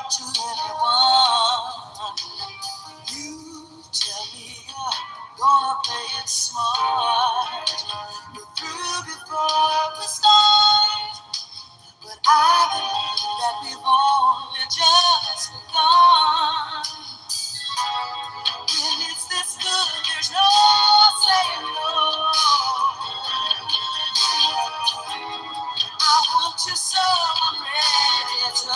to everyone. You tell me you're gonna play it smart. We're through before we start, but I believe that we've only just begun. When it's this good, there's no saying no. I want you so I'm ready to go.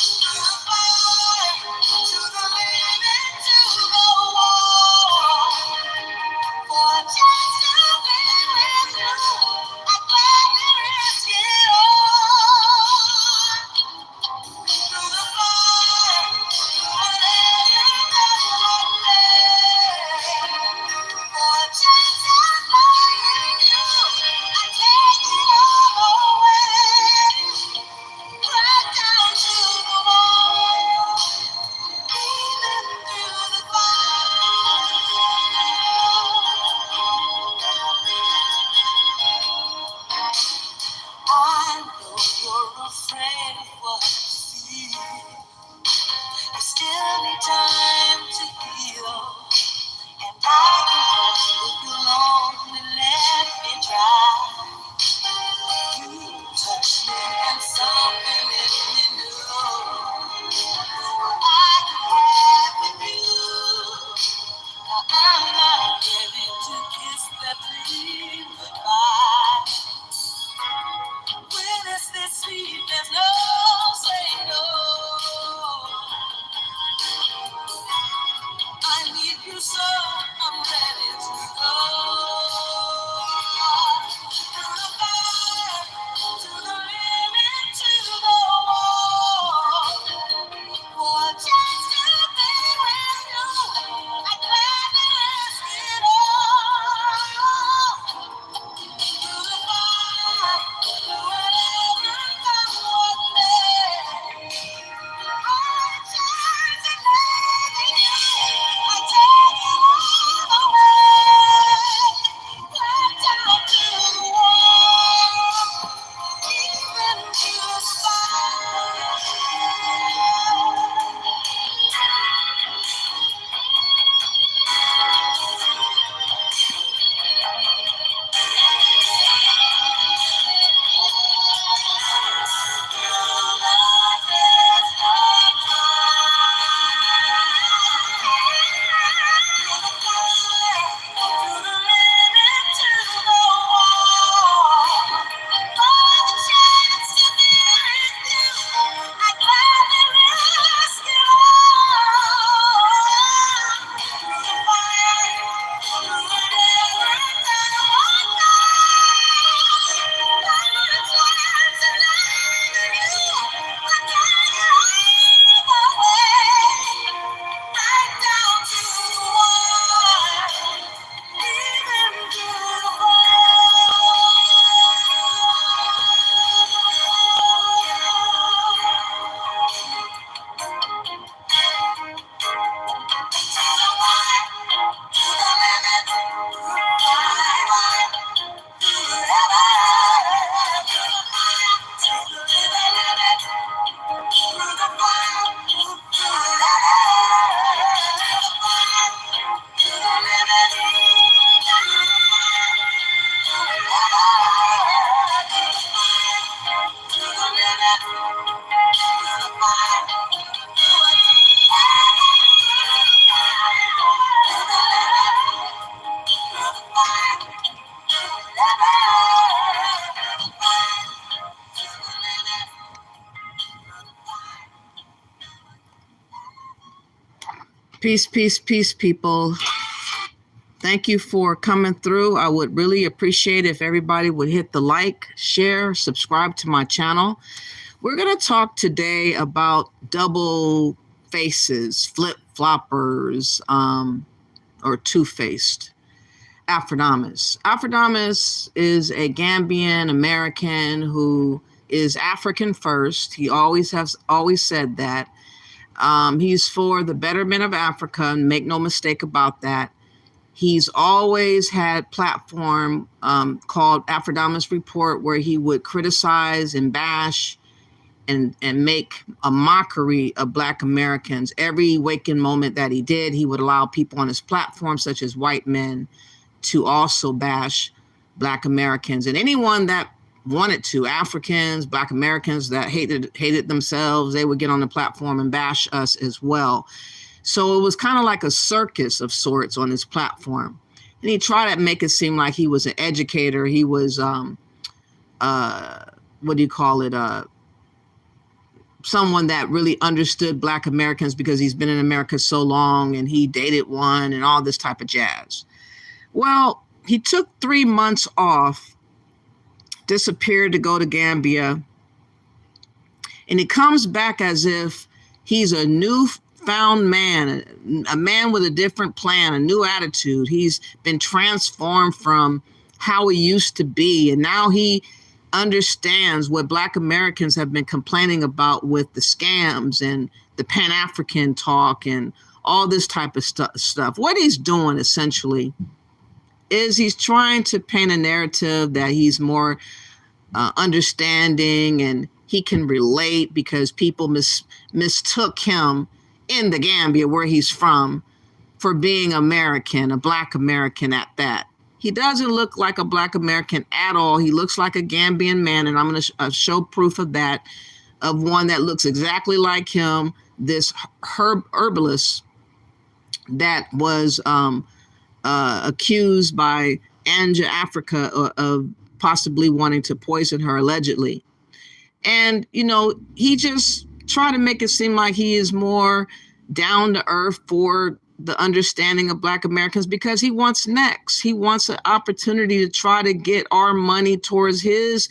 To the fire, to the limit, to the wall. For a chance to be with you, I'd gladly risk it all. Through the fire, through whatever comes my way. For a chance of finding you, I take it all away. Right down to the wall, even through the fire. I know you're afraid of what you feel. You still need time to heal, and I can help if you're lonely, let me try. You touch me and something in me new. I can have with you. Now I'm not ready to kiss that dream goodbye. When it's this sweet, there's no saying no. I need you so I'm ready to go. Through the fire, to the limit, to the wall. For a chance to be with you, I'd gladly risk it all. Through the fire, through whatever comes what may. For a chance of loving you, I take it all away. Right down to the wall, even to the fire. Peace, peace, peace, people. Thank you for coming through. I would really appreciate if everybody would hit the like, share, subscribe to my channel. We're going to talk today about double faces, flip-floppers, or two-faced. Afridamus. Afridamus is a Gambian American who is African first. He always said that. He's for the betterment of Africa, and make no mistake about that. He's always had platform called Afridamus Report, where he would criticize and bash and make a mockery of Black Americans. Every waking moment that he did, he would allow people on his platform, such as white men, to also bash Black Americans and anyone that wanted to. Africans, Black Americans that hated themselves, they would get on the platform and bash us as well. So it was kind of like a circus of sorts on his platform. And he tried to make it seem like he was an educator. He was, someone that really understood Black Americans because he's been in America so long and he dated one and all this type of jazz. Well, he took 3 months off, disappeared to go to Gambia, and he comes back as if he's a newfound man, a man with a different plan, a new attitude. He's been transformed from how he used to be, and now he understands what Black Americans have been complaining about with the scams and the Pan-African talk and all this type of stuff. What he's doing essentially is he's trying to paint a narrative that he's more understanding and he can relate because people mistook him in the Gambia, where he's from, for being American, a Black American at that. He doesn't look like a Black American at all. He looks like a Gambian man, and I'm going to show proof of that, of one that looks exactly like him, this herbalist that was accused by Anja Africa of possibly wanting to poison her, allegedly. And, you know, he just tried to make it seem like he is more down to earth for the understanding of Black Americans because he wants next. He wants an opportunity to try to get our money towards his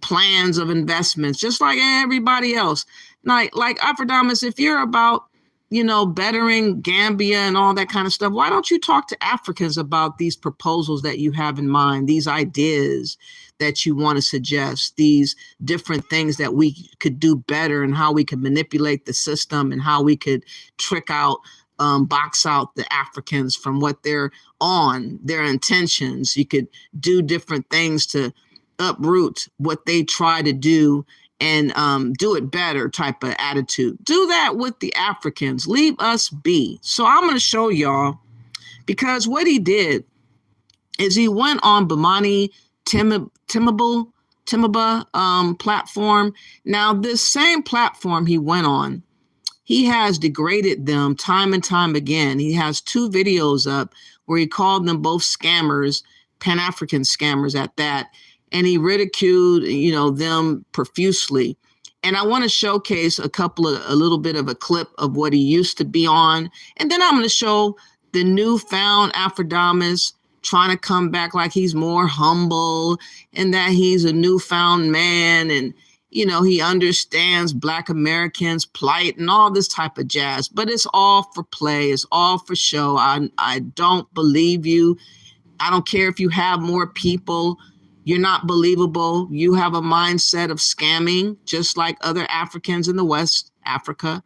plans of investments, just like everybody else. Like Afridamus, if you're about, you know, bettering Gambia and all that kind of stuff, why don't you talk to Africans about these proposals that you have in mind, these ideas that you want to suggest, these different things that we could do better and how we could manipulate the system and how we could trick out, box out the Africans from what they're on, their intentions. You could do different things to uproot what they try to do and do it better type of attitude. Do that with the Africans. Leave us be. So I'm going to show y'all, because what he did is he went on Bamani Timaba platform. Now, this same platform he went on, he has degraded them time and time again. He has 2 videos up where he called them both scammers, Pan-African scammers at that. And he ridiculed, you know, them profusely. And I want to showcase a little bit of a clip of what he used to be on. And then I'm going to show the newfound Afridamus trying to come back like he's more humble and that he's a newfound man. And, you know, he understands Black Americans' plight and all this type of jazz. But it's all for play. It's all for show. I don't believe you. I don't care if you have more people. You're not believable. You have a mindset of scamming, just like other Africans in the West Africa,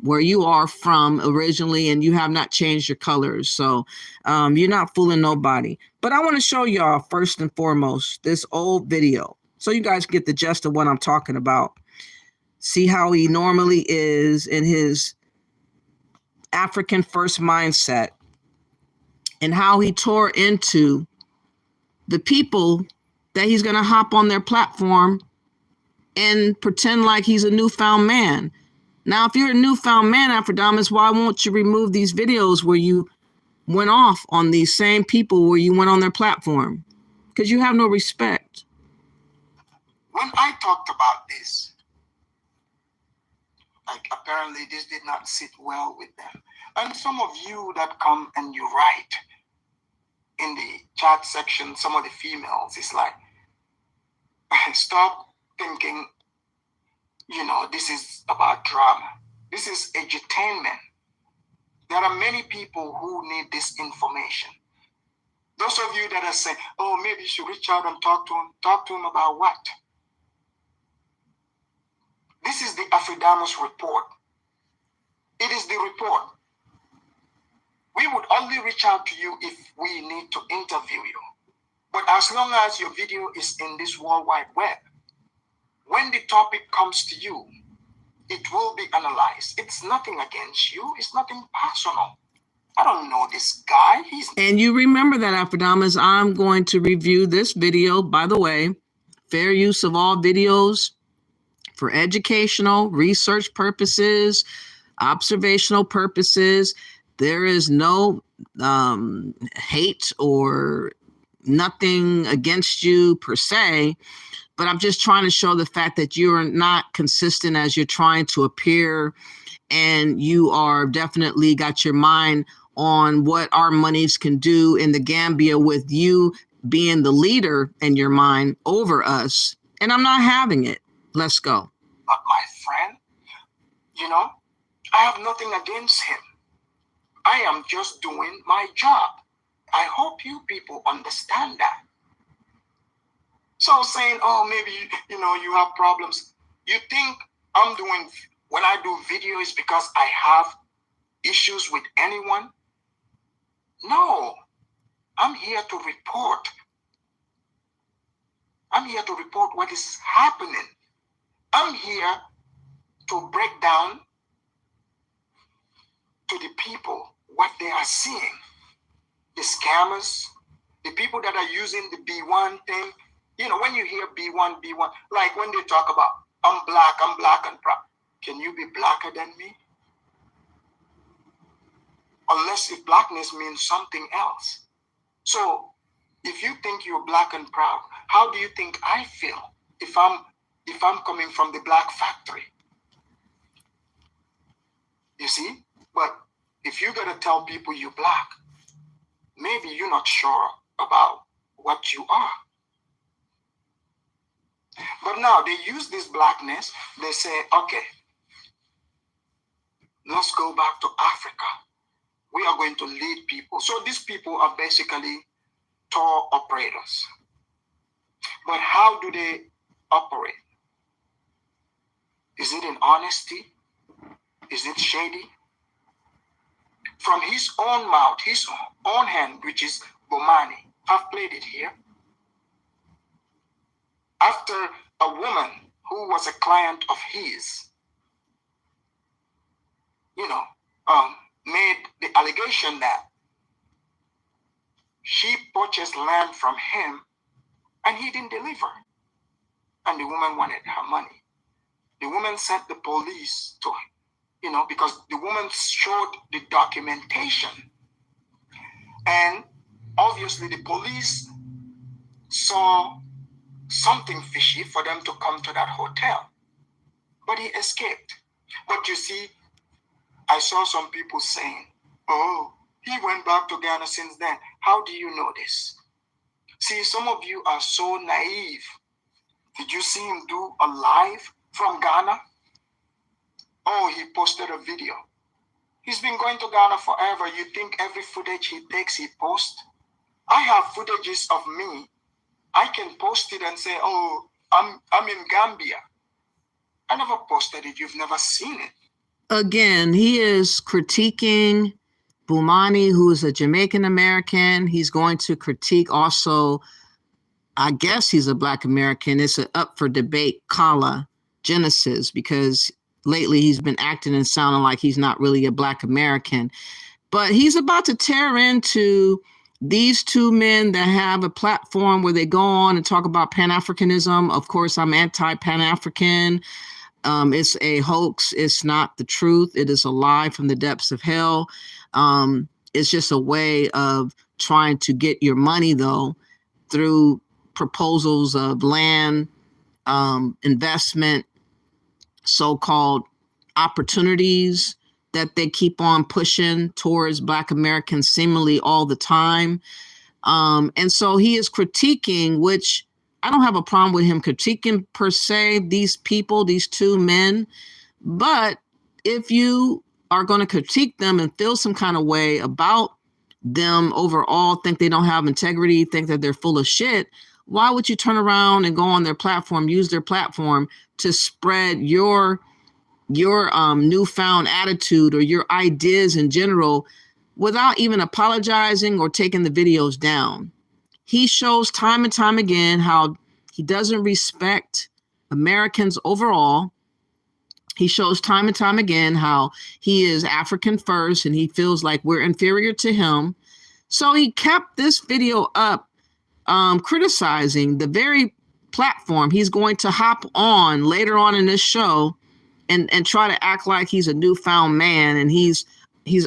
where you are from originally, and you have not changed your colors. So you're not fooling nobody. But I want to show y'all first and foremost this old video so you guys get the gist of what I'm talking about. See how he normally is in his African first mindset and how he tore into the people that he's going to hop on their platform and pretend like he's a newfound man. Now, if you're a newfound man, Afridamus, why won't you remove these videos where you went off on these same people where you went on their platform? Because you have no respect. When I talked about this, like apparently this did not sit well with them. And some of you that come and you write in the chat section, some of the females, it's like, stop thinking, you know, this is about drama. This is edutainment. There are many people who need this information. Those of you that are saying, oh, maybe you should reach out and talk to him about what? This is the Afridamus report. It is the report. We would only reach out to you if we need to interview you. But as long as your video is in this World Wide Web, when the the topic comes to you, it will be analyzed. It's nothing against you. It's nothing personal. I don't know this guy. And you remember that, Afridamus, I'm going to review this video. By the way, fair use of all videos for educational, research purposes, observational purposes. There is no hate or nothing against you per se, but I'm just trying to show the fact that you're not consistent as you're trying to appear, and you are definitely got your mind on what our monies can do in the Gambia with you being the leader in your mind over us. And I'm not having it. Let's go. But my friend, you know, I have nothing against him. I am just doing my job. I hope you people understand that. So saying, oh, maybe, you know, you have problems. You think I'm doing, when I do videos because I have issues with anyone? No, I'm here to report. I'm here to report what is happening. I'm here to break down to the people what they are seeing. The scammers, the people that are using the B1 thing. You know, when you hear B1, like when they talk about, I'm black and proud. Can you be blacker than me? Unless if blackness means something else. So if you think you're black and proud, how do you think I feel if I'm coming from the black factory? You see? But if you gotta tell people you're black, maybe you're not sure about what you are. But now they use this blackness, they say, okay, let's go back to Africa. We are going to lead people. So these people are basically tour operators. But how do they operate? Is it in honesty? Is it shady? From his own mouth, his own hand, which is Bomani, I've played it here. After a woman who was a client of his, made the allegation that she purchased land from him and he didn't deliver. And the woman wanted her money. The woman sent the police to her, because the woman showed the documentation. And obviously the police saw something fishy for them to come to that hotel. But he escaped. But you see, I saw some people saying, oh, he went back to Ghana since then. How do you know this? See, some of you are so naive. Did you see him do a live from Ghana? Oh, he posted a video. He's been going to Ghana forever. You think every footage he takes, he posts? I have footages of me. I can post it and say, oh, I'm in Gambia. I never posted it. You've never seen it. Again, he is critiquing Bomani, who is a Jamaican American. He's going to critique also, I guess he's a Black American. It's up for debate, Kala Genesis, because lately he's been acting and sounding like he's not really a Black American. But he's about to tear into these two men that have a platform where they go on and talk about pan-Africanism. Of course, I'm anti-pan-African. It's a hoax. It's not the truth. It is a lie from the depths of hell. It's just a way of trying to get your money, though, through proposals of land, investment, so-called opportunities that they keep on pushing towards Black Americans seemingly all the time. And so he is critiquing, which I don't have a problem with him critiquing per se, these people, these two men. But if you are going to critique them and feel some kind of way about them overall, think they don't have integrity, think that they're full of shit, why would you turn around and go on their platform, use their platform to spread your newfound attitude or your ideas in general without even apologizing or taking the videos down? He shows time and time again how he doesn't respect Americans overall. He shows time and time again how he is African first and he feels like we're inferior to him. So he kept this video up, criticizing the very platform he's going to hop on later on in this show and try to act like he's a newfound man and he's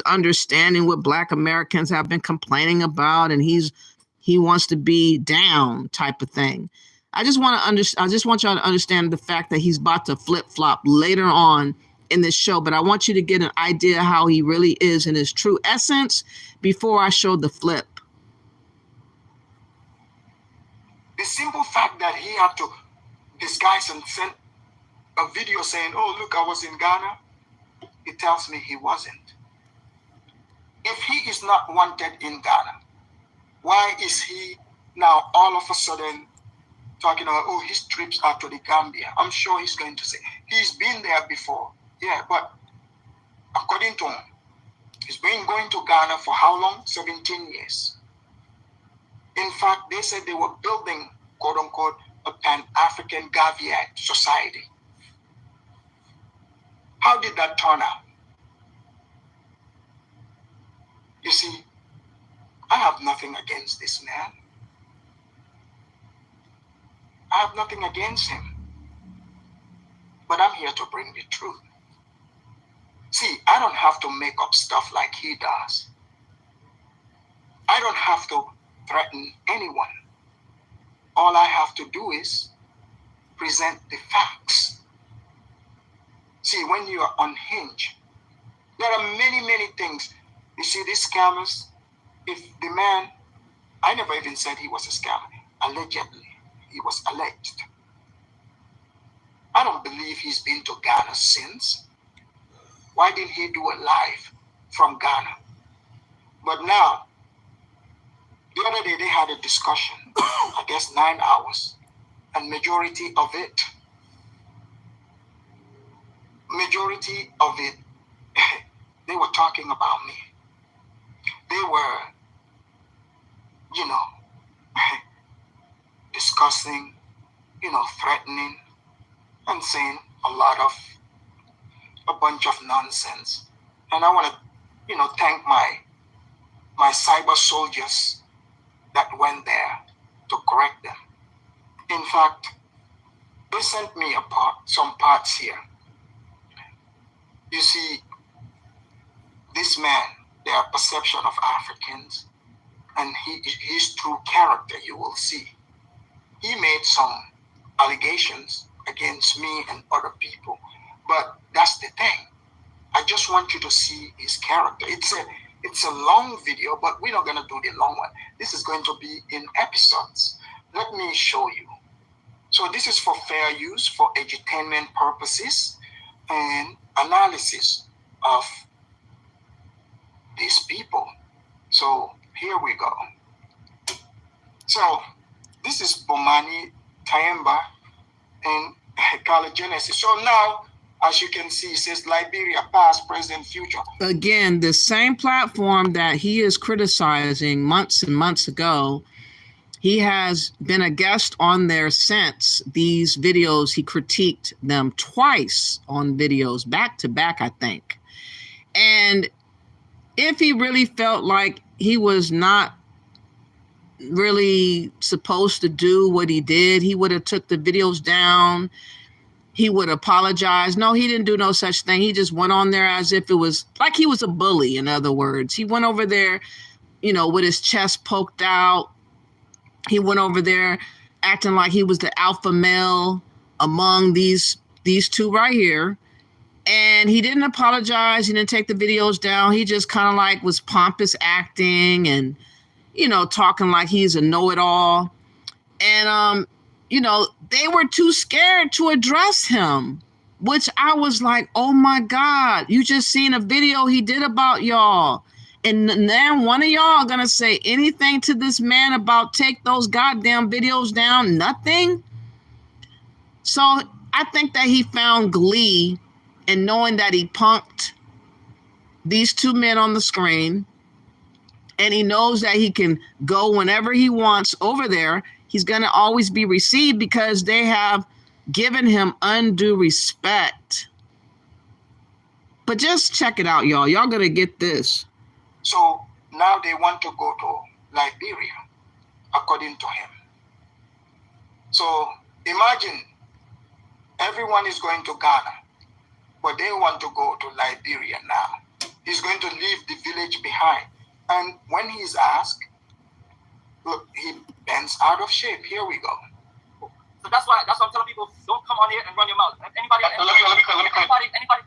understanding what Black Americans have been complaining about and he wants to be down type of thing. I just want y'all to understand the fact that he's about to flip-flop later on in this show, but I want you to get an idea how he really is in his true essence before I show the flip. The simple fact that he had to disguise and send a video saying, oh, look, I was in Ghana, it tells me he wasn't. If he is not wanted in Ghana, why is he now all of a sudden talking about, oh, his trips are to the Gambia? I'm sure he's going to say, he's been there before. Yeah, but according to him, he's been going to Ghana for how long? 17 years. In fact, they said they were building, quote unquote, a pan-African Gaviat society. How did that turn out? You see, I have nothing against this man. I have nothing against him. But I'm here to bring the truth. See, I don't have to make up stuff like he does. I don't have to threaten anyone. All I have to do is present the facts. See, when you are unhinged, there are many, many things. You see, these scammers, if the man, I never even said he was a scammer. Allegedly, he was alleged. I don't believe he's been to Ghana since. Why didn't he do a live from Ghana? But now, the other day they had a discussion, I guess 9 hours, and majority of it, they were talking about me. They were, discussing, threatening and saying a bunch of nonsense. And I want to, thank my cyber soldiers that went there to correct them. In fact, they sent me some parts here. You see, this man, their perception of Africans and his true character, you will see. He made some allegations against me and other people, but that's the thing. I just want you to see his character. It's a long video, but we're not going to do the long one. This is going to be in episodes. Let me show you. So this is for fair use, for edutainment purposes and analysis of these people. So here we go. So this is Bomani Tayemba and Genesis. So now, as you can see, it says Liberia, past, present, future. Again, the same platform that he is criticizing months and months ago, he has been a guest on there since these videos. He critiqued them twice on videos, back to back, I think. And if he really felt like he was not really supposed to do what he did, he would have took the videos down. He would apologize. No, he didn't do no such thing. He just went on there as if it was like he was a bully, in other words. He went over there, with his chest poked out. He went over there acting like he was the alpha male among these two right here. And he didn't apologize. He didn't take the videos down. He just kind of like was pompous acting and, talking like he's a know-it-all. And, they were too scared to address him, which I was like, oh my God, you just seen a video he did about y'all. And then one of y'all gonna say anything to this man about take those goddamn videos down? Nothing. So I think that he found glee in knowing that he punked these two men on the screen, and he knows that he can go whenever he wants over there. He's going to always be received because they have giving him undue respect. But just check it out, y'all. Y'all gonna get this. So now they want to go to Liberia, according to him. So imagine everyone is going to Ghana, but they want to go to Liberia now. He's going to leave the village behind. And when he's asked, look, he bends out of shape. Here we go. So that's why I'm telling people, don't come on here and run your mouth. Anybody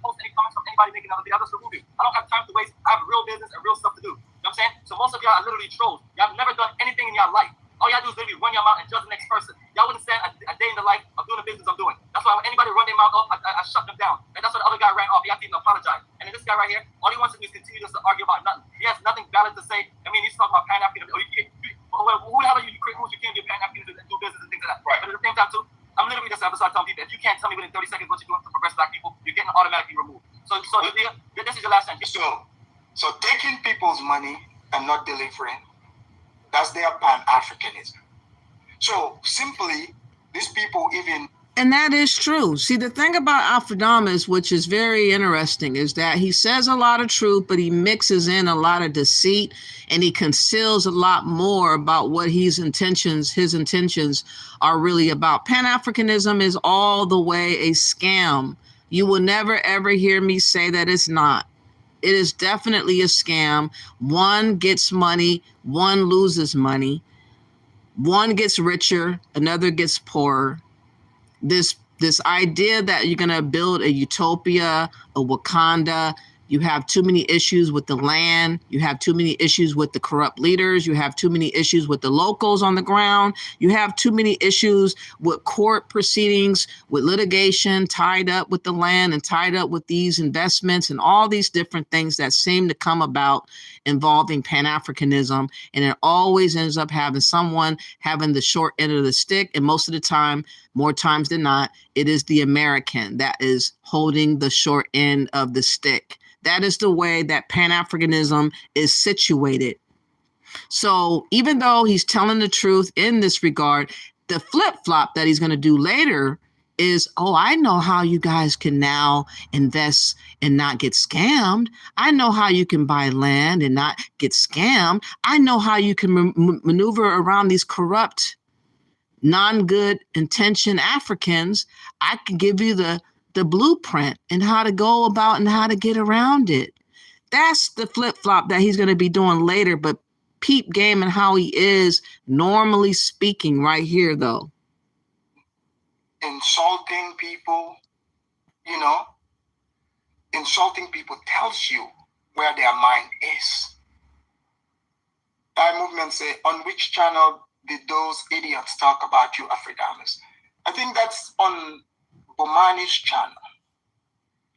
post any comments from anybody making another video, I'll just remove you. I don't have time to waste. I have real business and real stuff to do. You know what I'm saying? So most of y'all are literally trolls. Y'all have never done anything in your life. All y'all do is literally run your mouth and judge the next person. Y'all wouldn't stand a day in the life of doing the business I'm doing. That's why when anybody run their mouth off, I shut them down. And that's why the other guy ran off. He had to even apologize. And then this guy right here, all he wants to do is continue just to argue about nothing. He has nothing valid to say. I mean, he's talking about pan-Africanism. Who the hell are you? Who's you can't do pan-Africanism and do business and things like that. Right. But at the same time, too, I'm literally just episode telling people, if you can't tell me within 30 seconds what you're doing to progress black people, you're getting automatically removed. So this is your last chance. So taking people's money and not delivering, that's their pan-Africanism. So simply, these people even... And that is true. See, the thing about Afridamus, which is very interesting, is that he says a lot of truth, but he mixes in a lot of deceit, and he conceals a lot more about what his intentions are really about. Pan-Africanism is all the way a scam. You will never, ever hear me say that it's not. It is definitely a scam. One gets money, one loses money. One gets richer, another gets poorer. This idea that you're going to build a utopia, a Wakanda, you have too many issues with the land, you have too many issues with the corrupt leaders, you have too many issues with the locals on the ground, you have too many issues with court proceedings, with litigation tied up with the land and tied up with these investments and all these different things that seem to come about involving Pan-Africanism. And it always ends up having someone having the short end of the stick. And most of the time, more times than not, it is the American that is holding the short end of the stick. That is the way that Pan-Africanism is situated. So even though he's telling the truth in this regard, the flip-flop that he's going to do later is, oh, I know how you guys can now invest and not get scammed. I know how you can buy land and not get scammed. I know how you can maneuver around these corrupt, non-good intention Africans. I can give you the blueprint and how to go about and how to get around it. That's the flip-flop that he's going to be doing later, but peep game and how he is normally speaking right here, though. Insulting people tells you where their mind is. Our movement say, on which channel did those idiots talk about you, Afridamus? I think that's on Bomani's channel.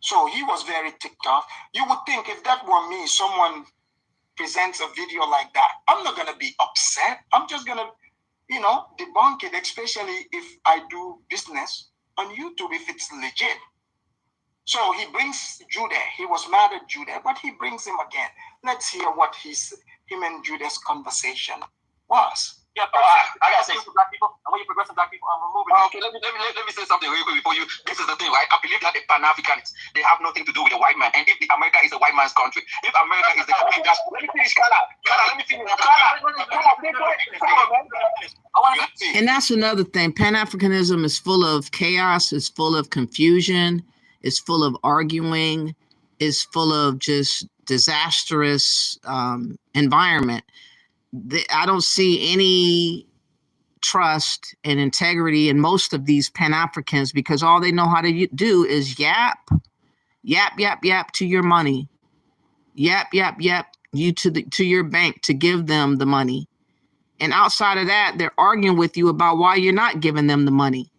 So he was very ticked off. You would think if that were me, someone presents a video like that, I'm not going to be upset. I'm just going to, debunk it, especially if I do business on YouTube, if it's legit. So he brings Judah. He was mad at Judah, but he brings him again. Let's hear what him and Judah's conversation was. Yeah, I gotta say to black people, and when you progress to black people, I'm removing. Okay, let me say something real quick before you. This is the thing, right? I believe that the Pan-Africanists, they have nothing to do with the white man. And if America is a white man's country, if America is the country, let me finish, Kala, let me finish. And that's another thing. Pan-Africanism is full of chaos, is full of confusion, is full of arguing, is full of just disastrous environment. I don't see any trust and integrity in most of these Pan-Africans because all they know how to do is yap to your money, yap you to your bank to give them the money. And outside of that, they're arguing with you about why you're not giving them the money.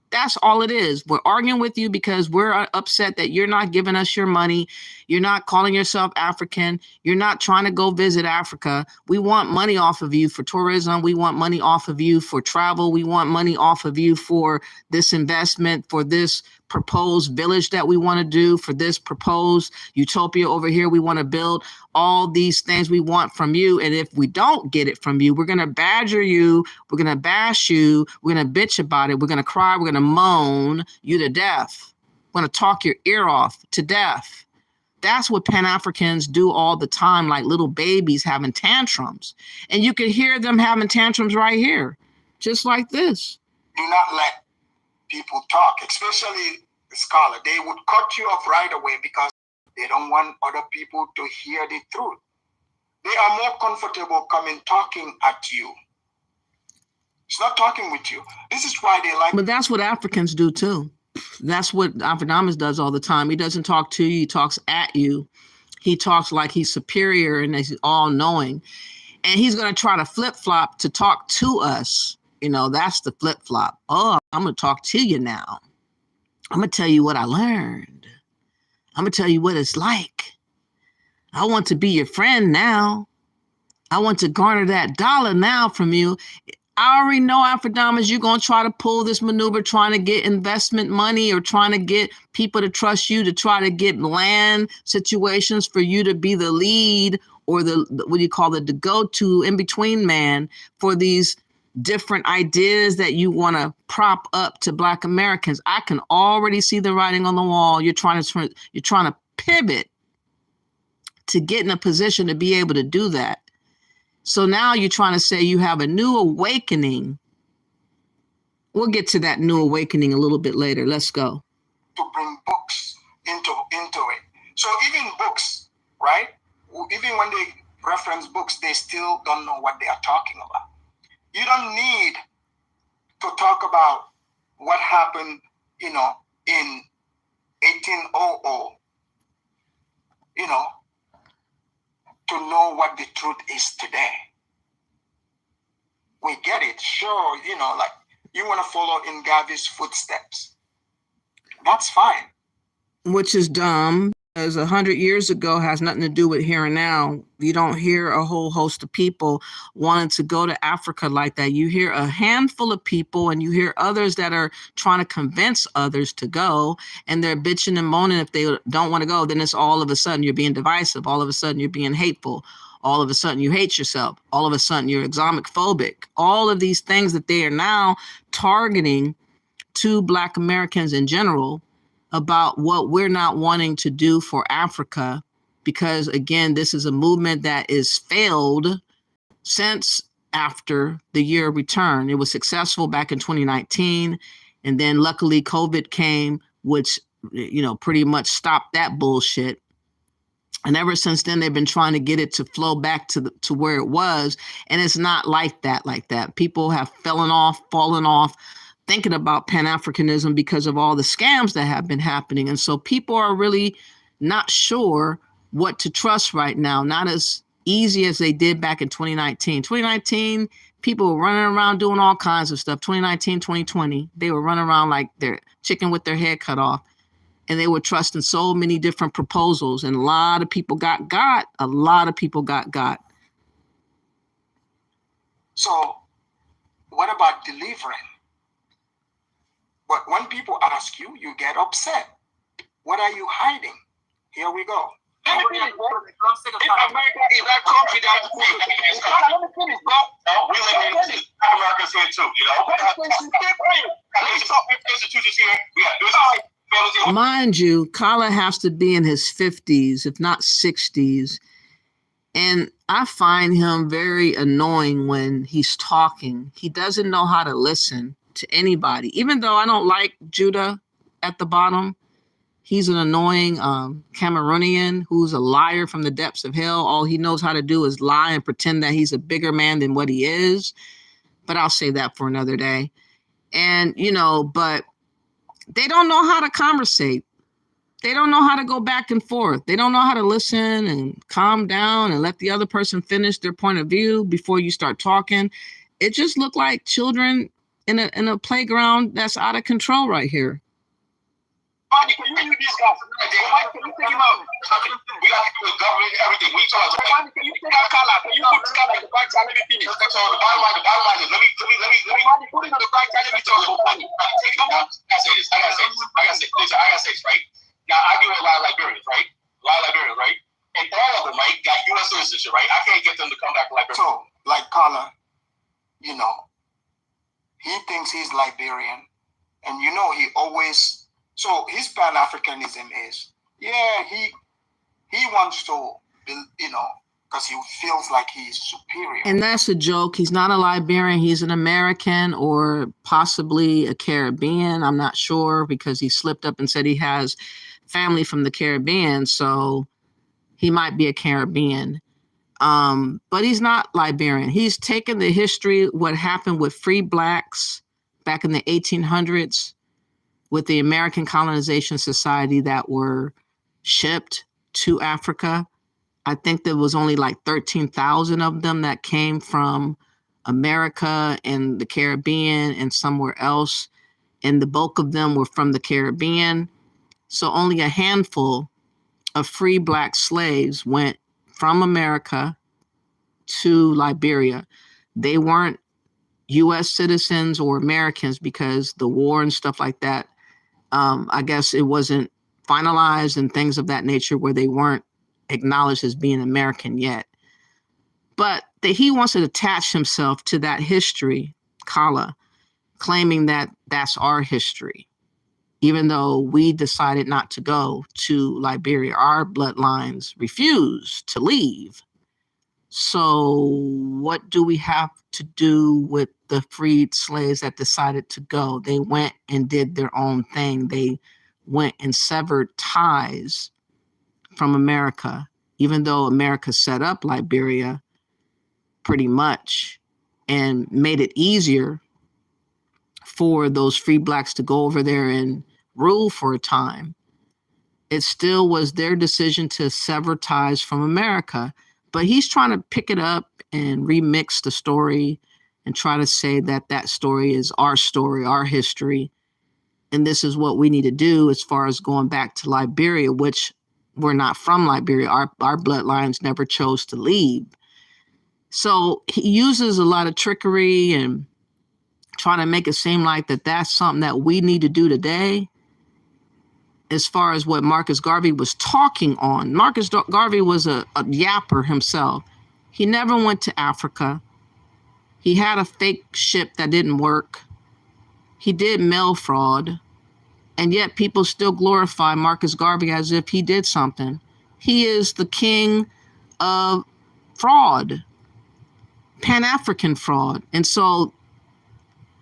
That's all it is. We're arguing with you because we're upset that you're not giving us your money. You're not calling yourself African. You're not trying to go visit Africa. We want money off of you for tourism. We want money off of you for travel. We want money off of you for this investment, for this proposed village that we want to do, for this proposed utopia over here we want to build, all these things we want from you. And if we don't get it from you, we're going to badger you, we're going to bash you, we're going to bitch about it, we're going to cry, we're going to moan you to death. We're going to talk your ear off to death. That's what Pan-Africans do all the time, like little babies having tantrums. And you can hear them having tantrums right here, just like this. Do not let people talk, especially the scholar. They would cut you off right away because they don't want other people to hear the truth. They are more comfortable coming talking at you. It's not talking with you. This is why they like. But that's what Africans do too. That's what Afridamus does all the time. He doesn't talk to you, he talks at you. He talks like he's superior and he's all-knowing. And he's going to try to flip-flop to talk to us. You know, that's the flip-flop. Oh, I'm going to talk to you now. I'm going to tell you what I learned. I'm going to tell you what it's like. I want to be your friend now. I want to garner that dollar now from you. I already know, Afridamus, you're going to try to pull this maneuver, trying to get investment money or trying to get people to trust you, to try to get land situations for you to be the lead or the what do you call it, the go-to in-between man for these different ideas that you want to prop up to Black Americans. I can already see the writing on the wall. You're trying to pivot to get in a position to be able to do that. So now you're trying to say you have a new awakening. We'll get to that new awakening a little bit later. Let's go. To bring books into it. So even books, right? Even when they reference books, they still don't know what they are talking about. You don't need to talk about what happened, in 1800, to know what the truth is today. We get it, sure, like you want to follow in Gavi's footsteps. That's fine. Which is dumb, as 100 years ago has nothing to do with here and now. You don't hear a whole host of people wanting to go to Africa like that. You hear a handful of people and you hear others that are trying to convince others to go, and they're bitching and moaning if they don't want to go. Then it's all of a sudden you're being divisive. All of a sudden you're being hateful. All of a sudden you hate yourself. All of a sudden you're Islamophobic. All of these things that they are now targeting to Black Americans in general about what we're not wanting to do for Africa, because again, this is a movement that is failed since after the year of return. It was successful back in 2019, and then luckily COVID came, which pretty much stopped that bullshit. And ever since then, they've been trying to get it to flow back to where it was, and it's not like that. People have fallen off thinking about Pan-Africanism because of all the scams that have been happening. And so people are really not sure what to trust right now, not as easy as they did back in 2019. 2019, people were running around doing all kinds of stuff. 2019, 2020, they were running around like they're chicken with their head cut off. And they were trusting so many different proposals. And a lot of people got got. A lot of people got got. So what about delivering? But when people ask you, you get upset. What are you hiding? Here we go. If America is that country that's free, let me finish, bro. We live in America's here too, Let's talk with institutions here. We have mind you, Kala has to be in his 50s, if not 60s. And I find him very annoying when he's talking. He doesn't know how to listen to anybody. Even though I don't like Judah at the bottom, he's an annoying Cameroonian who's a liar from the depths of hell. All he knows how to do is lie and pretend that he's a bigger man than what he is. But I'll say that for another day. And, but they don't know how to conversate. They don't know how to go back and forth. They don't know how to listen and calm down and let the other person finish their point of view before you start talking. It just looked like children in a playground that's out of control right here. Romani, can you mute these guys? Romani, can you take him out? We got to do with government and everything. We talk. Romani, can you take out Kala? Can you put Kala in the back? Let me finish. So the bottom line is, let me put him in the back. Let me talk about money. Take him out. I gotta say this, right? Now I deal with a lot of Liberians, right? And all of them, right, got U.S. citizenship, right? I can't get them to come back to Liberia. So, like Kala, you know, he thinks he's Liberian, and you know he always. So his pan-Africanism is, yeah, he wants to, you know, because he feels like he's superior. And that's a joke. He's not a Liberian. He's an American or possibly a Caribbean. I'm not sure, because he slipped up and said he has family from the Caribbean. So he might be a Caribbean. But he's not Liberian. He's taken the history, what happened with free blacks back in the 1800s with the American Colonization Society that were shipped to Africa. I think there was only like 13,000 of them that came from America and the Caribbean and somewhere else. And the bulk of them were from the Caribbean. So only a handful of free black slaves went from America to Liberia. They weren't U.S. citizens or Americans because the war and stuff like that, I guess it wasn't finalized and things of that nature where they weren't acknowledged as being American yet. But he wants to attach himself to that history, Kala, claiming that that's our history, even though we decided not to go to Liberia. Our bloodlines refused to leave. So what do we have to do with the freed slaves that decided to go? They went and did their own thing. They went and severed ties from America, even though America set up Liberia pretty much and made it easier for those free blacks to go over there and rule for a time. It still was their decision to sever ties from America. But he's trying to pick it up and remix the story and try to say that that story is our story, our history. And this is what we need to do as far as going back to Liberia, which we're not from Liberia. Our bloodlines never chose to leave. So he uses a lot of trickery and trying to make it seem like that's something that we need to do today. As far as what Marcus Garvey was talking on, Marcus Garvey was a yapper himself. He never went to Africa. He had a fake ship that didn't work. He did mail fraud. And yet people still glorify Marcus Garvey as if he did something. He is the king of fraud, Pan-African fraud. And so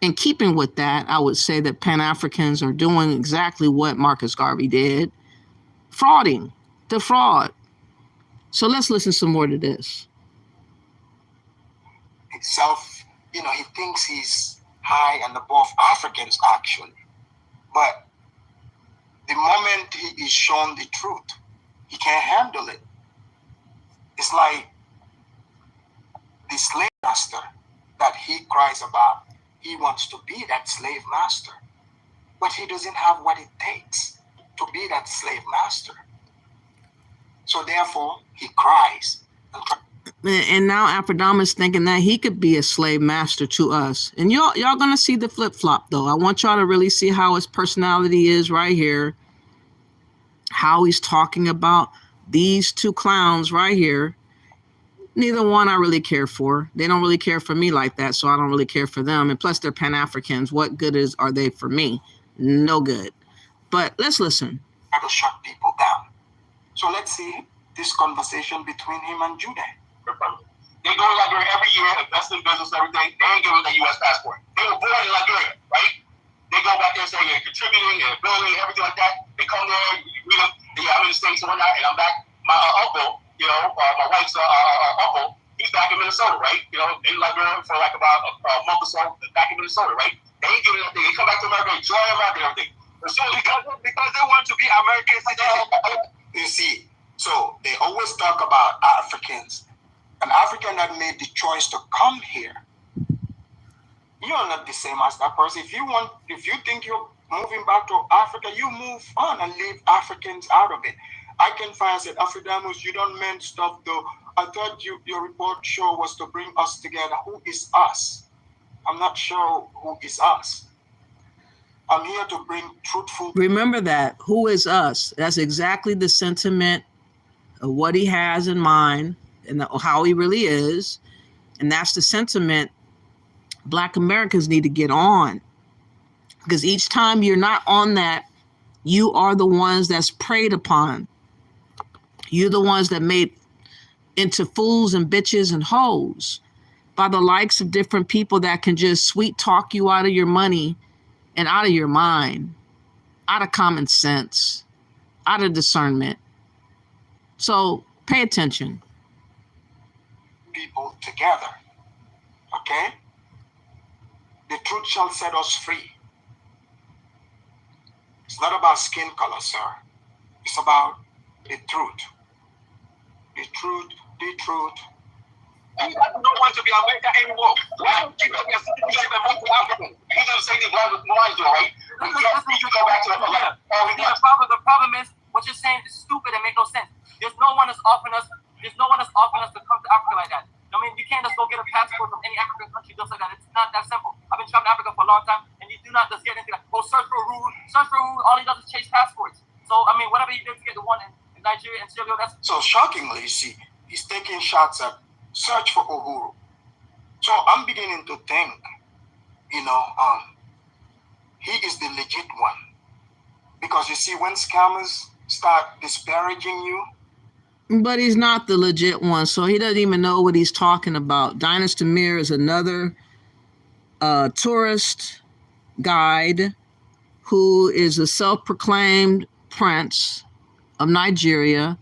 in keeping with that, I would say that Pan-Africans are doing exactly what Marcus Garvey did, frauding, the fraud. So let's listen some more to this. Himself, you know, he thinks he's high and above Africans, actually. But the moment he is shown the truth, he can't handle it. It's like the slave master that he cries about. He wants to be that slave master, but he doesn't have what it takes to be that slave master. So therefore, he cries. And now Afridamus thinking that he could be a slave master to us. And y'all gonna see the flip-flop, though. I want y'all to really see how his personality is right here, how he's talking about these two clowns right here. Neither one I really care for. They don't really care for me like that, so I don't really care for them. And plus, they're Pan-Africans. What good are they for me? No good. But let's listen. To shut people down. So let's see this conversation between him and Judah. They go to Liberia every year, invest in business and everything. They ain't giving them a U.S. passport. They were born in Liberia, right? They go back there and say they're contributing and building and everything like that. They come there, you know, I'm in the States and whatnot, and I'm back. My uncle, you know, my wife's uncle, he's back in Minnesota, right? You know, in Liberia for like about a month or so, back in Minnesota, right? They ain't giving nothing. They come back to America, enjoy America and everything. So because they want to be American citizens. You see, so they always talk about Africans. An African that made the choice to come here, you are not the same as that person. If you think you're moving back to Africa, you move on and leave Africans out of it. I can find said, Afridamus, you don't mean stuff though. I thought your report show was to bring us together. Who is us? I'm not sure who is us. I'm here to bring truthful. Remember that. Who is us? That's exactly the sentiment of what he has in mind and how he really is. And that's the sentiment Black Americans need to get on. Because each time you're not on that, you are the ones that's preyed upon. You're the ones that made into fools and bitches and hoes by the likes of different people that can just sweet talk you out of your money and out of your mind, out of common sense, out of discernment. So pay attention. People together, okay? The truth shall set us free. It's not about skin color, sir. It's about the truth. The truth, the truth. I don't want to be America anymore. Why don't you go get citizenship and move to Africa? You do the same thing while you right? You go back to the problem is what you're saying is stupid and make no sense. There's no one that's offering us to come to Africa like that. I mean, you can't just go get a passport from any African country just like that. It's not that simple. I've been traveling to Africa for a long time, and you do not just get anything like, search for a rule. All he does is change passports. So, I mean, whatever you did to get the one in Nigeria and Sierra Leone, that's... So, shockingly, you see, he's taking shots at search for Uhuru. So, I'm beginning to think, he is the legit one. Because, you see, when scammers start disparaging you, but he's not the legit one, so he doesn't even know what he's talking about. Dynasty Mir is another tourist guide who is a self-proclaimed prince of Nigeria.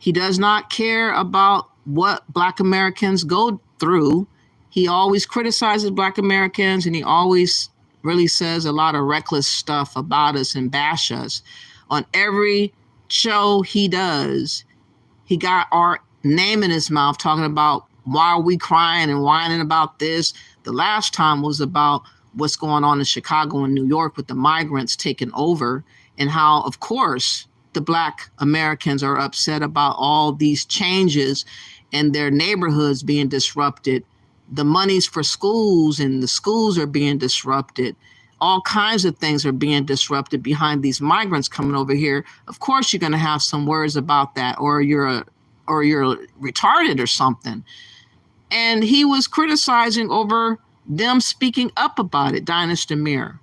He does not care about what Black Americans go through. He always criticizes Black Americans, and he always really says a lot of reckless stuff about us and bash us. On every show he does, he got our name in his mouth talking about why are we crying and whining about this. The last time was about what's going on in Chicago and New York with the migrants taking over, and how, of course, the Black Americans are upset about all these changes and their neighborhoods being disrupted. The monies for schools and the schools are being disrupted. All kinds of things are being disrupted behind these migrants coming over here. Of course, you're going to have some words about that, or you're retarded or something. And he was criticizing over them speaking up about it, Dynasty Mir.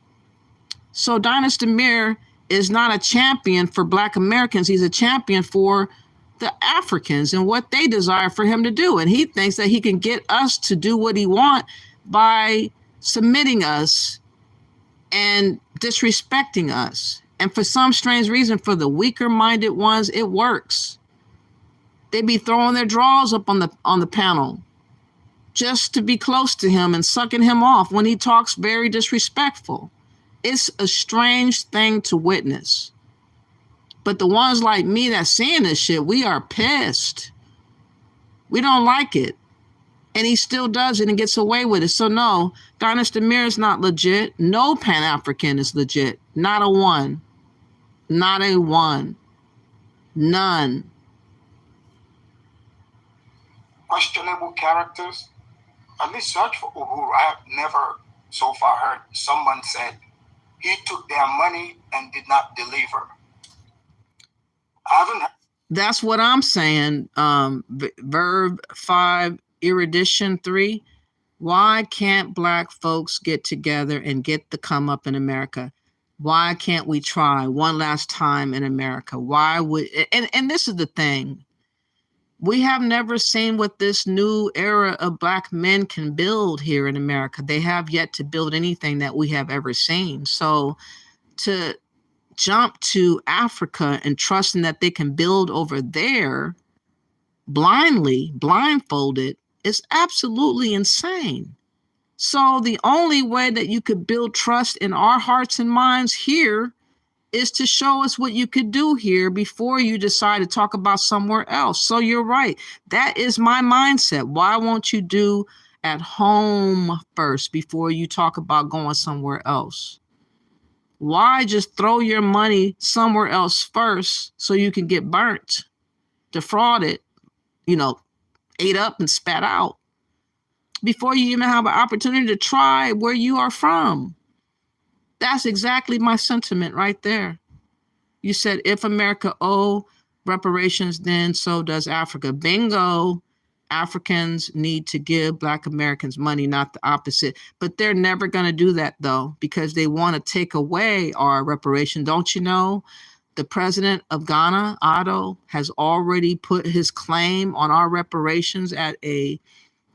So Dynasty Mir is not a champion for Black Americans. He's a champion for the Africans and what they desire for him to do. And he thinks that he can get us to do what he wants by submitting us and disrespecting us. And for some strange reason, for the weaker minded ones, it works. They be throwing their drawers up on the panel just to be close to him and sucking him off when he talks very disrespectful. It's a strange thing to witness. But the ones like me that's seeing this shit, we are pissed. We don't like it. And he still does it and gets away with it. So no, Dynasty Mir is not legit. No Pan-African is legit. Not a one. Not a one. None. Questionable characters. At least search for Uhuru. I have never so far heard someone said he took their money and did not deliver. I haven't heard. That's what I'm saying. Verb 5, erudition 3. Why can't Black folks get together and get the come up in America? Why can't we try one last time in America? Why would, and this is the thing. We have never seen what this new era of Black men can build here in America. They have yet to build anything that we have ever seen. So to jump to Africa and trusting that they can build over there blindfolded, is absolutely insane. So the only way that you could build trust in our hearts and minds here is to show us what you could do here before you decide to talk about somewhere else. So you're right. That is my mindset. Why won't you do at home first before you talk about going somewhere else? Why just throw your money somewhere else first so you can get burnt, defrauded, ate up and spat out before you even have an opportunity to try where you are from? That's exactly my sentiment right there. You said, if America owe reparations, then so does Africa. Bingo. Africans need to give Black Americans money, not the opposite. But they're never going to do that, though, because they want to take away our reparation. Don't you know? The president of Ghana, Addo, has already put his claim on our reparations at a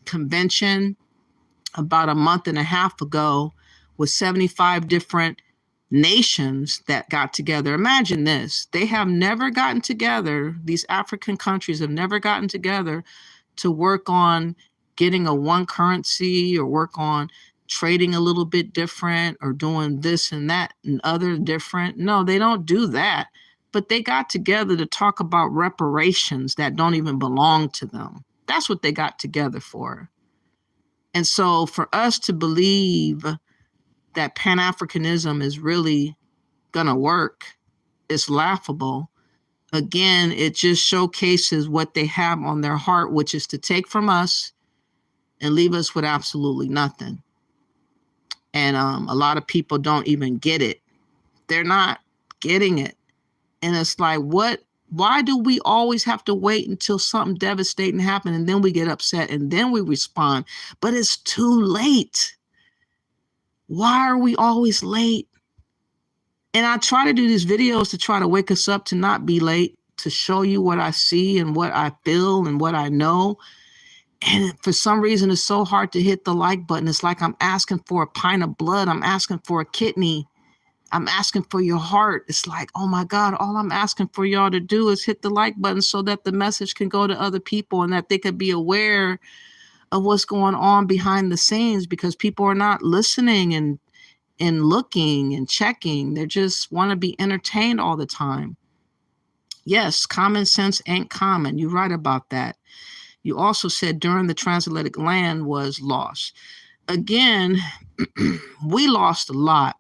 convention about a month and a half ago with 75 different nations that got together. Imagine this. They have never gotten together. These African countries have never gotten together to work on getting a one currency or work on trading a little bit different or doing this and that and other different. No, they don't do that. But they got together to talk about reparations that don't even belong to them. That's what they got together for. And so for us to believe that pan-Africanism is really going to work is laughable. Again, it just showcases what they have on their heart, which is to take from us and leave us with absolutely nothing. And a lot of people don't even get it. They're not getting it. And it's like, why do we always have to wait until something devastating happens and then we get upset and then we respond? But it's too late. Why are we always late? And I try to do these videos to try to wake us up to not be late, to show you what I see and what I feel and what I know. And for some reason, it's so hard to hit the like button. It's like I'm asking for a pint of blood. I'm asking for a kidney. I'm asking for your heart. It's like, oh my God, all I'm asking for y'all to do is hit the like button so that the message can go to other people and that they could be aware of what's going on behind the scenes, because people are not listening and looking and checking. They just want to be entertained all the time. Yes, common sense ain't common. You're right about that. You also said during the transatlantic land was lost. Again, we lost a lot.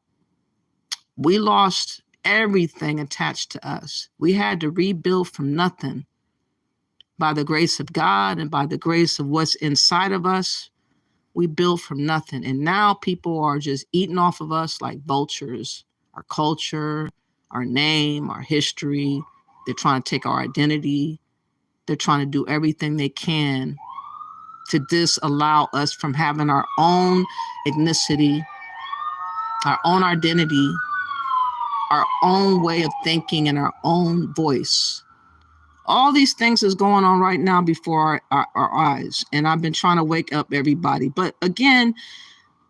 We lost everything attached to us. We had to rebuild from nothing. By the grace of God and by the grace of what's inside of us, we built from nothing. And now people are just eating off of us like vultures. Our culture, our name, our history. They're trying to take our identity. They're trying to do everything they can to disallow us from having our own ethnicity, our own identity, our own way of thinking, and our own voice. All these things is going on right now before our eyes. And I've been trying to wake up everybody. But again,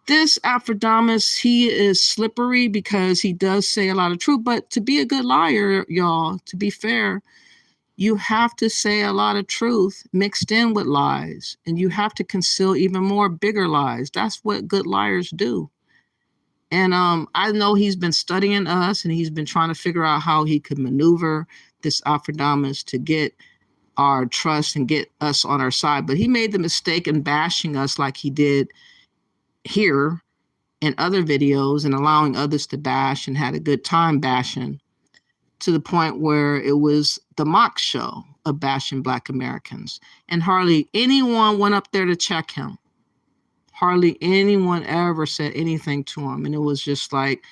this Afridamus, he is slippery because he does say a lot of truth. But to be a good liar, y'all, to be fair, you have to say a lot of truth mixed in with lies. And you have to conceal even more bigger lies. That's what good liars do. And I know he's been studying us and he's been trying to figure out how he could maneuver this Afridamus to get our trust and get us on our side. But he made the mistake in bashing us like he did here in other videos and allowing others to bash and had a good time bashing, to the point where it was the mock show of bashing Black Americans. And hardly anyone went up there to check him. Hardly anyone ever said anything to him. And it was just like,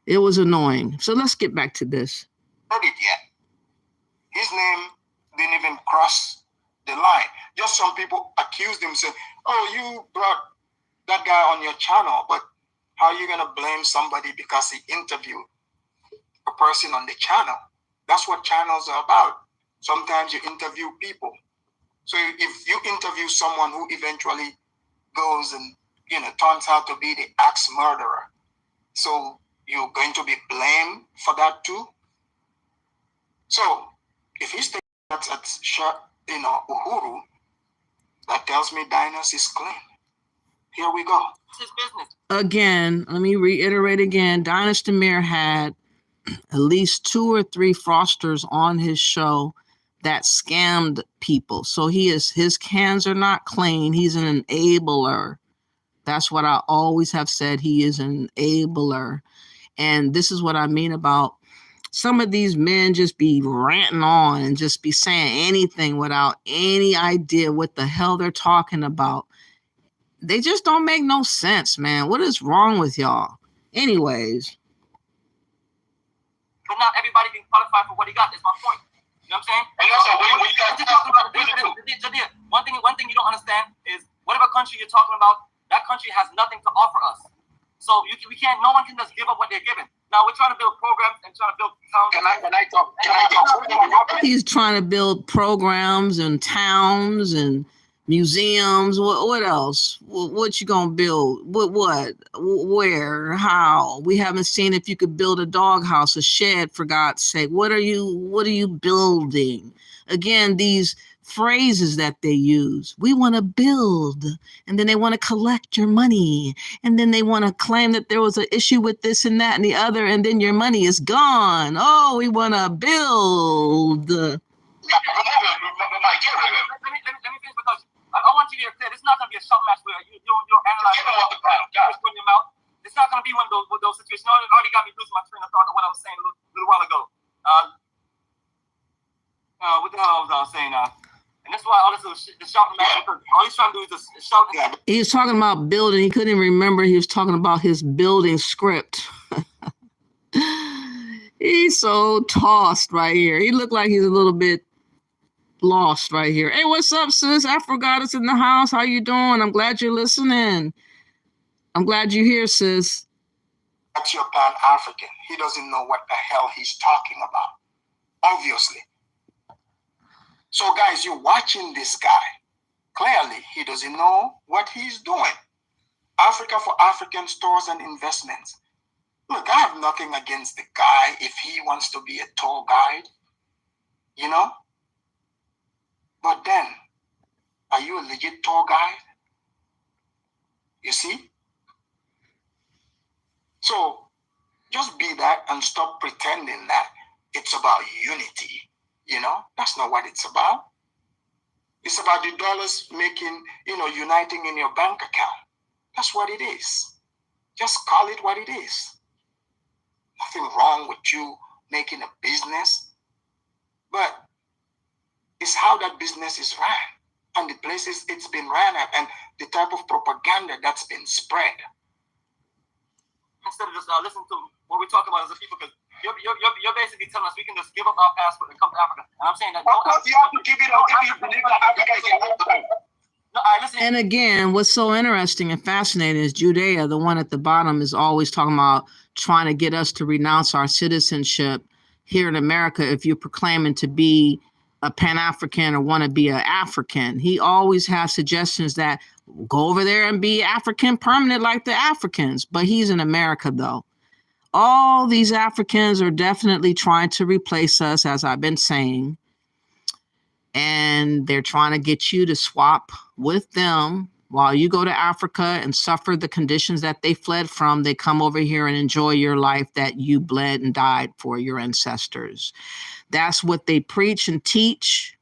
it was annoying. So let's get back to this. Not it yet. His name didn't even cross the line. Just some people accused him, saying, oh, you brought that guy on your channel, but how are you going to blame somebody because he interviewed a person on the channel? That's what channels are about. Sometimes you interview people. So if you interview someone who eventually goes and, turns out to be the axe murderer, so you're going to be blamed for that too? So if he's taking that at Uhuru, that tells me Dinas is clean. Here we go. It's his business. Again, let me reiterate again. Dinas Demir had at least 2 or 3 fraudsters on his show that scammed people. So his hands are not clean. He's an enabler. That's what I always have said. He is an enabler. And this is what I mean about some of these men just be ranting on and just be saying anything without any idea what the hell they're talking about. They just don't make no sense, man. What is wrong with y'all? Anyways. But not everybody can qualify for what he got. That's my point. You know what I'm saying? And also, when you guys talking about one thing you don't understand is whatever country you're talking about, that country has nothing to offer us. So we can't. No one can just give up what they're given. Now we're trying to build programs and trying to build towns. Can I talk? He's trying to build programs and towns and museums. What else? What you gonna build? What? Where? How? We haven't seen if you could build a doghouse, a shed, for God's sake. What are you building? Again, these phrases that they use. We want to build, and then they want to collect your money, and then they want to claim that there was an issue with this and that and the other, and then your money is gone. Oh, we want to build. Let me finish because I want you to be clear. This is not going to be a shot match where you're analyzing your mouth. It's not going to be one of those situations. It already got me losing my train of thought of what I was saying a little while ago. What the hell was I saying now? And that's why all this is the shouting match. All he's trying to do is just shout. He was talking about building. He couldn't remember. He was talking about his building script. He's so tossed right here. He looked like he's a little bit lost right here. Hey, what's up, sis? Afridamus in the house. How you doing? I'm glad you're listening. I'm glad you're here, sis. That's your pan-African. He doesn't know what the hell he's talking about, obviously. So, guys, you're watching this guy. Clearly, he doesn't know what he's doing. Africa for African stores and investments. Look, I have nothing against the guy if he wants to be a tour guide, you know? But then, are you a legit tour guide? You see? So, just be that and stop pretending that it's about unity. You know, that's not what it's about. It's about the dollars making, uniting in your bank account. That's what it is. Just call it what it is. Nothing wrong with you making a business, but it's how that business is ran and the places it's been ran at and the type of propaganda that's been spread. Instead of just listening to what we talk about as a people, because you're basically telling us we can just give up our passport and come to Africa. And I'm saying that. Of course, you have to give it up if you believe that Africa is your home. No, listen. And again, what's so interesting and fascinating is Judea, the one at the bottom, is always talking about trying to get us to renounce our citizenship here in America if you're proclaiming to be a Pan-African or want to be an African. He always has suggestions that go over there and be African permanent like the Africans. But he's in America, though. All these Africans are definitely trying to replace us, as I've been saying. And they're trying to get you to swap with them while you go to Africa and suffer the conditions that they fled from. They come over here and enjoy your life that you bled and died for, your ancestors. That's what they preach and teach.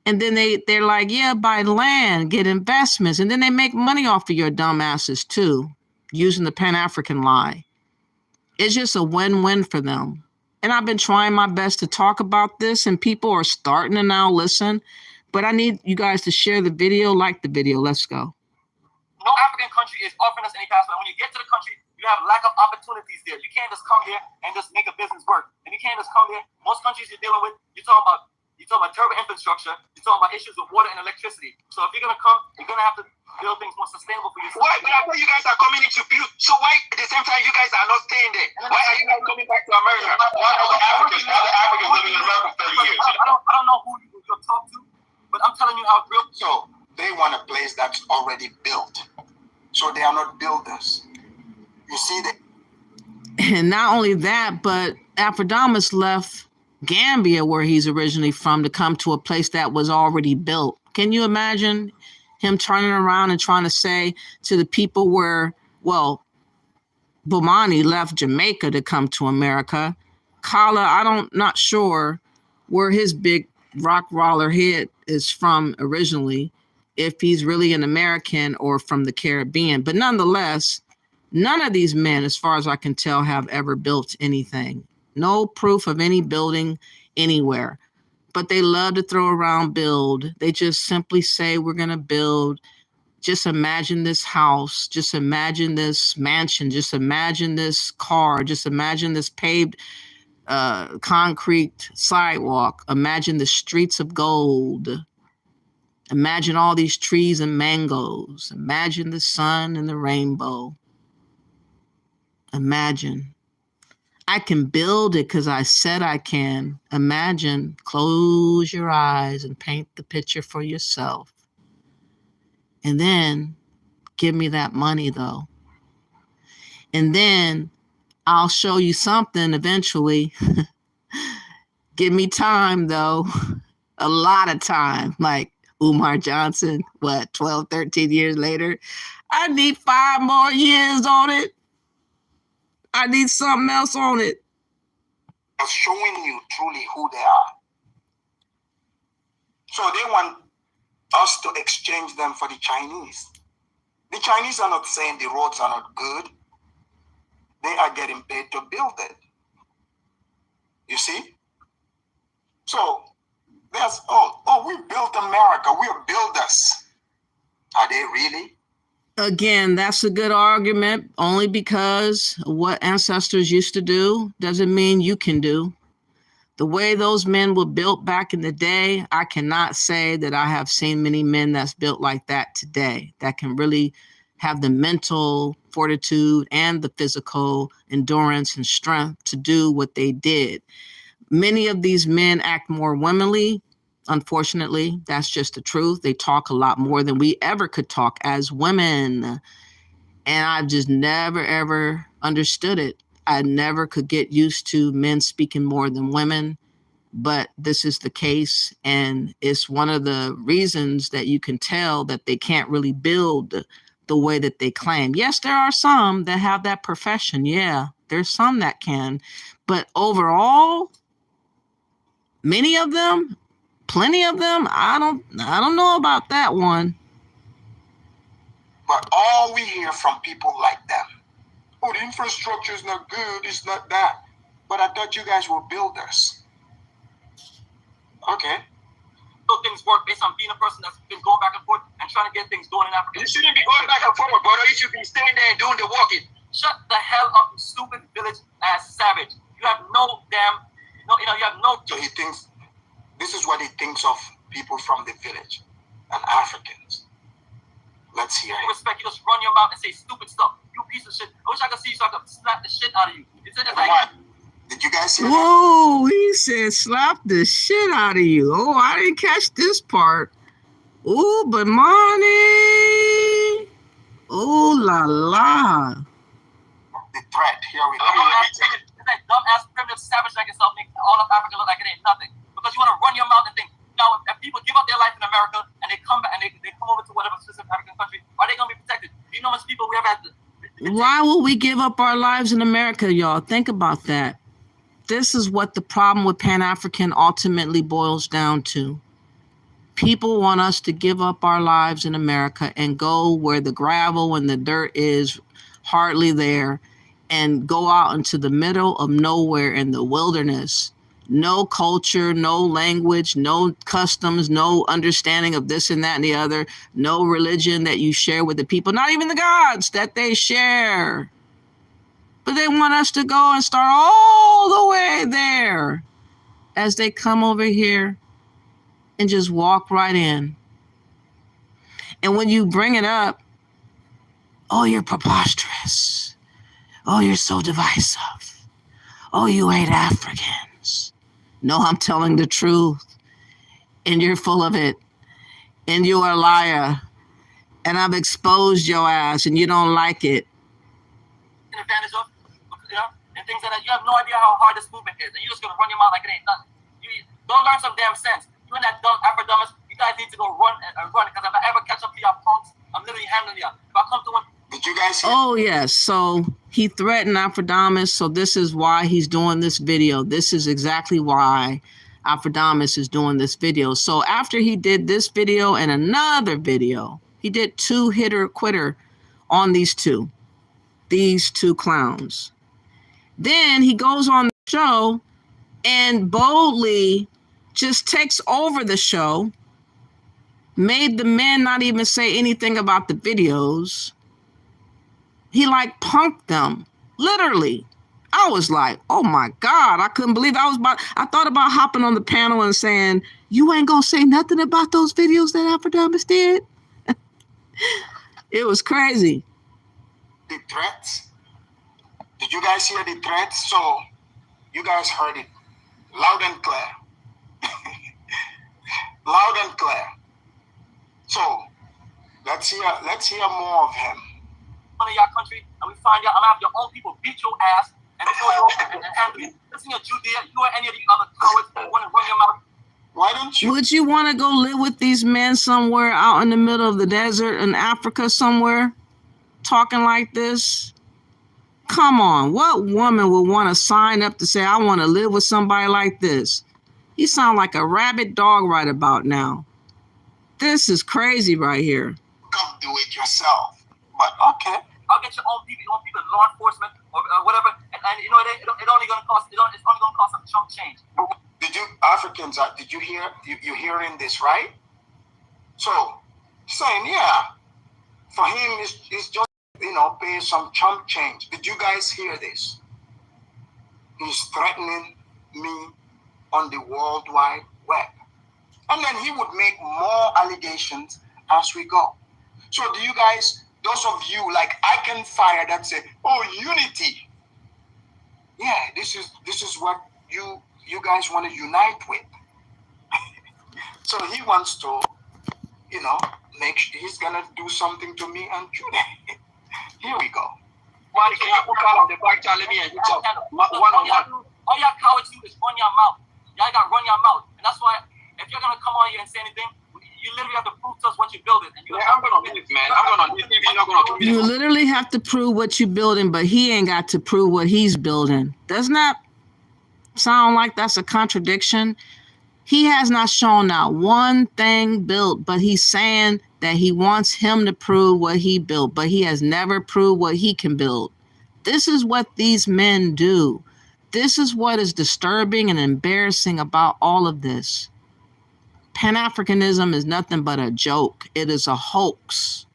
And then they're like, yeah, buy land, get investments. And then they make money off of your dumbasses too, using the Pan-African lie. It's just a win-win for them. And I've been trying my best to talk about this, and people are starting to now listen. But I need you guys to share the video, like the video. Let's go. No African country is offering us any passport. When you get to the country, you have lack of opportunities there. You can't just come here and just make a business work. And you can't just come here. Most countries you're dealing with, you're talking about terrible infrastructure. You're talking about issues with water and electricity. So if you're gonna come, you're gonna have to build things more sustainable for yourself. Why? But I thought you guys are coming into build. So why at the same time you guys are not staying there? Why are you guys coming back to America? Why are Africans living in America for 30 years? I don't know who you'll talk to, but I'm telling you how real. So they want a place that's already built. So they are not builders. You see that? And not only that, but Afridamus left Gambia, where he's originally from, to come to a place that was already built. Can you imagine him turning around and trying to say to the people where, well, Bomani left Jamaica to come to America. Kala, not sure where his big rock roller head is from originally, if he's really an American or from the Caribbean. But nonetheless, None of these men, as far as I can tell, have ever built anything. No proof of any building anywhere. But they love to throw around build. They just simply say, we're going to build. Just imagine this house. Just imagine this mansion. Just imagine this car. Just imagine this paved concrete sidewalk. Imagine the streets of gold. Imagine all these trees and mangoes. Imagine the sun and the rainbow. Imagine. I can build it because I said I can. Imagine. Close your eyes and paint the picture for yourself. And then give me that money, though. And then I'll show you something eventually. Give me time, though. A lot of time. Like Umar Johnson, 12, 13 years later? I need 5 more years on it. I need something else on it. Of showing you truly who they are. So they want us to exchange them for the Chinese. The Chinese are not saying the roads are not good. They are getting paid to build it. You see? So there's, we built America. We're builders. Are they really? Again, that's a good argument, only because what ancestors used to do doesn't mean you can do. The way those men were built back in the day, I cannot say that I have seen many men that's built like that today, that can really have the mental fortitude and the physical endurance and strength to do what they did. Many of these men act more womanly. Unfortunately, that's just the truth. They talk a lot more than we ever could talk as women. And I've just never, ever understood it. I never could get used to men speaking more than women. But this is the case. And it's one of the reasons that you can tell that they can't really build the way that they claim. Yes, there are some that have that profession. Yeah, there's some that can. But overall, many of them, plenty of them, I don't know about that one. But all we hear from people like them, oh, the infrastructure is not good, it's not that. But I thought you guys were builders. Okay. So things work based on being a person that's been going back and forth and trying to get things going in Africa. You shouldn't be going back and forward, brother. You should be standing there and doing the walking. Shut the hell up, you stupid village ass savage. You have no damn, you have no. So he thinks, this is what he thinks of people from the village and Africans. Let's hear it. Respect, you just run your mouth and say stupid stuff. You piece of shit. I wish I could see you so I could slap the shit out of you. It's in like, did you guys hear Whoa, he said slap the shit out of you. Oh, I didn't catch this part. Oh, but money. Oh, la la. the threat? Here we go. It's that dumb-ass primitive savage like yourself make all of Africa look like it ain't nothing. Because you want to run your mouth and think, now, if people give up their life in America and they come back and they come over to whatever specific African country, are they going to be protected? Do you know how much people we have had to... Why will we give up our lives in America, y'all? Think about that. This is what the problem with Pan-African ultimately boils down to. People want us to give up our lives in America and go where the gravel and the dirt is hardly there and go out into the middle of nowhere in the wilderness. No culture, no language, no customs, no understanding of this and that and the other, no religion that you share with the people, not even the gods that they share. But they want us to go and start all the way there as they come over here and just walk right in. And when you bring it up, oh, you're preposterous. Oh, you're so divisive. Oh, you hate Africans. No, I'm telling the truth. And you're full of it. And you're a liar. And I've exposed your ass and you don't like it. Advantage of, and things like that. You have no idea how hard this movement is. And you're just going to run your mouth like it ain't nothing. You don't learn some damn sense. You and that dumb Afridamus, you guys need to go run and run. Because if I ever catch up to y'all punks, I'm literally handling y'all. If I come to one... Did you guys hear? Oh, yes. So he threatened Afridamus. So this is why he's doing this video. This is exactly why Afridamus is doing this video. So after he did this video and another video, he did 2 hitter quitter on these two. these two clowns. Then he goes on the show and boldly just takes over the show, made the men not even say anything about the videos. He like punked them, literally. I was like, oh my God, I couldn't believe it. I thought about hopping on the panel and saying, you ain't gonna say nothing about those videos that Afridamus did? It was crazy. The threats. Did you guys hear the threats? So you guys heard it loud and clear. Loud and clear. So let's hear more of him. One of y'all country, and we find out I'm gonna have your own people beat your ass and throw you off and handle you. Listen to Judea, you or any of the other cowards that want to run your mouth. Why don't you? Would you want to go live with these men somewhere out in the middle of the desert in Africa somewhere, talking like this? Come on, what woman would want to sign up to say, I want to live with somebody like this? You sound like a rabid dog right about now. This is crazy right here. Come do it yourself. But okay. I'll get your own people in law enforcement or whatever, and you know it's only gonna cost some chump change. Did you Africans? Did you hear? You hearing this, right? So saying, yeah, for him it's just pay some chump change. Did you guys hear this? He's threatening me on the World Wide Web, and then he would make more allegations as we go. So do you guys? Those of you like I Can Fire that say, oh, unity. Yeah, this is what you guys want to unite with. So he wants to, he's gonna do something to me and Judah. Here we go. All y'all cowards do is run your mouth. Y'all gotta run your mouth. And that's why if you're gonna come on here and say anything, you literally have to prove to us what you're building. And you literally have to prove what you're building, but he ain't got to prove what he's building. Doesn't that sound like that's a contradiction? He has not shown out one thing built, but he's saying that he wants him to prove what he built, but he has never proved what he can build. This is what these men do. This is what is disturbing and embarrassing about all of this. Pan-Africanism is nothing but a joke. It is a hoax.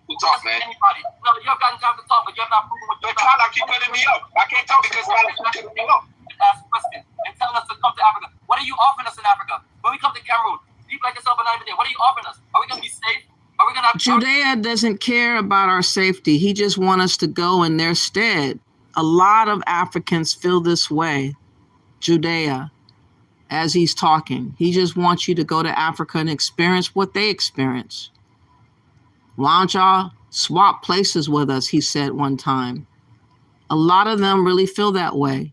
Talk, man. Anybody. No, you have gotten time to talk, but you have not proven what you're trying to keep cutting me up. I can't talk because I'm cutting me up. Ask questions and telling us to come to Africa. What are you offering us in Africa? When we come to Cameroon, people like yourself and I every day, what are you offering us? Are we going to be safe? Are we going to have Judea doesn't care about our safety. He just wants us to go in their stead. A lot of Africans feel this way. Judea. As he's talking, he just wants you to go to Africa and experience what they experience. Why don't y'all swap places with us? He said one time. A lot of them really feel that way.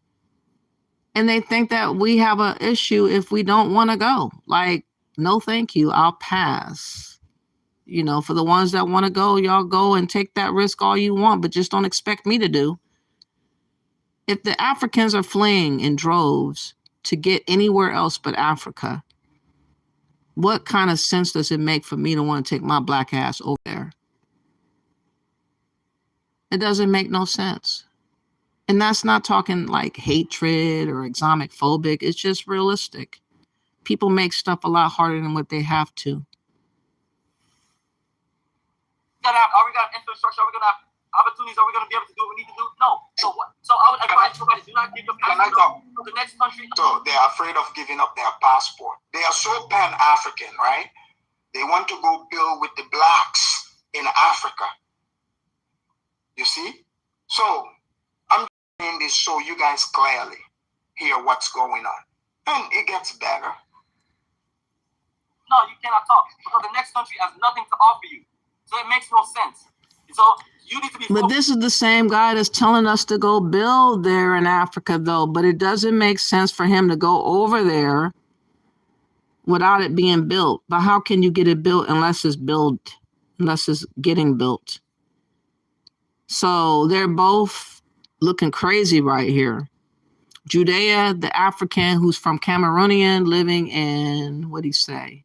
And they think that we have an issue if we don't want to go. Like, no, thank you. I'll pass. For the ones that want to go, y'all go and take that risk all you want, but just don't expect me to do. If the Africans are fleeing in droves to get anywhere else but Africa, what kind of sense does it make for me to want to take my black ass over there? It doesn't make no sense. And that's not talking like hatred or Islamophobic. It's just realistic. People make stuff a lot harder than what they have to. Are we going to have infrastructure? Are we going to have opportunities? Are we going to be able to do what we need to do? No. So what? So I would advise somebody, do not give your passport to the next country. So they are afraid of giving up their passport. They are so pan-African, right? They want to go build with the blacks in Africa. You see? So I'm saying this so you guys clearly hear what's going on. And it gets better. No, you cannot talk because the next country has nothing to offer you. So it makes no sense. So you need to be. But this is the same guy that's telling us to go build there in Africa, though. But it doesn't make sense for him to go over there without it being built. But how can you get it built unless it's getting built? So they're both looking crazy right here. Judea, the African who's from Cameroonian, living in, what'd he say?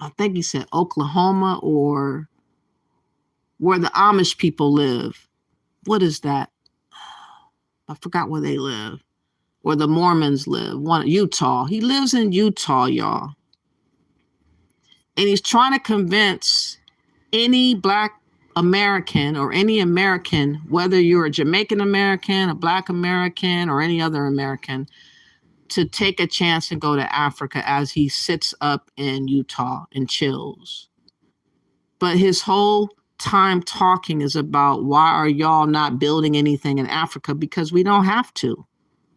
I think he said Oklahoma, or where the Amish people live. What is that? I forgot where they live. Where the Mormons live. Utah. He lives in Utah, y'all. And he's trying to convince any Black American or any American, whether you're a Jamaican American, a Black American, or any other American, to take a chance and go to Africa as he sits up in Utah and chills. But his whole time talking is about, why are y'all not building anything in Africa? Because we don't have to.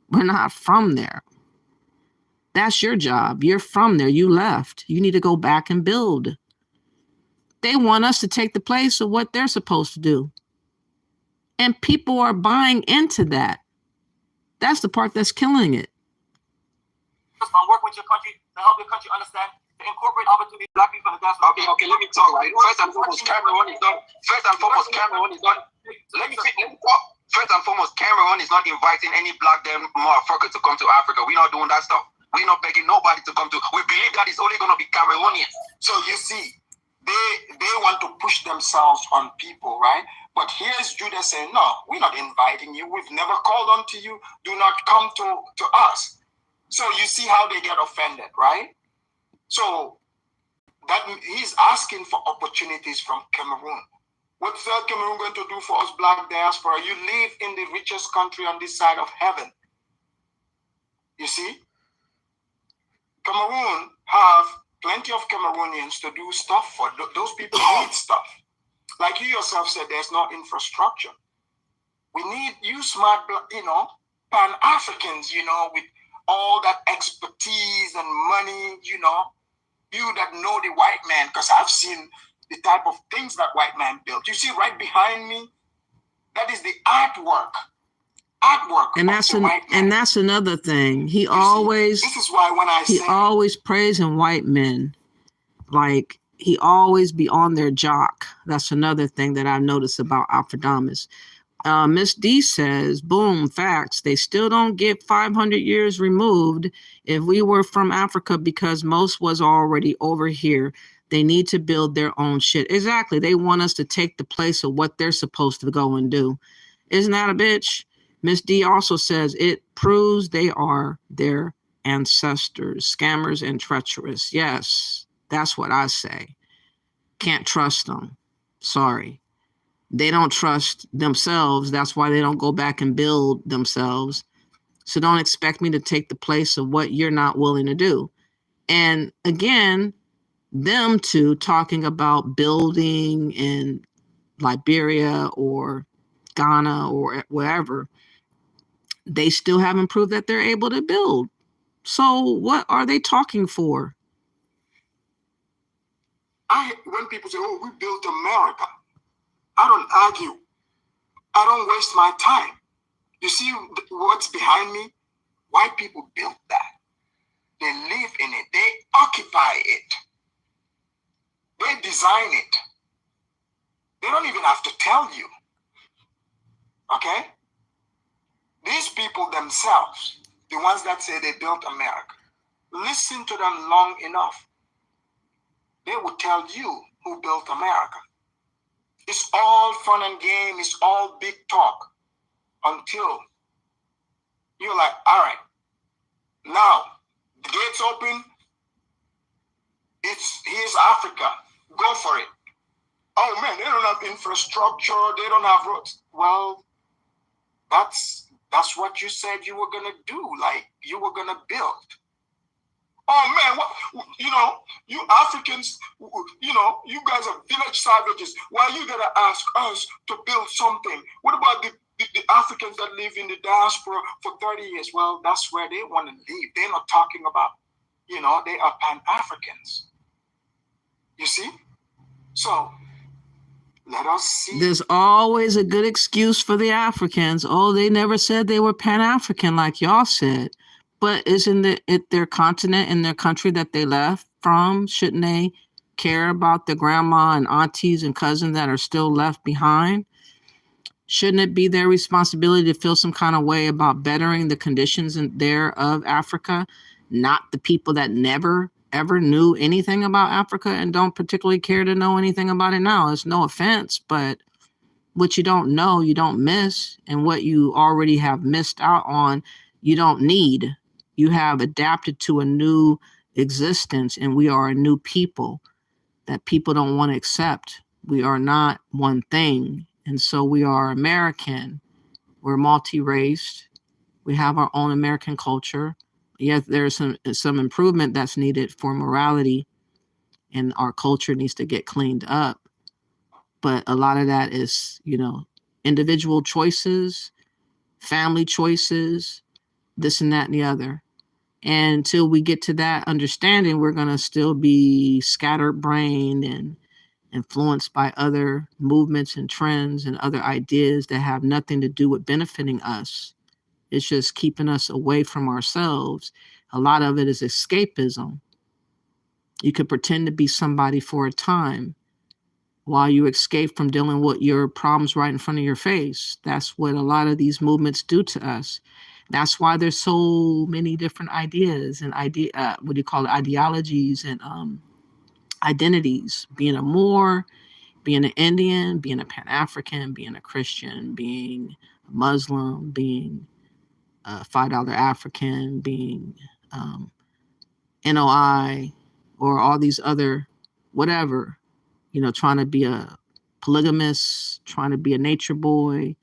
We're not from there. That's your job. You're from there. You left. You need to go back and build. They want us to take the place of what they're supposed to do. And people are buying into that. That's the part that's killing it. Work with your country to help your country understand, to incorporate opportunities Black people in the diaspora. Okay, let me talk, right? First and foremost, Cameroon is not. Let me talk. First and foremost, Cameroon is not inviting any Black motherfucker to come to Africa. We're not doing that stuff. We're not begging nobody to come to. We believe that it's only going to be Cameroonians. So you see, they want to push themselves on people, right? But here's Judah saying, no, we're not inviting you. We've never called on to you. Do not come to us. So you see how they get offended, right? So that he's asking for opportunities from Cameroon. What's Cameroon going to do for us Black diaspora? You live in the richest country on this side of heaven. You see? Cameroon have plenty of Cameroonians to do stuff for. Those people need stuff. Like you yourself said, there's no infrastructure. We need you smart, pan-Africans, with all that expertise and money, you that know the white man, because I've seen the type of things that white man built. You see right behind me, that is the artwork. And that's another thing. He always prays in white men. Like, he always be on their jock. That's another thing that I've noticed about Afridamus. Miss D says, boom, facts. They still don't get 500 years removed if we were from Africa, because most was already over here. They need to build their own shit. Exactly. They want us to take the place of what they're supposed to go and do. Isn't that a bitch? Miss D also says it proves they are their ancestors, scammers and treacherous. Yes, that's what I say. Can't trust them. Sorry. They don't trust themselves. That's why they don't go back and build themselves. So don't expect me to take the place of what you're not willing to do. And again, them two talking about building in Liberia or Ghana or wherever, they still haven't proved that they're able to build. So what are they talking for? When people say, oh, we built America, I don't argue. I don't waste my time. You see what's behind me? White people built that. They live in it. They occupy it. They design it. They don't even have to tell you. Okay? These people themselves, the ones that say they built America, listen to them long enough. They will tell you who built America. It's all fun and game. It's all big talk until you're like, all right, now the gates open. Here's Africa. Go for it. Oh man, they don't have infrastructure. They don't have roads. Well, that's what you said you were gonna do. Like you were gonna build. Oh man, you Africans, you guys are village savages. Why you gotta ask us to build something? What about the Africans that live in the diaspora for 30 years? Well, that's where they want to live. They're not talking about, they are pan-Africans. You see? So let us see. There's always a good excuse for the Africans. Oh, they never said they were Pan-African like y'all said. But isn't it their continent and their country that they left from? Shouldn't they care about their grandma and aunties and cousins that are still left behind? Shouldn't it be their responsibility to feel some kind of way about bettering the conditions of Africa, not the people that never, ever knew anything about Africa and don't particularly care to know anything about it now. It's no offense, but what you don't know, you don't miss. And what you already have missed out on, you don't need. You have adapted to a new existence, and we are a new people that people don't want to accept. We are not one thing. And so we are American. We're multi-raced. We have our own American culture. Yes, there's some improvement that's needed for morality, and our culture needs to get cleaned up. But a lot of that is, individual choices, family choices, this and that and the other. And until we get to that understanding, we're going to still be scatterbrained and influenced by other movements and trends and other ideas that have nothing to do with benefiting us. It's just keeping us away from ourselves. A lot of it is escapism. You could pretend to be somebody for a time while you escape from dealing with your problems right in front of your face. That's what a lot of these movements do to us. That's why there's so many different ideas and ideologies and identities. Being a Moor, being an Indian, being a Pan-African, being a Christian, being a Muslim, being a $5 African, being NOI, or all these other whatever, trying to be a polygamist, trying to be a nature boy,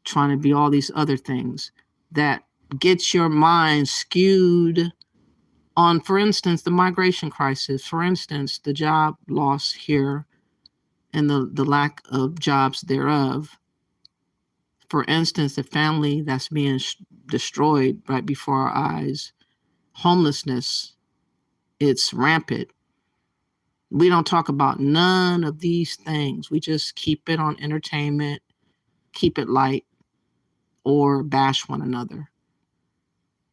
trying to be all these other things that gets your mind skewed on, for instance, the migration crisis, for instance, the job loss here and the lack of jobs thereof. For instance, the family that's being destroyed right before our eyes, homelessness, it's rampant. We don't talk about none of these things. We just keep it on entertainment, keep it light, or bash one another.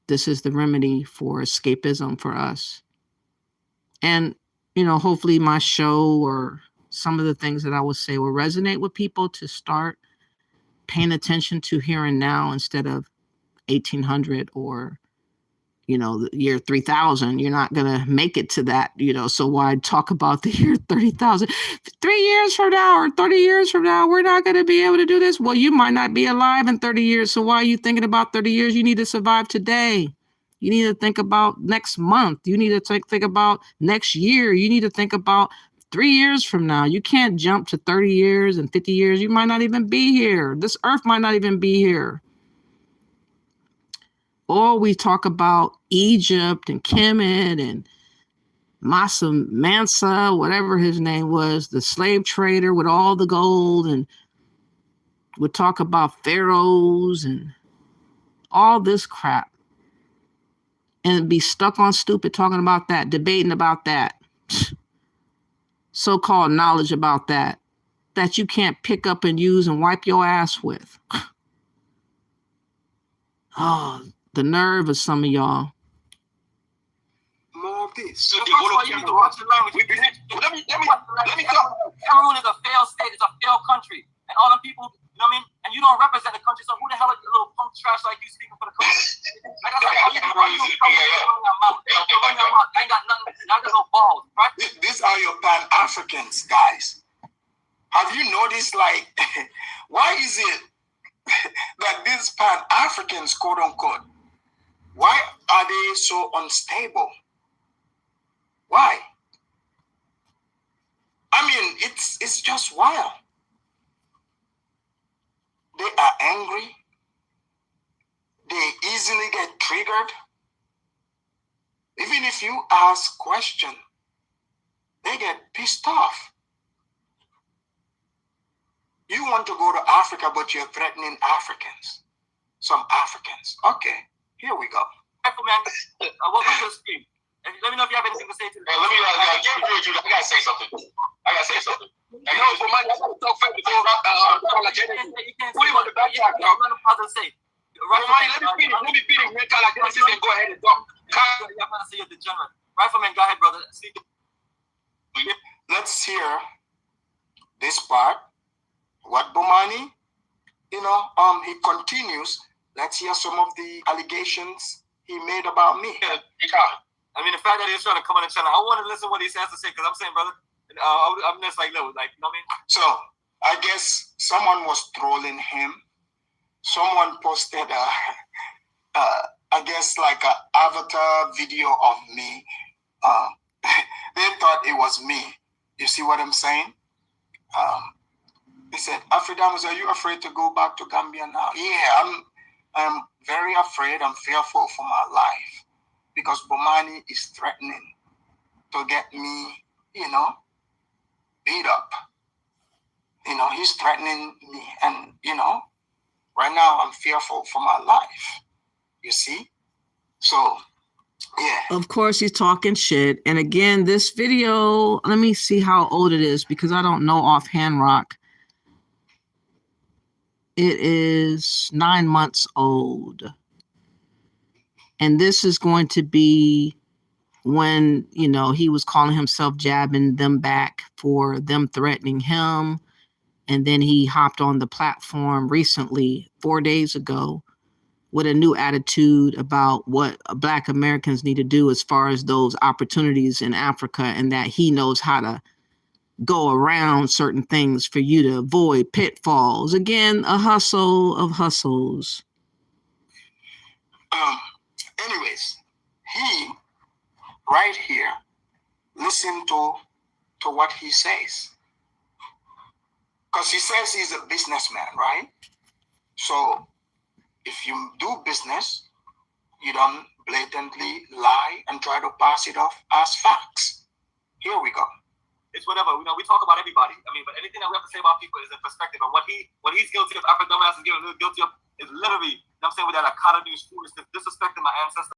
This is the remedy for escapism for us. And, hopefully my show or some of the things that I will say will resonate with people to start paying attention to here and now instead of 1800 or, the year 3000. You're not going to make it to that, so why talk about the year 30,000? 3 years from now or 30 years from now, we're not going to be able to do this. Well, you might not be alive in 30 years. So why are you thinking about 30 years? You need to survive today. You need to think about next month. You need to think about next year. You need to think about 3 years from now. You can't jump to 30 years and 50 years. You might not even be here. This earth might not even be here. Or we talk about Egypt and Kemet and Mansa, whatever his name was, the slave trader with all the gold, and we'll talk about pharaohs and all this crap and be stuck on stupid talking about that, debating about that, so-called knowledge about that you can't pick up and use and wipe your ass with. Oh, the nerve of some of y'all. More of this. So first of all, you need to watch the language. Let me talk. Cameroon is a failed state. It's a failed country. And all the people, you know what I mean? And you don't represent the country, so who the hell are you, little punk trash like you speaking for the country? Like I said, you running your mouth. I ain't got nothing. I got no balls, right? These are your pan-Africans, guys. Have you noticed, why is it that these pan-Africans, quote unquote, why are they so unstable? Why? I mean, it's just wild. They are angry. They easily get triggered. Even if you ask questions, they get pissed off. You want to go to Africa, but you're threatening Africans. Some Africans. Okay, here we go. Man, welcome to the stream. Let me know if you have anything to say to me. Hey, let me I gotta say something. Hey, no, for my, I gotta talk first before put him on the back track, dog. Let me finish, man. And go ahead and talk. I'm gonna say you're degenerate. Rifleman, go ahead, brother. Let's hear this part. What Bomani, he continues. Let's hear some of the allegations he made about me. I mean, the fact that he's trying to come on the channel, I want to listen to what he has to say, because I'm saying, brother, I'm just like, no, like, you know what I mean? So I guess someone was trolling him. Someone posted, I guess, like an avatar video of me. They thought it was me. You see what I'm saying? They said, Afridamus, are you afraid to go back to Gambia now? Yeah, I'm very afraid. I'm fearful for my life because Bomani is threatening to get me, beat up. He's threatening me. And, right now I'm fearful for my life. You see? So, yeah. Of course, he's talking shit. And again, this video, let me see how old it is because I don't know offhand, Rock. It is 9 months old. And this is going to be when, he was calling himself jabbing them back for them threatening him. And then he hopped on the platform recently, 4 days ago, with a new attitude about what Black Americans need to do as far as those opportunities in Africa, and that he knows how to go around certain things for you to avoid pitfalls. Again, a hustle of hustles. Anyways, he right here, listen to what he says. Because he says he's a businessman, right? So if you do business, you don't blatantly lie and try to pass it off as facts. Here we go. It's whatever. We talk about everybody. I mean, but anything that we have to say about people is in perspective. And what he's guilty of, Afridamus is guilty of, is literally, I'm saying, with that Akata news foolishness, disrespecting my ancestors,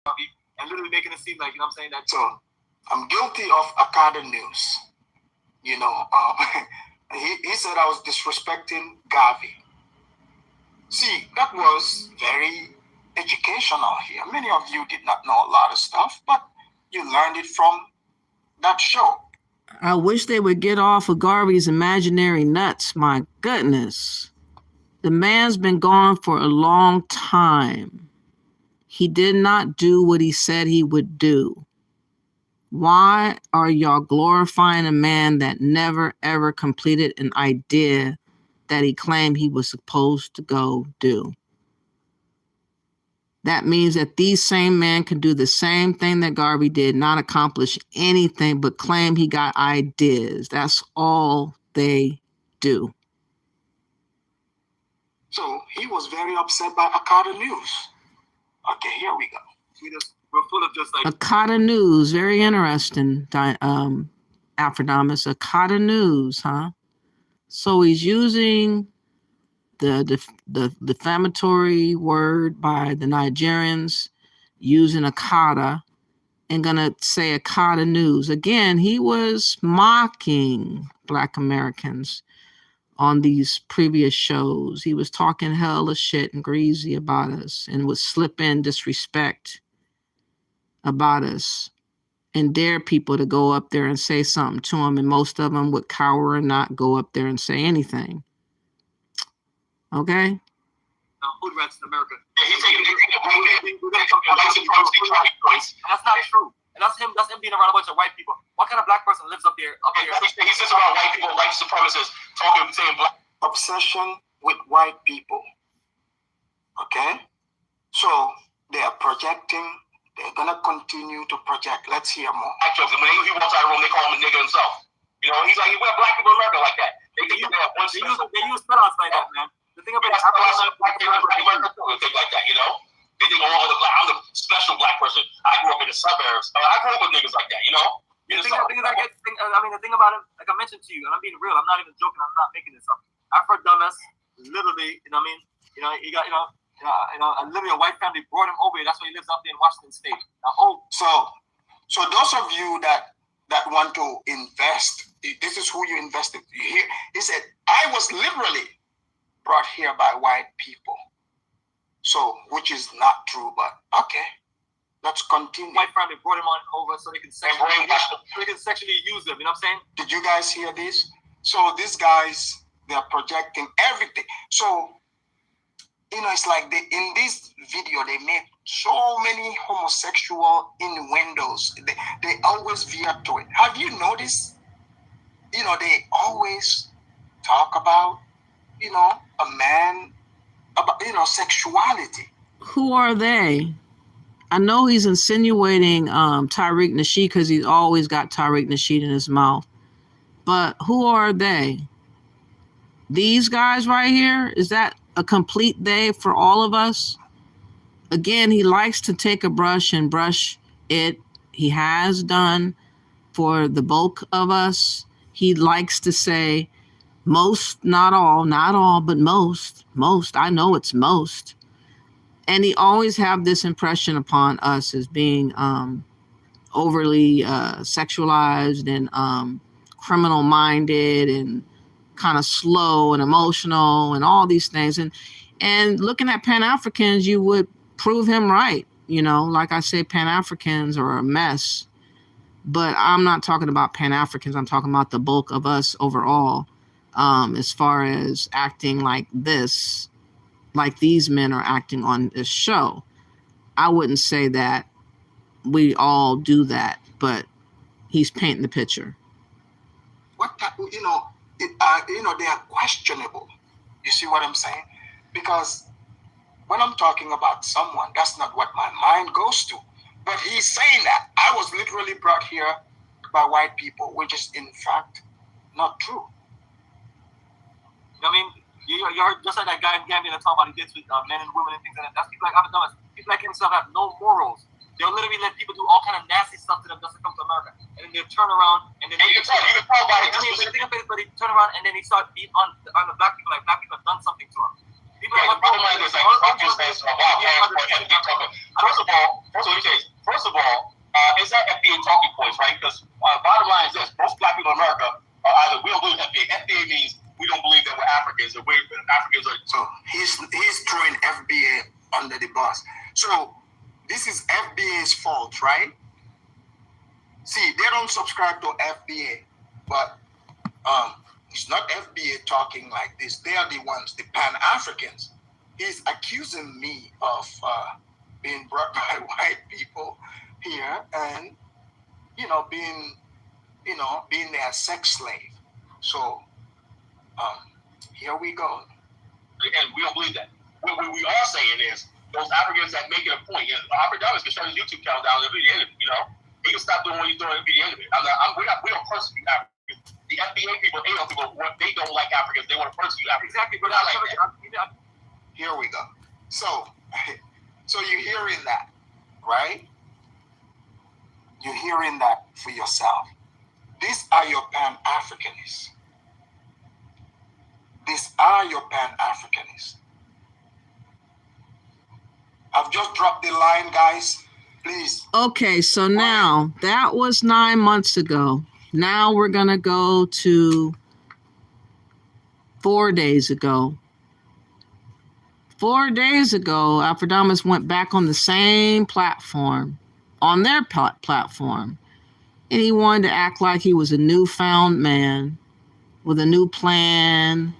and literally making it seem like, I'm saying that. So I'm guilty of Akata news. He said I was disrespecting Gavi. See, that was very educational here. Many of you did not know a lot of stuff, but you learned it from that show. I wish they would get off of Garvey's imaginary nuts. My goodness. The man's been gone for a long time. He did not do what he said he would do. Why are y'all glorifying a man that never, ever completed an idea that he claimed he was supposed to go do? That means that these same men can do the same thing that Garvey did, not accomplish anything, but claim he got ideas. That's all they do. So he was very upset by Akata News. Okay, here we go. We're full of just like Akata News, very interesting. Afridamus, Akata News, huh? So he's using the defamatory word by the Nigerians, using Akata, and gonna say Akata News. Again, he was mocking Black Americans on these previous shows. He was talking hella shit and greasy about us and would slip in disrespect about us and dare people to go up there and say something to him, and most of them would cower and not go up there and say anything. Okay? Food rats in America. Yeah, he's taking points. That's not true. And that's him being around a bunch of white people. What kind of Black person lives up here? He sits around white people, white supremacists, saying Black. Obsession with white people. Okay? So they are projecting. They're going to continue to project. Let's hear more. Actually, when he walks out of the room, they call him a nigga himself. He's like, we're Black people in America like that. They use spellouts like that, man. The thing about Black people in America, they think like that, They think, I'm the special Black person. I grew up in the suburbs. I grew up with niggas like that, The thing about it, like I mentioned to you, and I'm being real, I'm not even joking, I'm not making this up. Afridamus, literally, he got, literally a white family brought him over here. That's why he lives up there in Washington State. So those of you that want to invest, this is who you invested. He said, I was literally brought here by white people. So, which is not true, but okay. Let's continue. White family brought him on over so they can sexually use him. You know what I'm saying? Did you guys hear this? So these guys, they're projecting everything. So it's like in this video they made so many homosexual innuendos. They always veer to it. Have you noticed? They always talk about, a man, about, sexuality. Who are they? I know he's insinuating Tariq Nasheed because he's always got Tariq Nasheed in his mouth. But who are they? These guys right here? Is that a complete they for all of us? Again, he likes to take a brush and brush it. He has done for the bulk of us. He likes to say most, not all, but most. I know it's most. And he always have this impression upon us as being overly sexualized and criminal-minded and kind of slow and emotional and all these things. And looking at Pan-Africans, you would prove him right. Like I say, Pan-Africans are a mess. But I'm not talking about Pan-Africans. I'm talking about the bulk of us overall, as far as acting like this, like these men are acting on this show. I wouldn't say that we all do that, but he's painting the picture. They are questionable. You see what I'm saying? Because when I'm talking about someone, that's not what my mind goes to. But he's saying that I was literally brought here by white people, which is in fact not true. You know what I mean? You heard just like that guy in Gambia that talk about he gets with men and women and things like that. That's people like Afridamus. People like himself have no morals. They'll literally let people do all kind of nasty stuff to them just to come to America, and then they'll turn around and then you can tell by it. But he turn around and then he start beating on the black people like black people have done something to him. People the bottom line is first of all, it's that FBA talking points, right? Because bottom line is this: most black people in America are either we don't believe FBA. FBA means we don't believe that we're Africans, or Africans are. So he's throwing FBA under the bus. So this is FBA's fault, right? See, they don't subscribe to FBA, but it's not FBA talking like this. They are the ones, the Pan-Africans. He's accusing me of being brought by white people here and, being their sex slave. So here we go. And we don't believe that. What we are saying is those Africans that make it a point. Afridamus can shut his YouTube channel down and be the enemy. He can stop doing what he's doing and be the enemy. We don't persecute Africans. The FBA people, AO people, they don't like Africans. They want to persecute Africans. Exactly, but Here we go. So you're hearing that, right? You're hearing that for yourself. These are your Pan-Africanists. These are your Pan-Africanists. I've just dropped the line, guys. Please. Okay, so now that was 9 months ago. Now we're going to go to 4 days ago. 4 days ago, Afridamus went back on the same platform, on their platform. And he wanted to act like he was a newfound man with a new plan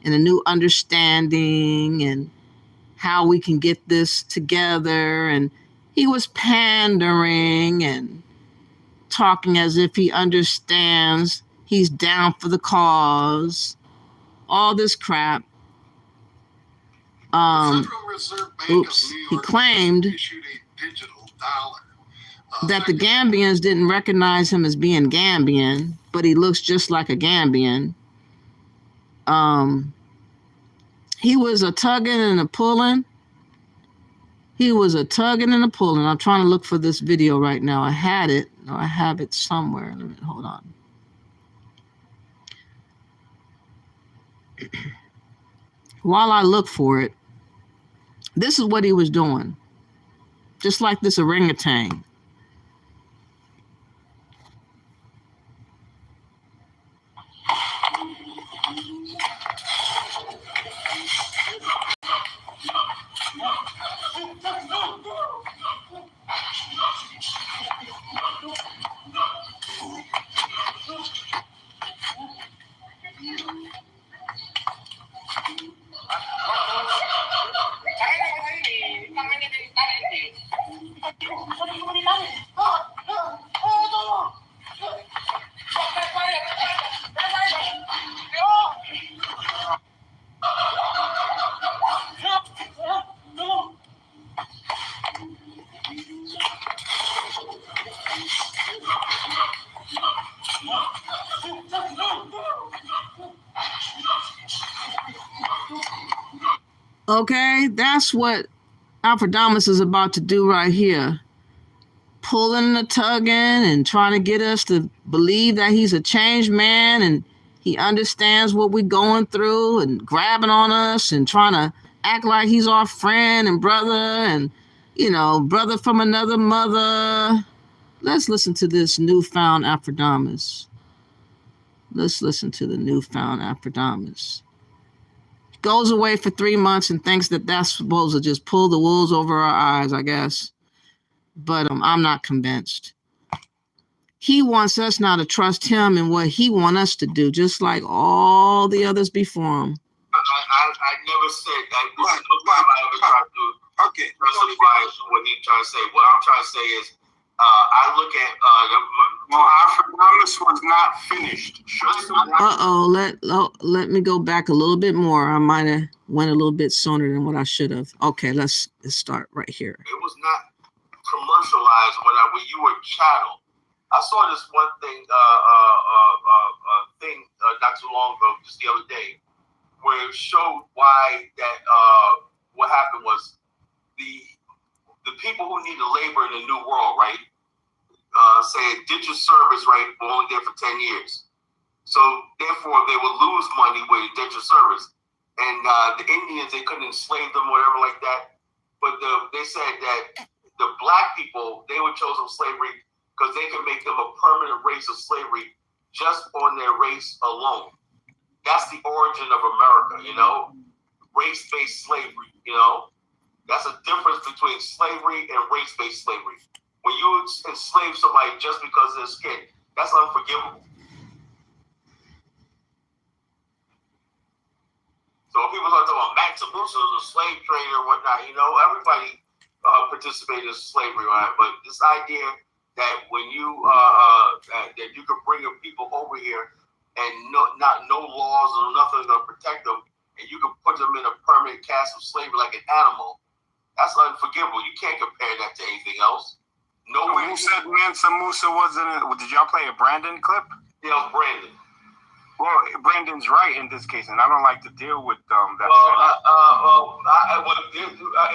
and a new understanding and how we can get this together. And he was pandering and talking as if he understands, he's down for the cause, all this crap. He claimed that the Gambians didn't recognize him as being Gambian, but he looks just like a Gambian. He was a tugging and a pulling. I'm trying to look for this video right now. I had it. No, I have it somewhere. Hold on. While I look for it, this is what he was doing. Just like this orangutan. Okay, that's what Afridamus is about to do right here. Pulling and tugging and trying to get us to believe that he's a changed man and he understands what we're going through and grabbing on us and trying to act like he's our friend and brother and, you know, brother from another mother. Let's listen to this newfound Afridamus. Let's listen to the newfound Afridamus. Goes away for 3 months and thinks that that's supposed to just pull the wolves over our eyes, I guess. But I'm not convinced. He wants us now to trust him and what he wants us to do, just like all the others before him. I never said that. This is no time I ever tried to justify what he's trying to say. What I'm trying to say is, I look at Afridamus was not finished. Let me go back a little bit more. I might have went a little bit sooner than what I should have. Okay, let's start right here. It was not commercialized when you were chattel. I saw this one thing not too long ago, just the other day, where it showed why that what happened was the people who needed labor in the New World, right? Say indentured service, right, were only there for 10 years. So therefore, they would lose money with indentured service. And the Indians, they couldn't enslave them, whatever like that. But they said that the black people, they were chosen slavery because they could make them a permanent race of slavery just on their race alone. That's the origin of America, you know? Race-based slavery, you know? That's a difference between slavery and race-based slavery. When you enslave somebody just because of their skin, that's unforgivable. So when people start talking about Maximus was a slave trader or whatnot, you know, everybody participated in slavery, right? But this idea that when you that you could bring your people over here and no laws or nothing to protect them, and you can put them in a permanent cast of slavery like an animal, that's unforgivable. You can't compare that to anything else. No way. Who said Mansa Musa wasn't it? Did y'all play a Brandon clip? Yeah, Brandon. Well, Brandon's right in this case, and I don't like to deal with that.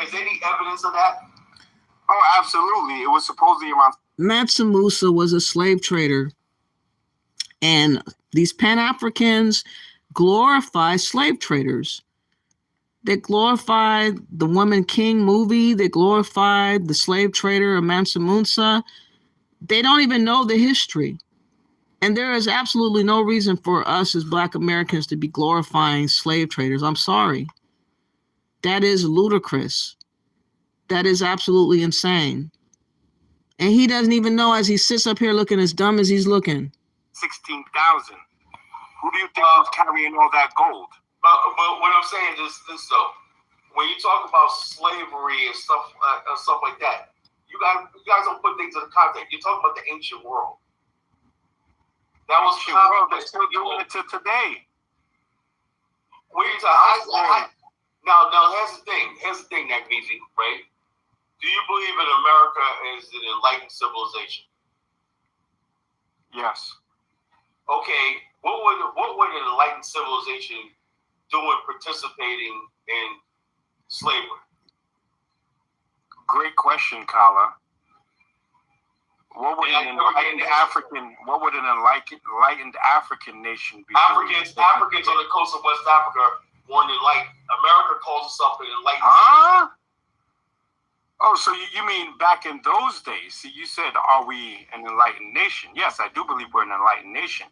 Is there any evidence of that? Oh, absolutely. It was supposedly around. Mansa Musa was a slave trader, and these Pan-Africans glorify slave traders. They glorified the Woman King movie. They glorified the slave trader of Mansa Musa. They don't even know the history. And there is absolutely no reason for us as Black Americans to be glorifying slave traders. I'm sorry. That is ludicrous. That is absolutely insane. And he doesn't even know as he sits up here looking as dumb as he's looking. 16,000. Who do you think was carrying all that gold? But what I'm saying is this though, when you talk about slavery and stuff like that, you guys don't put things in the context. You're talking about the ancient world. That was the world. They're still doing it to today. What are you talking? Now here's the thing, Nagmeezy, right? Do you believe in America is an enlightened civilization? Yes. Okay, what would an enlightened civilization doing participating in slavery? Great question, Kala. What would an enlightened African nation be? Africans on the coast of West Africa weren't enlightened. America calls itself an enlightened. Huh? Oh, so you mean back in those days? See, you said, are we an enlightened nation? Yes, I do believe we're an enlightened nation.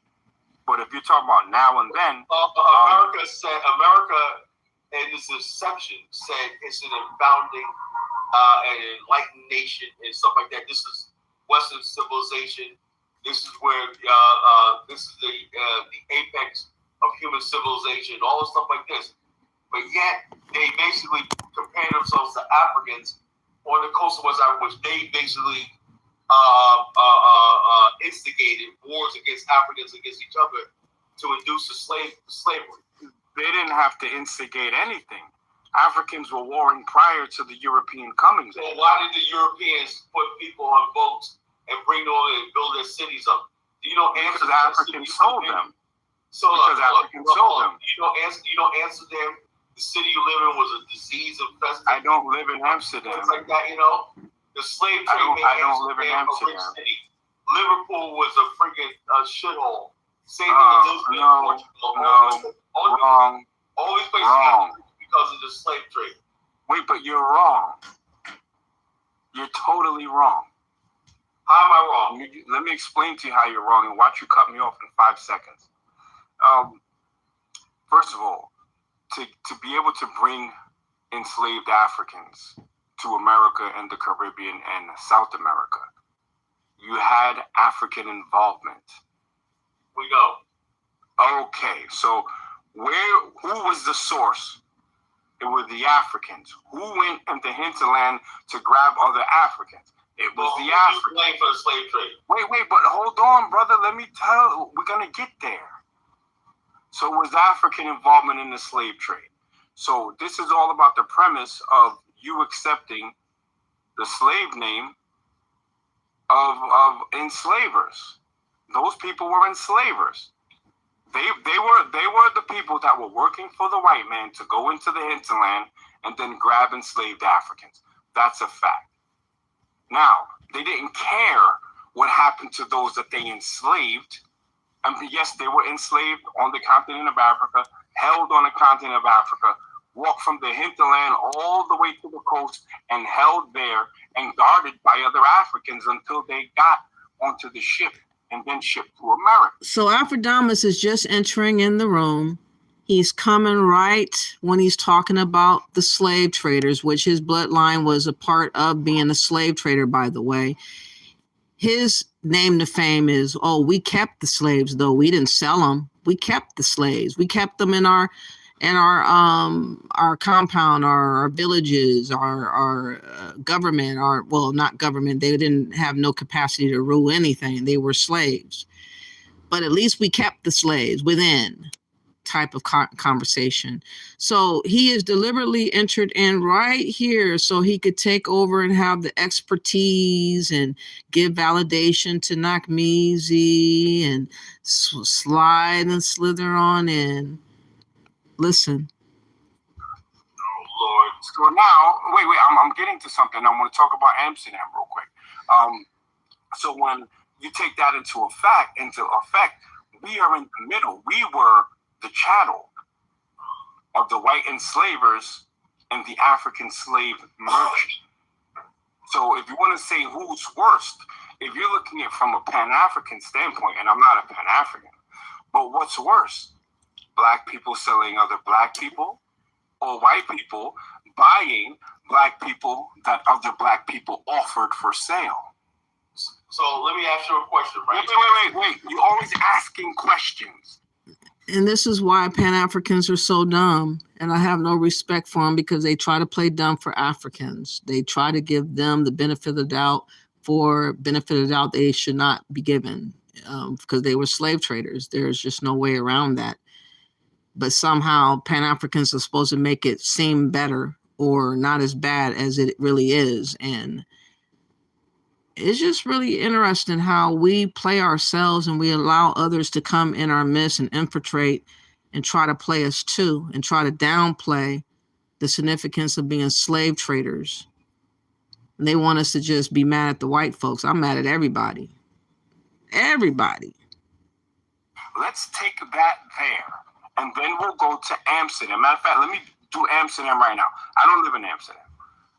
But if you're talking about now and then, America in its inception said it's an founding, an enlightened nation and stuff like that. This is Western civilization. This is where this is the apex of human civilization, all this stuff like this. But yet they basically compare themselves to Africans on the coast of West Africa, which they basically instigated wars against Africans against each other to induce slavery. They didn't have to instigate anything. Africans were warring prior to the European coming. So why did the Europeans put people on boats and bring them on and build their cities up? Do you know answer? Because Africans sold them. So because Africans sold them. You don't answer them the city you live in was a disease infested. I don't live in Amsterdam. It's like that, you know. The slave trade I don't live in Amsterdam. Liverpool was a freaking shithole. Same thing in Lisbon, Portugal. Wrong. All these places got because of the slave trade. Wait, but you're wrong. You're totally wrong. How am I wrong? Let me explain to you how you're wrong and watch you cut me off in 5 seconds. First of all, to be able to bring enslaved Africans to America and the Caribbean and South America, you had African involvement. We know. Okay, so who was the source? It was the Africans. Who went into hinterland to grab other Africans? It was the Africans. For the slave trade. Wait, but hold on, brother. Let me tell. We're gonna get there. So it was African involvement in the slave trade. So this is all about the premise of you accepting the slave name of enslavers. Those people were enslavers. They were the people that were working for the white man to go into the hinterland and then grab enslaved Africans. That's a fact. Now, they didn't care what happened to those that they enslaved. I mean, yes, they were enslaved on the continent of Africa, held on the continent of Africa, walked from the hinterland all the way to the coast and held there and guarded by other Africans until they got onto the ship and then shipped to America. So Afridamus is just entering in the room. He's coming right when he's talking about the slave traders, which his bloodline was a part of being a slave trader, by the way. His name to fame is, oh, we kept the slaves, though. We didn't sell them. We kept the slaves. We kept them in our compound, our villages, our government, not government. They didn't have no capacity to rule anything. They were slaves. But at least we kept the slaves within type of conversation. So he is deliberately entered in right here so he could take over and have the expertise and give validation to Nakmeezy and slide and slither on in. Listen. Oh, Lord. So now, wait, I'm getting to something. I want to talk about Amsterdam real quick. So when you take that into effect, we are in the middle. We were the chattel of the white enslavers and the African slave merchant. So if you want to say who's worst, if you're looking at it from a pan-African standpoint, and I'm not a pan-African, but what's worse? Black people selling other black people, or white people buying black people that other black people offered for sale. So let me ask you a question, right? Wait. You're always asking questions. And this is why Pan-Africans are so dumb. And I have no respect for them because they try to play dumb for Africans. They try to give them the benefit of the doubt for benefit of the doubt they should not be given because they were slave traders. There's just no way around that. But somehow Pan-Africans are supposed to make it seem better or not as bad as it really is. And it's just really interesting how we play ourselves and we allow others to come in our midst and infiltrate and try to play us too and try to downplay the significance of being slave traders. And they want us to just be mad at the white folks. I'm mad at everybody. Everybody. Let's take that there. And then we'll go to Amsterdam. Matter of fact, let me do Amsterdam right now. I don't live in Amsterdam.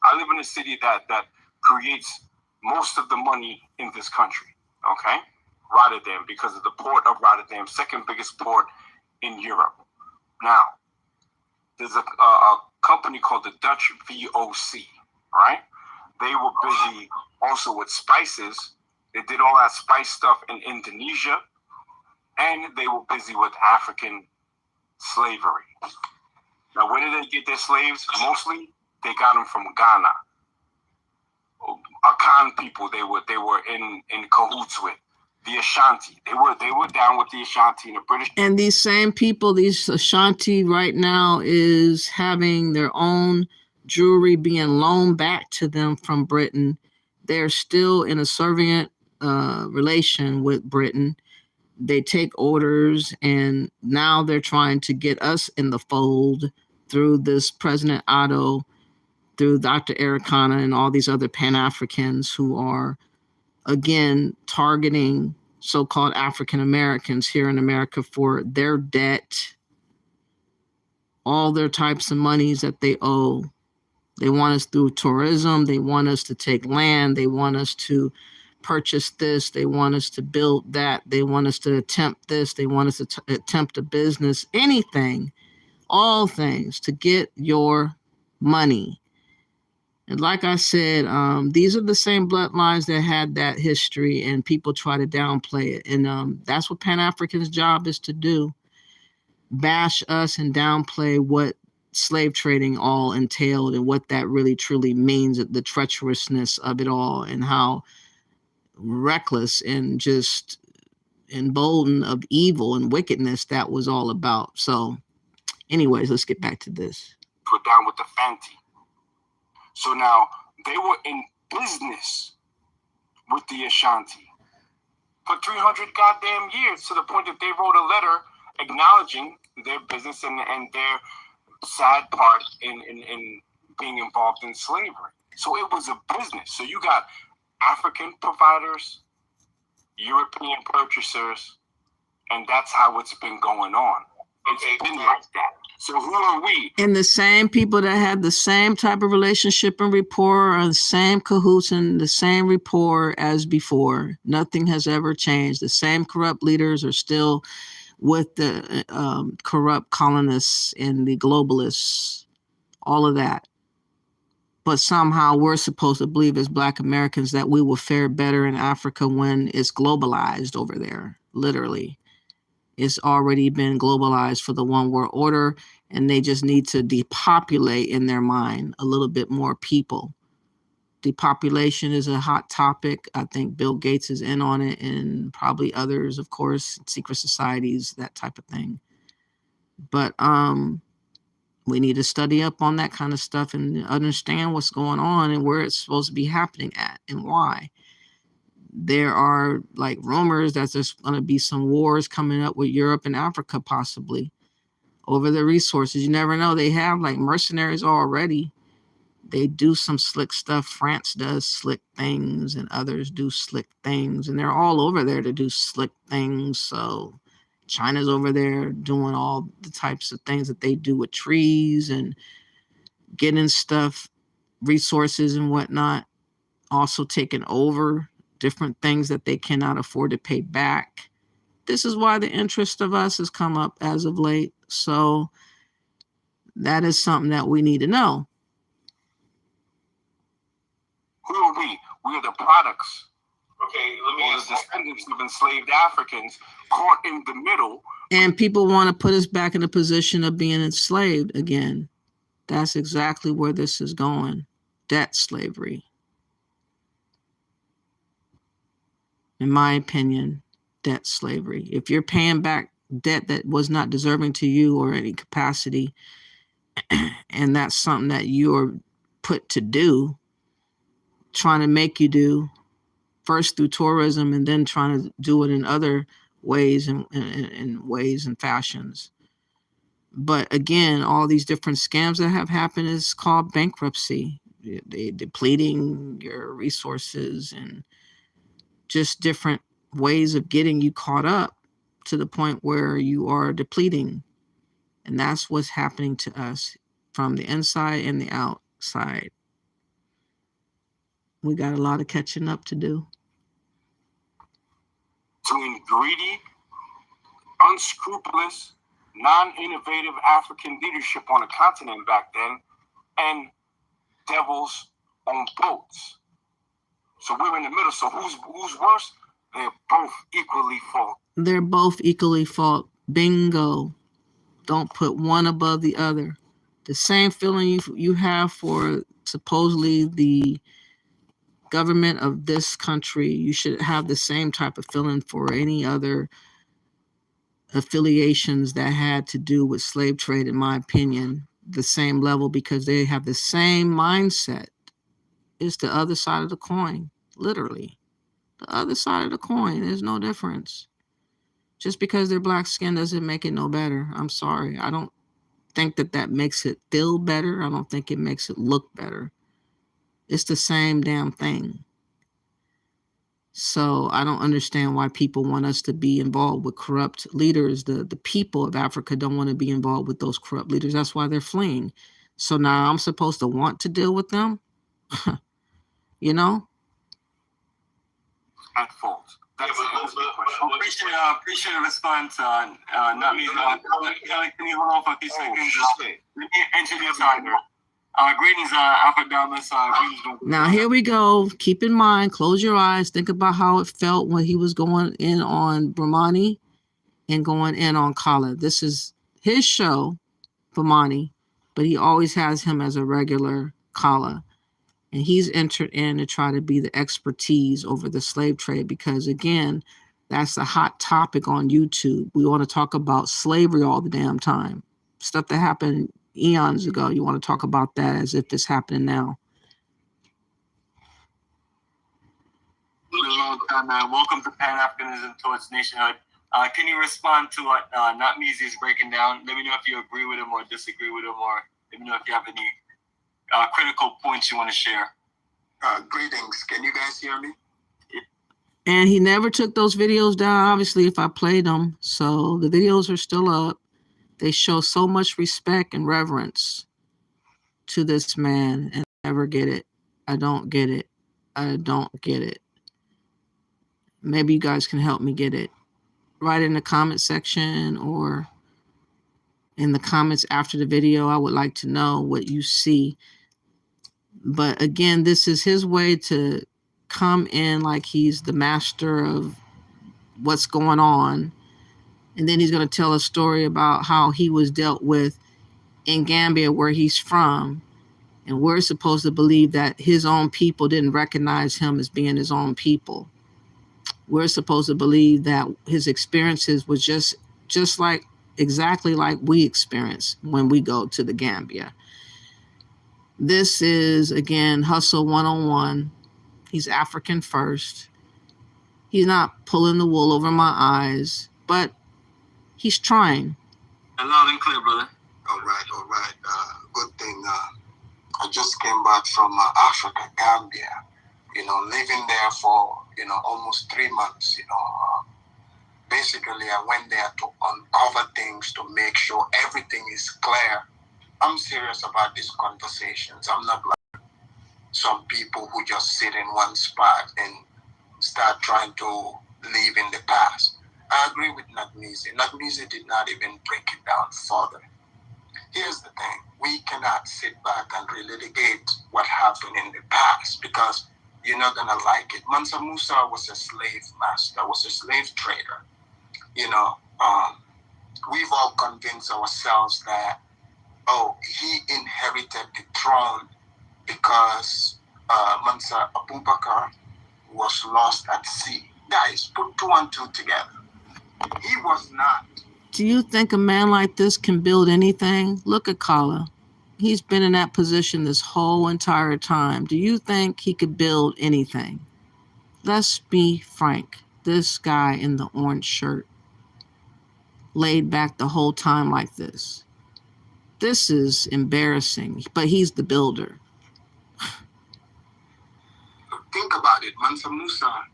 I live in a city that creates most of the money in this country, okay? Rotterdam, because of the port of Rotterdam, second biggest port in Europe. Now, there's a company called the Dutch VOC, right? They were busy also with spices. They did all that spice stuff in Indonesia, and they were busy with African slavery. Now, where did they get their slaves? Mostly, they got them from Ghana. Akan people, they were in cahoots with the Ashanti. They were down with the Ashanti and the British. And these same people, these Ashanti right now is having their own jewelry being loaned back to them from Britain. They're still in a servient relation with Britain. They take orders and now they're trying to get us in the fold through this President Otto, through Dr. Ericana and all these other Pan-Africans who are, again, targeting so-called African Americans here in America for their debt, all their types of monies that they owe. They want us through tourism. They want us to take land. They want us to purchase this. They want us to build that. They want us to attempt this. They want us to attempt a business, anything, all things to get your money. And like I said, these are the same bloodlines that had that history, and people try to downplay it. And that's what Pan-Africans' job is to do, bash us and downplay what slave trading all entailed and what that really truly means, the treacherousness of it all, and how reckless and just emboldened of evil and wickedness that was all about. So anyways, let's get back to this. Put down with the Fanti. So now they were in business with the Ashanti for 300 goddamn years, to the point that they wrote a letter acknowledging their business and their sad part in being involved in slavery. So it was a business. So you got African providers, European purchasers, and that's how it's been going on. It's been like that. So who are we? And the same people that had the same type of relationship and rapport are the same cahoots and the same rapport as before. Nothing has ever changed. The same corrupt leaders are still with the corrupt colonists and the globalists, all of that. But somehow we're supposed to believe as Black Americans that we will fare better in Africa when it's globalized over there. Literally, it's already been globalized for the one world order, and they just need to depopulate in their mind a little bit more people. Depopulation is a hot topic. I think Bill Gates is in on it, and probably others, of course, secret societies, that type of thing. But we need to study up on that kind of stuff and understand what's going on and where it's supposed to be happening at and why. There are like rumors that there's going to be some wars coming up with Europe and Africa possibly over the resources. You never know. They have like mercenaries already. They do some slick stuff. France does slick things and others do slick things, and they're all over there to do slick things. So China's over there doing all the types of things that they do with trees and getting stuff, resources and whatnot, also taking over different things that they cannot afford to pay back. This is why the interest of us has come up as of late. So that is something that we need to know. Who are we? We are the products. Okay, let me ask the descendants of enslaved Africans caught in the middle. And people want to put us back in a position of being enslaved again. That's exactly where this is going. Debt slavery. In my opinion, debt slavery. If you're paying back debt that was not deserving to you or any capacity, and that's something that you're put to do, trying to make you do, first through tourism and then trying to do it in other ways and ways and fashions. But again, all these different scams that have happened is called bankruptcy. They depleting your resources and just different ways of getting you caught up to the point where you are depleting. And that's what's happening to us from the inside and the outside. We got a lot of catching up to do. Between greedy, unscrupulous, non-innovative African leadership on the continent back then, and devils on boats. So we're in the middle. So who's worse? They're both equally fault. They're both equally fault. Bingo. Don't put one above the other. The same feeling you have for supposedly the government of this country, you should have the same type of feeling for any other affiliations that had to do with slave trade, in my opinion, the same level, because they have the same mindset. It's the other side of the coin, literally. The other side of the coin. There's no difference. Just because they're black skin doesn't make it no better. I'm sorry. I don't think that makes it feel better. I don't think it makes it look better. It's the same damn thing. So I don't understand why people want us to be involved with corrupt leaders. The people of Africa don't want to be involved with those corrupt leaders. That's why they're fleeing. So now I'm supposed to want to deal with them? You know? At fault. That's the question. Appreciate the response. Not me. Kelly, can you hold on for a few seconds? Let me introduce our greetings, Afridamus. Greetings. Now here we go. Keep in mind, close your eyes. Think about how it felt when he was going in on Brahmani and going in on Kala. This is his show, Brahmani, but he always has him as a regular Kala. And he's entered in to try to be the expertise over the slave trade because, again, that's a hot topic on YouTube. We want to talk about slavery all the damn time. Stuff that happened eons ago. You want to talk about that as if it's happening now. Long time, man. Welcome to Pan-Africanism towards nationhood. Can you respond to what Not Measy is breaking down? Let me know if you agree with him or disagree with him, or let me know if you have any critical points you want to share. Greetings. Can you guys hear me? And he never took those videos down, obviously, if I played them. So the videos are still up. They show so much respect and reverence to this man, and I never get it. I don't get it. I don't get it. Maybe you guys can help me get it. Write in the comment section or in the comments after the video. I would like to know what you see. But again, this is his way to come in like he's the master of what's going on. And then he's going to tell a story about how he was dealt with in Gambia, where he's from. And we're supposed to believe that his own people didn't recognize him as being his own people. We're supposed to believe that his experiences was just like exactly like we experience when we go to the Gambia. This is, again, Hustle 101. He's African first. He's not pulling the wool over my eyes, but he's trying. Loud and clear, brother. All right. Good thing. I just came back from Africa, Gambia. Living there for, almost 3 months. Basically, I went there to uncover things to make sure everything is clear. I'm serious about these conversations. I'm not like some people who just sit in one spot and start trying to live in the past. I agree with Nagmizi. Nagmizi did not even break it down further. Here's the thing. We cannot sit back and relitigate what happened in the past because you're not going to like it. Mansa Musa was a slave master, was a slave trader. We've all convinced ourselves that, he inherited the throne because Mansa Abubakar was lost at sea. Guys, put 2 and 2 together. He was not. Do you think a man like this can build anything? Look at Kala. He's been in that position this whole entire time. Do you think he could build anything? Let's be frank. This guy in the orange shirt laid back the whole time like this. This is embarrassing, but he's the builder. Think about it. Mansa Musa,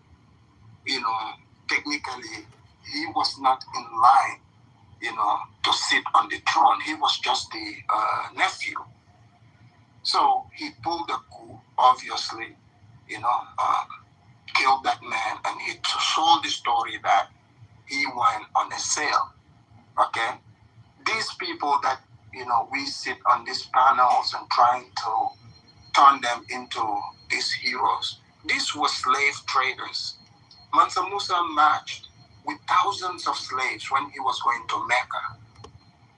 technically, he was not in line, to sit on the throne. He was just the nephew. So he pulled a coup, obviously, killed that man, and he told the story that he went on a sail. Okay? These people that, we sit on these panels and trying to turn them into these heroes. These were slave traders. Mansa Musa matched with thousands of slaves when he was going to Mecca.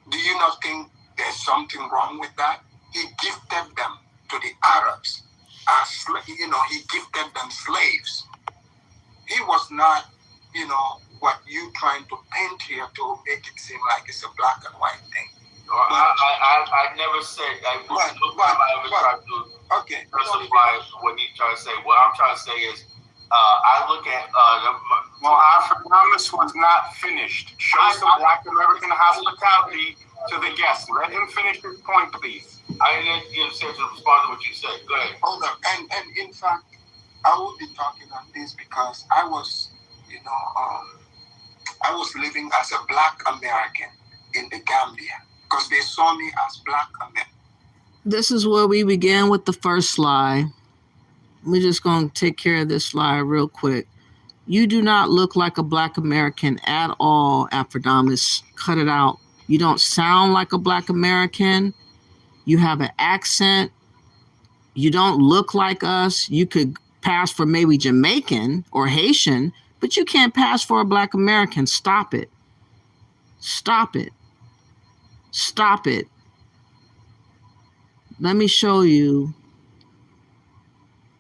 Do you not think there's something wrong with that? He gifted them to the Arabs. He gifted them slaves. He was not, what you trying to paint here to make it seem like it's a black and white thing. No, I never said that. Okay. Justify what he's trying to say. What I'm trying to say is, I look at Afridamus was not finished. Show some Black American hospitality to the guest. Let him finish his point, please. I didn't get a chance to respond to what you said. Go ahead. Hold on. And in fact, I will be talking on this because I was, I was living as a Black American in the Gambia because they saw me as Black American. This is where we began with the first lie. We're just going to take care of this lie real quick. You do not look like a Black American at all, Afridamus. Cut it out. You don't sound like a Black American. You have an accent. You don't look like us. You could pass for maybe Jamaican or Haitian, but you can't pass for a Black American. Stop it. Stop it. Stop it. Let me show you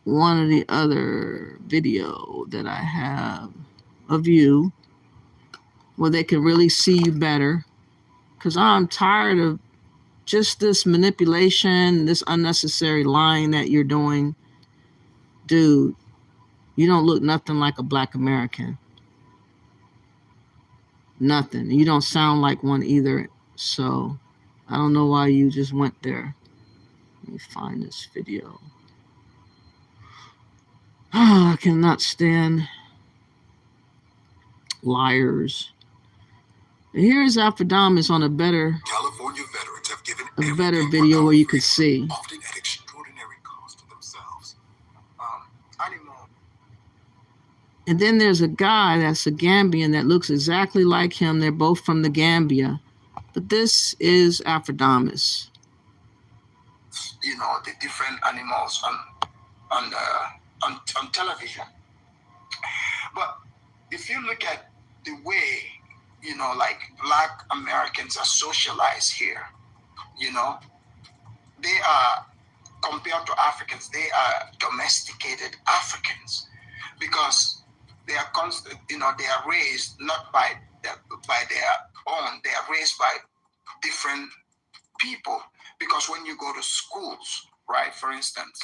one of the other video that I have of you where they can really see you better, because I'm tired of just this manipulation, this unnecessary lying that you're doing. Dude, you don't look nothing like a Black American. Nothing. You don't sound like one either. So I don't know why you just went there. Let me find this video. Oh, I cannot stand liars. Here's Afridamus on a better California veterans have given video where you could see. often at extraordinary cost to themselves. And then there's a guy that's a Gambian that looks exactly like him. They're both from the Gambia. But this is Afridamus. The different animals on television. But if you look at the way, like Black Americans are socialized here, they are, compared to Africans, they are domesticated Africans because they are constant, they are raised not by their own, they are raised by different people. Because when you go to schools, right, for instance,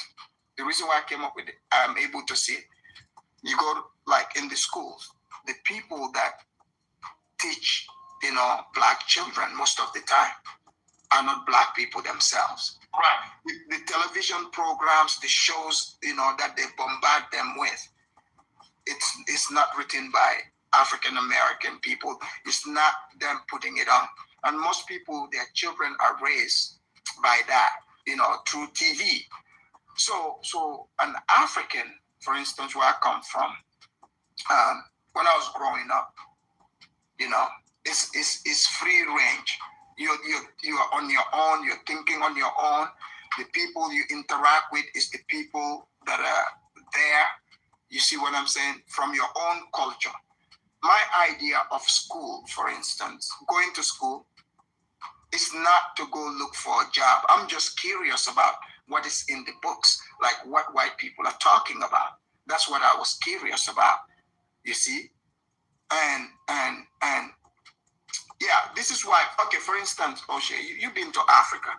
the reason why I came up with it, I'm able to see it. You go to, like in the schools, the people that teach, Black children most of the time are not Black people themselves. Right. The television programs, the shows, that they bombard them with, it's not written by African American people. It's not them putting it on. And most people, their children are raised by that, through TV. So an African, for instance, where I come from, when I was growing up, it's free range. You are on your own. You're thinking on your own. The people you interact with is the people that are there. You see what I'm saying? From your own culture. My idea of school, for instance, going to school, is not to go look for a job. I'm just curious about what is in the books, like what white people are talking about. That's what I was curious about, you see? And yeah, this is why, okay, for instance, O'Shea, you've been to Africa.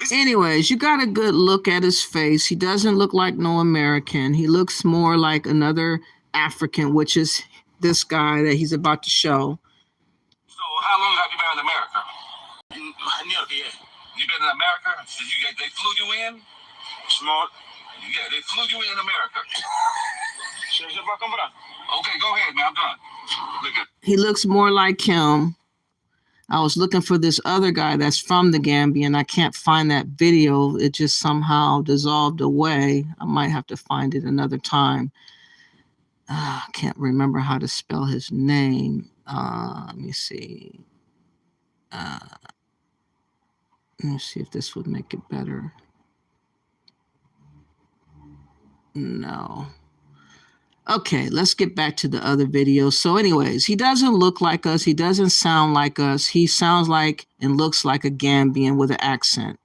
Anyways, you got a good look at his face. He doesn't look like no American. He looks more like another African, which is this guy that he's about to show. So how long have you been in America? Yeah. You've been in America? So they flew you in? Smart. Yeah, they flew you in America. Okay, go ahead, man. I'm done. He looks more like him. I was looking for this other guy that's from the Gambia, and I can't find that video. It just somehow dissolved away. I might have to find it another time. I can't remember how to spell his name. Let me see. Let me see if this would make it better. No. Okay, let's get back to the other video. So anyways, he doesn't look like us. He doesn't sound like us. He sounds like and looks like a Gambian with an accent.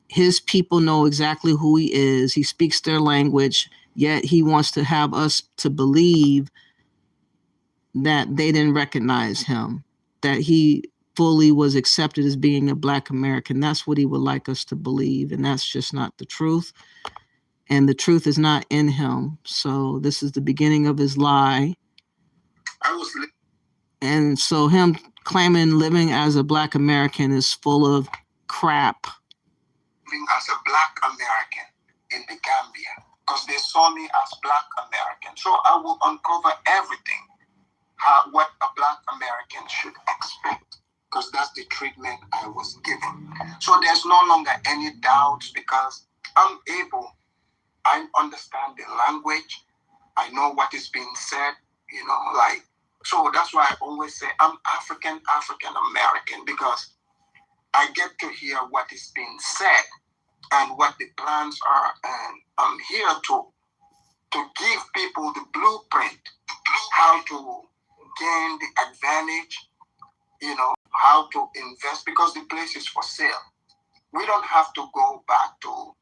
His people know exactly who he is. He speaks their language, yet he wants to have us to believe that they didn't recognize him, that he fully was accepted as being a Black American. That's what he would like us to believe, and that's just not the truth. And the truth is not in him. So this is the beginning of his lie. And so him claiming living as a Black American is full of crap. Living as a Black American in the Gambia, because they saw me as Black American. So I will uncover everything, what a Black American should expect, because that's the treatment I was given. So there's no longer any doubts, because I understand the language, I know what is being said, so that's why I always say I'm African American, because I get to hear what is being said and what the plans are, and I'm here to give people the blueprint, how to gain the advantage, how to invest, because the place is for sale. We don't have to go back to,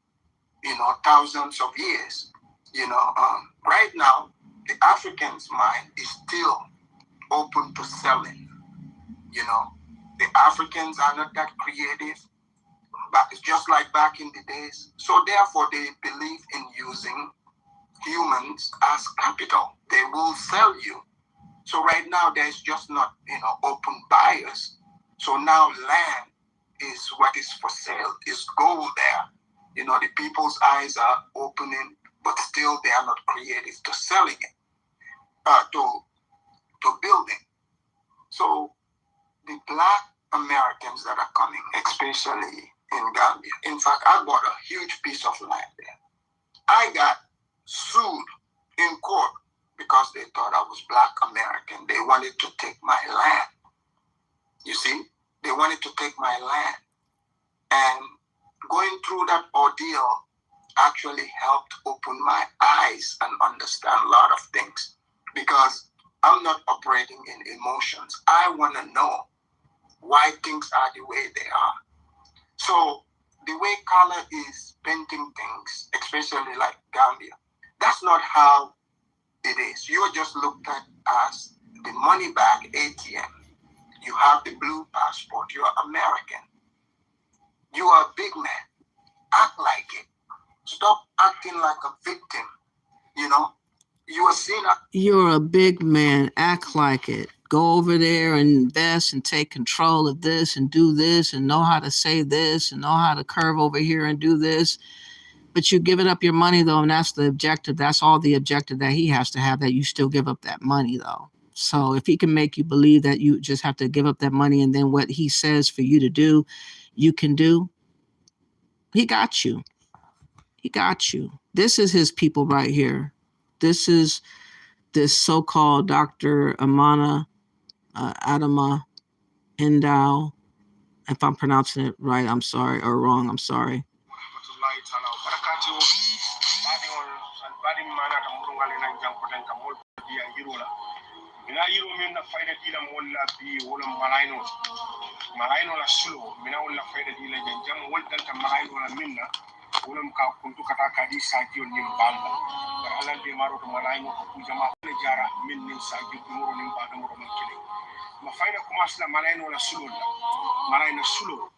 thousands of years. Right now, the African's mind is still open to selling. The Africans are not that creative, but it's just like back in the days. So therefore, they believe in using humans as capital. They will sell you. So right now, there's just not, open buyers. So now land is what is for sale. Is gold there. The people's eyes are opening, but still they are not creative to selling it, to building. So the Black Americans that are coming, especially in Gambia. In fact, I bought a huge piece of land there. I got sued in court because they thought I was Black American. They wanted to take my land. You see, they wanted to take my land. And going through that ordeal actually helped open my eyes and understand a lot of things, because I'm not operating in emotions. I want to know why things are the way they are. So the way color is painting things, especially like Gambia, that's not how it is. You're just looked at as the money bag ATM. You have the blue passport. You're American. You are a big man. Act like it. Stop acting like a victim. You are seen. You're a big man. Act like it. Go over there and invest and take control of this and do this and know how to say this and know how to curve over here and do this. But you're giving up your money, though, and that's the objective. That's all the objective that he has to have, that you still give up that money, though. So if he can make you believe that you just have to give up that money and then what he says for you to do, you can do, he got you. He got you. This is his people right here. This is this so-called Dr. Amana Adama Endow. If I'm pronouncing it right, I'm sorry, or wrong, I'm sorry.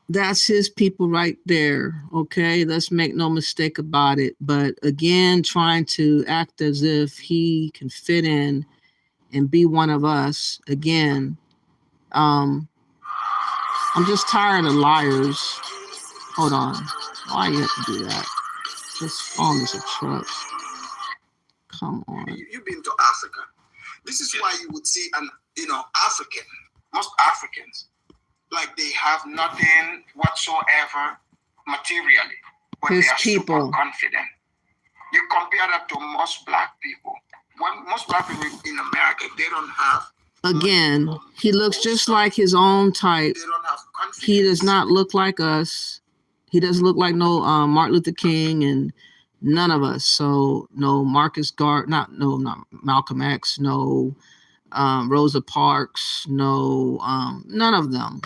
That's his people right there. Okay, let's make no mistake about it. But again, trying to act as if he can fit in and be one of us again. I'm just tired of liars. Hold on. Why you have to do that? This phone is a truck. Come on. You've been to Africa. This is why you would see African, most Africans, like they have nothing whatsoever materially, but his they are people. super confident. You compare that to most Black people. When most Black people in America, they don't have. Again, he looks just like his own type. They don't have confidence. He does not look like us. He doesn't look like no Martin Luther King and none of us. So no not Malcolm X, no Rosa Parks, no none of them.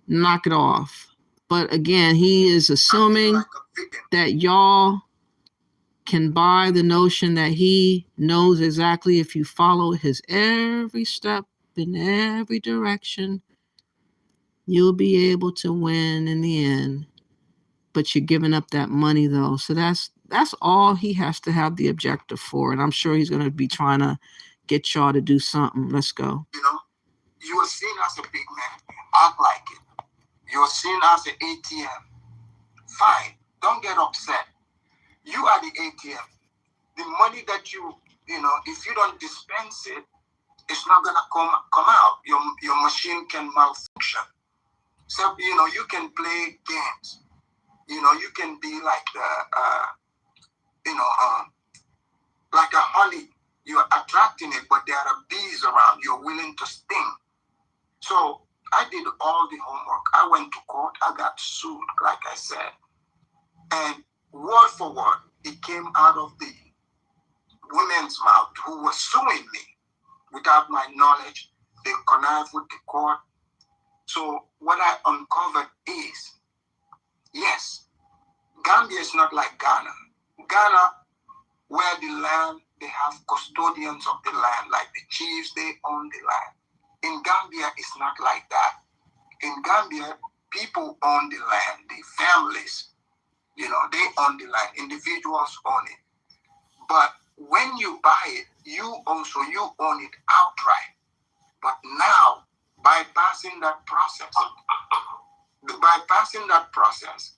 Knock it off. But again, he is assuming that y'all can buy the notion that he knows exactly if you follow his every step in every direction, you'll be able to win in the end. But you're giving up that money, though. So that's all he has to have the objective for. And I'm sure he's going to be trying to get y'all to do something. Let's go. You are seen as a big man. Act like it. You are seen as an ATM. Fine. Don't get upset. You are the ATM. The money that you know, if you don't dispense it, it's not gonna come out. Your machine can malfunction. So you know, you can play games. You know, you can be like like a honey. You are attracting it, but there are bees around. You're willing to sting. So I did all the homework. I went to court. I got sued, like I said, and word for word, it came out of the women's mouth who were suing me without my knowledge. They connived with the court. So what I uncovered is, yes, Gambia is not like Ghana. Ghana, where the land, they have custodians of the land, like the chiefs, they own the land. In Gambia, it's not like that. In Gambia, people own the land, the families, you know, they own the land, individuals own it. But when you buy it, you own it outright. But now, bypassing that process,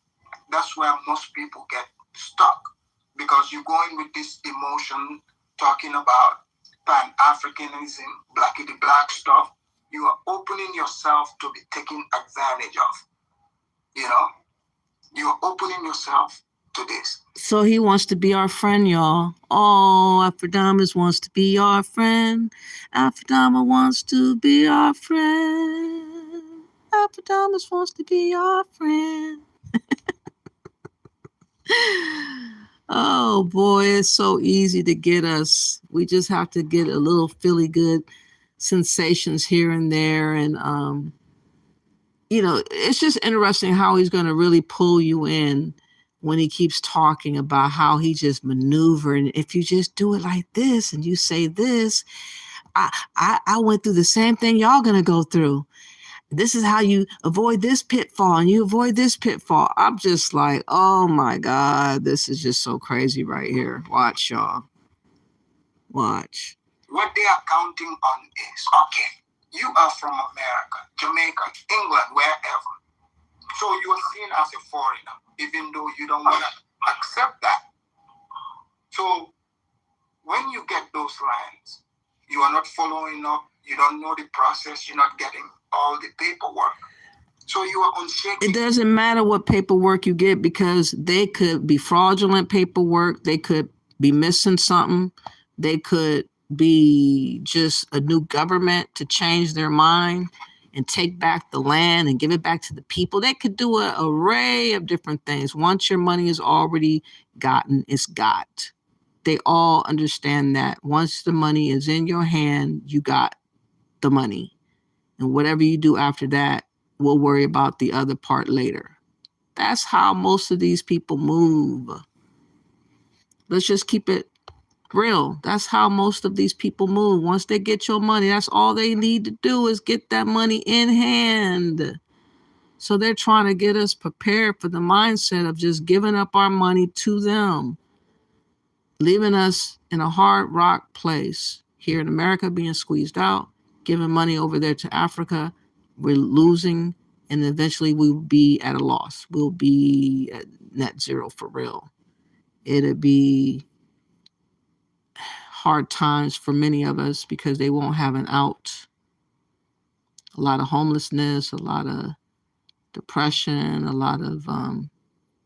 that's where most people get stuck, because you're going with this emotion, talking about pan-Africanism, blackity black stuff. You are opening yourself to be taken advantage of. You know, you are opening yourself to this. So he wants to be our friend, y'all. Oh, Afridamus wants to be our friend. Afridamus wants to be our friend. Afridamus wants to be our friend. Oh boy, it's so easy to get us. We just have to get a little feely good sensations here and there. And, you know, it's just interesting how he's going to really pull you in when he keeps talking about how he just maneuver. And if you just do it like this and you say this, I went through the same thing y'all going to go through. This is how you avoid this pitfall and you avoid this pitfall. I'm just like, oh my God, this is just so crazy right here. Watch, y'all. Watch. What they are counting on is, okay, you are from America, Jamaica, England, wherever. So you are seen as a foreigner, even though you don't want to accept that. So when you get those lines, you are not following up, you don't know the process, you're not getting all the paperwork. So you are unshaken. It doesn't matter what paperwork you get, because they could be fraudulent paperwork. They could be missing something. They could be just a new government to change their mind and take back the land and give it back to the people. They could do an array of different things. Once your money is already gotten, it's got. They all understand that. Once the money is in your hand, you got the money. And whatever you do after that, we'll worry about the other part later. That's how most of these people move. Let's just keep it real. That's how most of these people move. Once they get your money, that's all they need to do is get that money in hand. So they're trying to get us prepared for the mindset of just giving up our money to them, leaving us in a hard rock place here in America, being squeezed out, giving money over there to Africa. We're losing, and eventually we will be at a loss. We'll be at net zero for real. It'll be hard times for many of us because they won't have an out. A lot of homelessness, a lot of depression, a lot of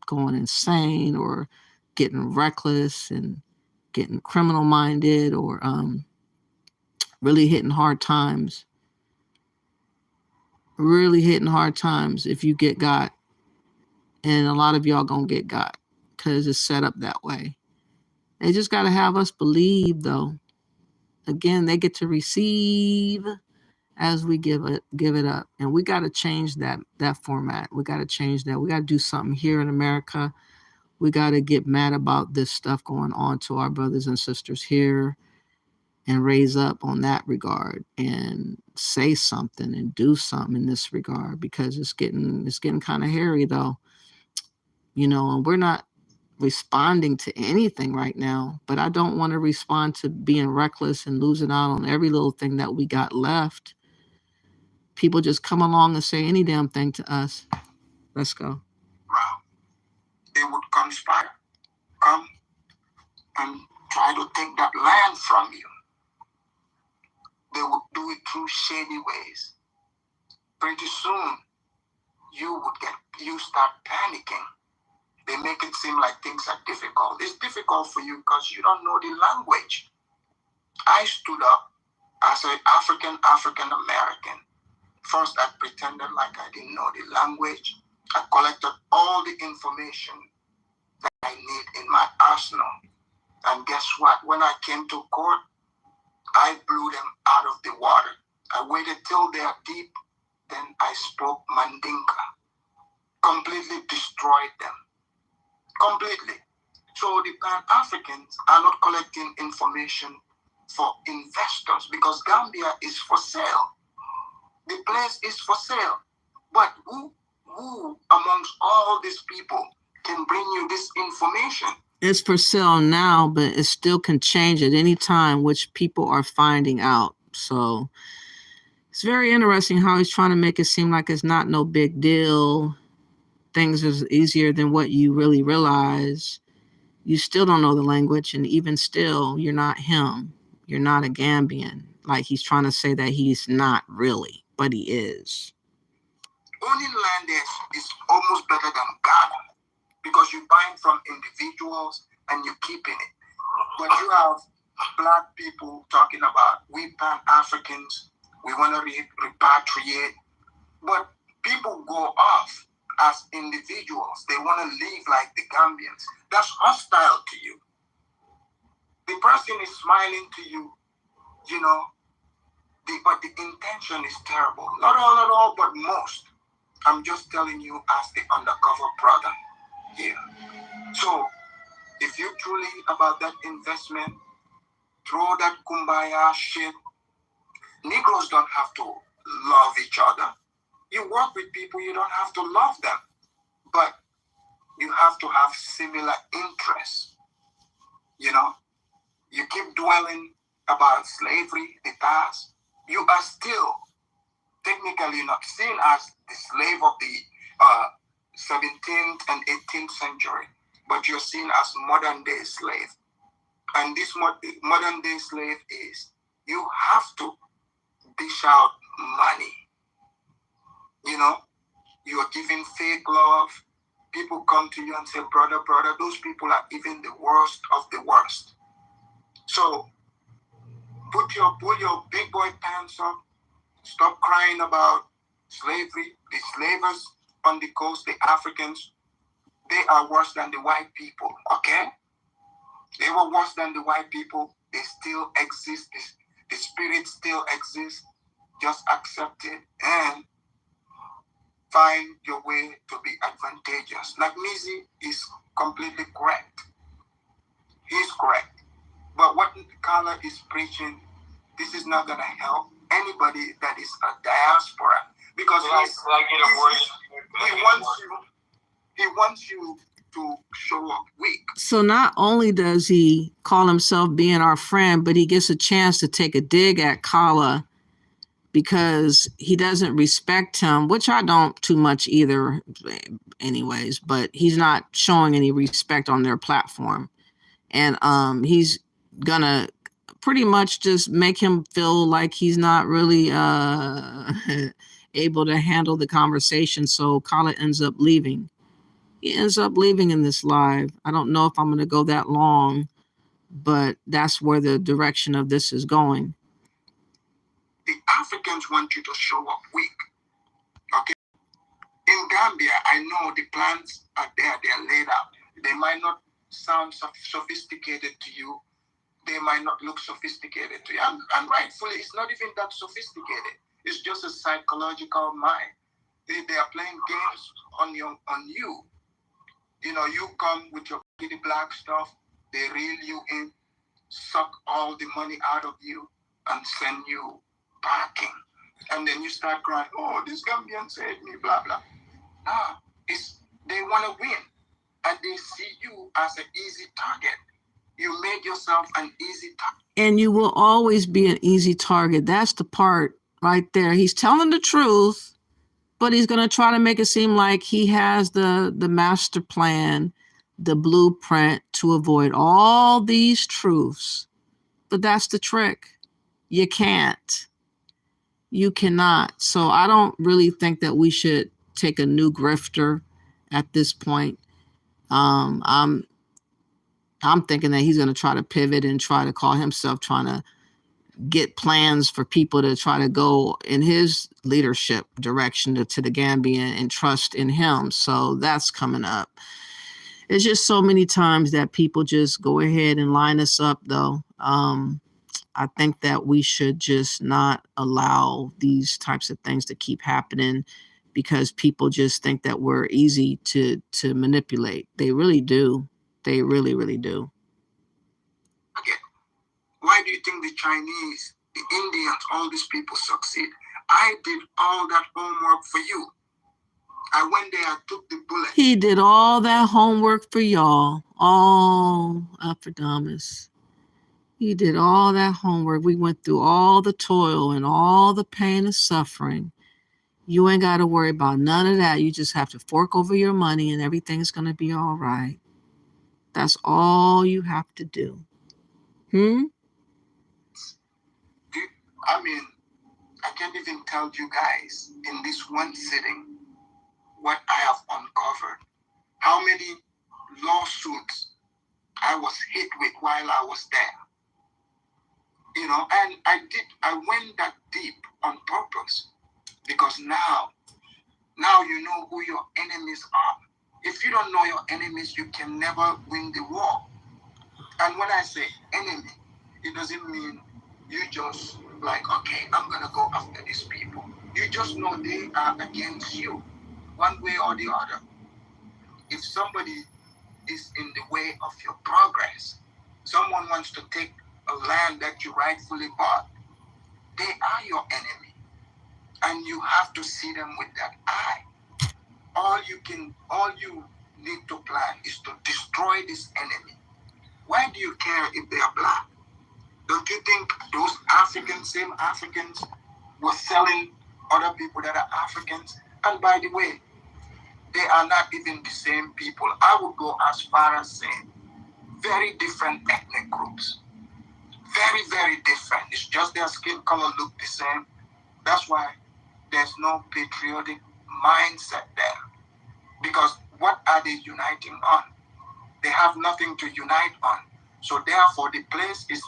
going insane or getting reckless and getting criminal minded, or really hitting hard times. Really hitting hard times if you get got. And a lot of y'all gonna get got because it's set up that way. They just got to have us believe, though. Again, they get to receive as we give it up. And we got to change that format. We got to change that. We got to do something here in America. We got to get mad about this stuff going on to our brothers and sisters here and raise up on that regard and say something and do something in this regard, because it's getting kind of hairy, though. You know, and we're not responding to anything right now, but I don't want to respond to being reckless and losing out on every little thing that we got left. people just come along and say any damn thing to us. Let's go. Wow. They would conspire, come and try to take that land from you. They would do it through shady ways. Pretty soon, you start panicking. They make it seem like things are difficult. It's difficult for you because you don't know the language. I stood up as an African American. First, I pretended like I didn't know the language. I collected all the information that I need in my arsenal. And guess what? When I came to court, I blew them out of the water. I waited till they are deep. Then I spoke Mandinka. Completely destroyed them. Completely. So the Pan-Africans are not collecting information for investors because Gambia is for sale. The place is for sale. But who amongst all these people can bring you this information? It's for sale now, but it still can change at any time, which people are finding out. So it's very interesting how he's trying to make it seem like it's not no big deal. Things is easier than what you really realize. You still don't know the language, and even still, you're not him. You're not a Gambian. Like he's trying to say that he's not really, but he is. Owning land is almost better than Ghana because you buy it from individuals and you're keeping it. But you have black people talking about we Pan-Africans, we want to repatriate. But people go off as individuals. They want to live like the Gambians. That's hostile to you. The person is smiling to you, you know, but the intention is terrible. Not all, but most. I'm just telling you as the undercover brother here. So, if you truly about that investment, throw that kumbaya shit. Negroes don't have to love each other. You work with people, you don't have to love them. But you have to have similar interests. You know, you keep dwelling about slavery, the past. You are still technically not seen as the slave of the 17th and 18th century, but you're seen as modern day slave. And this modern day slave is you have to dish out money. You know, you are giving fake love. People come to you and say, brother, those people are even the worst of the worst. So pull your big boy pants up. Stop crying about slavery. The slavers on the coast, the Africans, they are worse than the white people, okay? They were worse than the white people. They still exist. The spirit still exists. Just accept it and find your way to be advantageous. Nagnizi is completely correct. He's correct. But what Kala is preaching, this is not going to help anybody that is a diaspora. Because he wants you to show up weak. So not only does he call himself being our friend, but he gets a chance to take a dig at Kala because he doesn't respect him, which I don't too much either anyways, but he's not showing any respect on their platform. And he's gonna pretty much just make him feel like he's not really able to handle the conversation. So Kala ends up leaving. He ends up leaving in this live. I don't know if I'm going to go that long, but that's where the direction of this is going. The Africans want you to show up weak. Okay? In Gambia, I know the plans are there, they're laid out. They might not sound sophisticated to you. They might not look sophisticated to you. And rightfully, it's not even that sophisticated. It's just a psychological mind. They are playing games on you. You know, you come with your pretty black stuff, they reel you in, suck all the money out of you, and send you packing. And then you start crying, oh, this Gambian saved me, blah, blah. Nah, they want to win. And they see you as an easy target. You made yourself an easy target. And you will always be an easy target. That's the part right there. He's telling the truth, but he's going to try to make it seem like he has the master plan, the blueprint to avoid all these truths. But that's the trick. You can't. You cannot. So I don't really think that we should take a new grifter at this point. I'm thinking that he's going to try to pivot and try to call himself trying to get plans for people to try to go in his leadership direction to the Gambia and trust in him. So that's coming up. It's just so many times that people just go ahead and line us up, though. I think that we should just not allow these types of things to keep happening because people just think that we're easy to manipulate. They really do. They really, really do. Okay. Why do you think the Chinese, the Indians, all these people succeed? I did all that homework for you. I went there, I took the bullet. He did all that homework for y'all. Oh, Afridamus. He did all that homework. We went through all the toil and all the pain and suffering. You ain't got to worry about none of that. You just have to fork over your money and everything's going to be all right. That's all you have to do. I mean, I can't even tell you guys in this one sitting what I have uncovered. How many lawsuits I was hit with while I was there. You know, and I went that deep on purpose because now you know who your enemies are. If you don't know your enemies, you can never win the war. And when I say enemy, it doesn't mean you just like, okay, I'm going to go after these people. You just know they are against you, one way or the other. If somebody is in the way of your progress, someone wants to take a land that you rightfully bought, they are your enemy. And you have to see them with that eye. All you need to plan is to destroy this enemy. Why do you care if they are black? Don't you think those same Africans were selling other people that are Africans? And by the way, they are not even the same people. I would go as far as saying very different ethnic groups. Very, very different. It's just their skin color look the same. That's why there's no patriotic mindset there. Because what are they uniting on? They have nothing to unite on. So therefore, the place is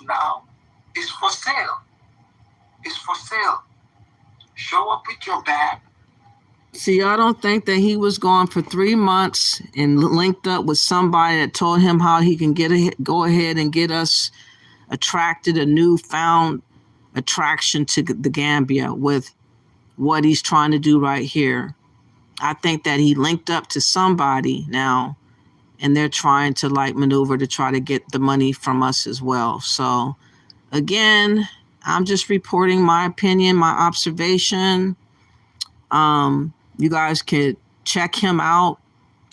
for sale. It's for sale. Show up with your bag. See, I don't think that he was gone for 3 months and linked up with somebody that told him how he can go ahead and get us attracted, a newfound attraction to the Gambia with what he's trying to do right here. I think that he linked up to somebody now and they're trying to like maneuver to try to get the money from us as well. So again, I'm just reporting my opinion, my observation. You guys could check him out,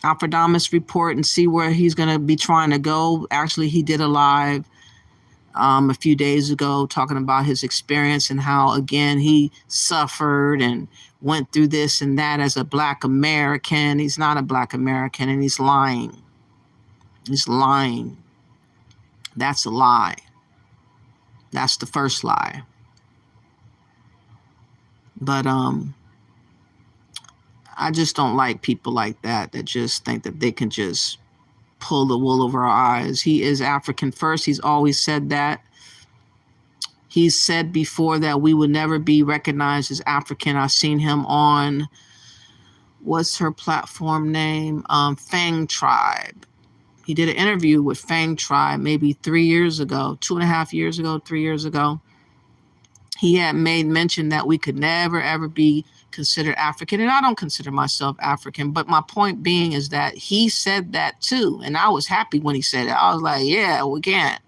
Afridamus report, and see where he's going to be trying to go. Actually, he did a live a few days ago talking about his experience and how, again, he suffered and went through this and that as a Black American. He's not a Black American, and he's lying. He's lying. That's a lie. That's the first lie. But I just don't like people like that just think that they can just pull the wool over our eyes. He is African first. He's always said that. He's said before that we would never be recognized as African. I've seen him on, what's her platform name? Fang Tribe. He did an interview with Fang Tribe maybe 3 years ago, 2.5 years ago, 3 years ago. He had made mention that we could never, ever be considered African. And I don't consider myself African. But my point being is that he said that too. And I was happy when he said it. I was like, yeah, we can't.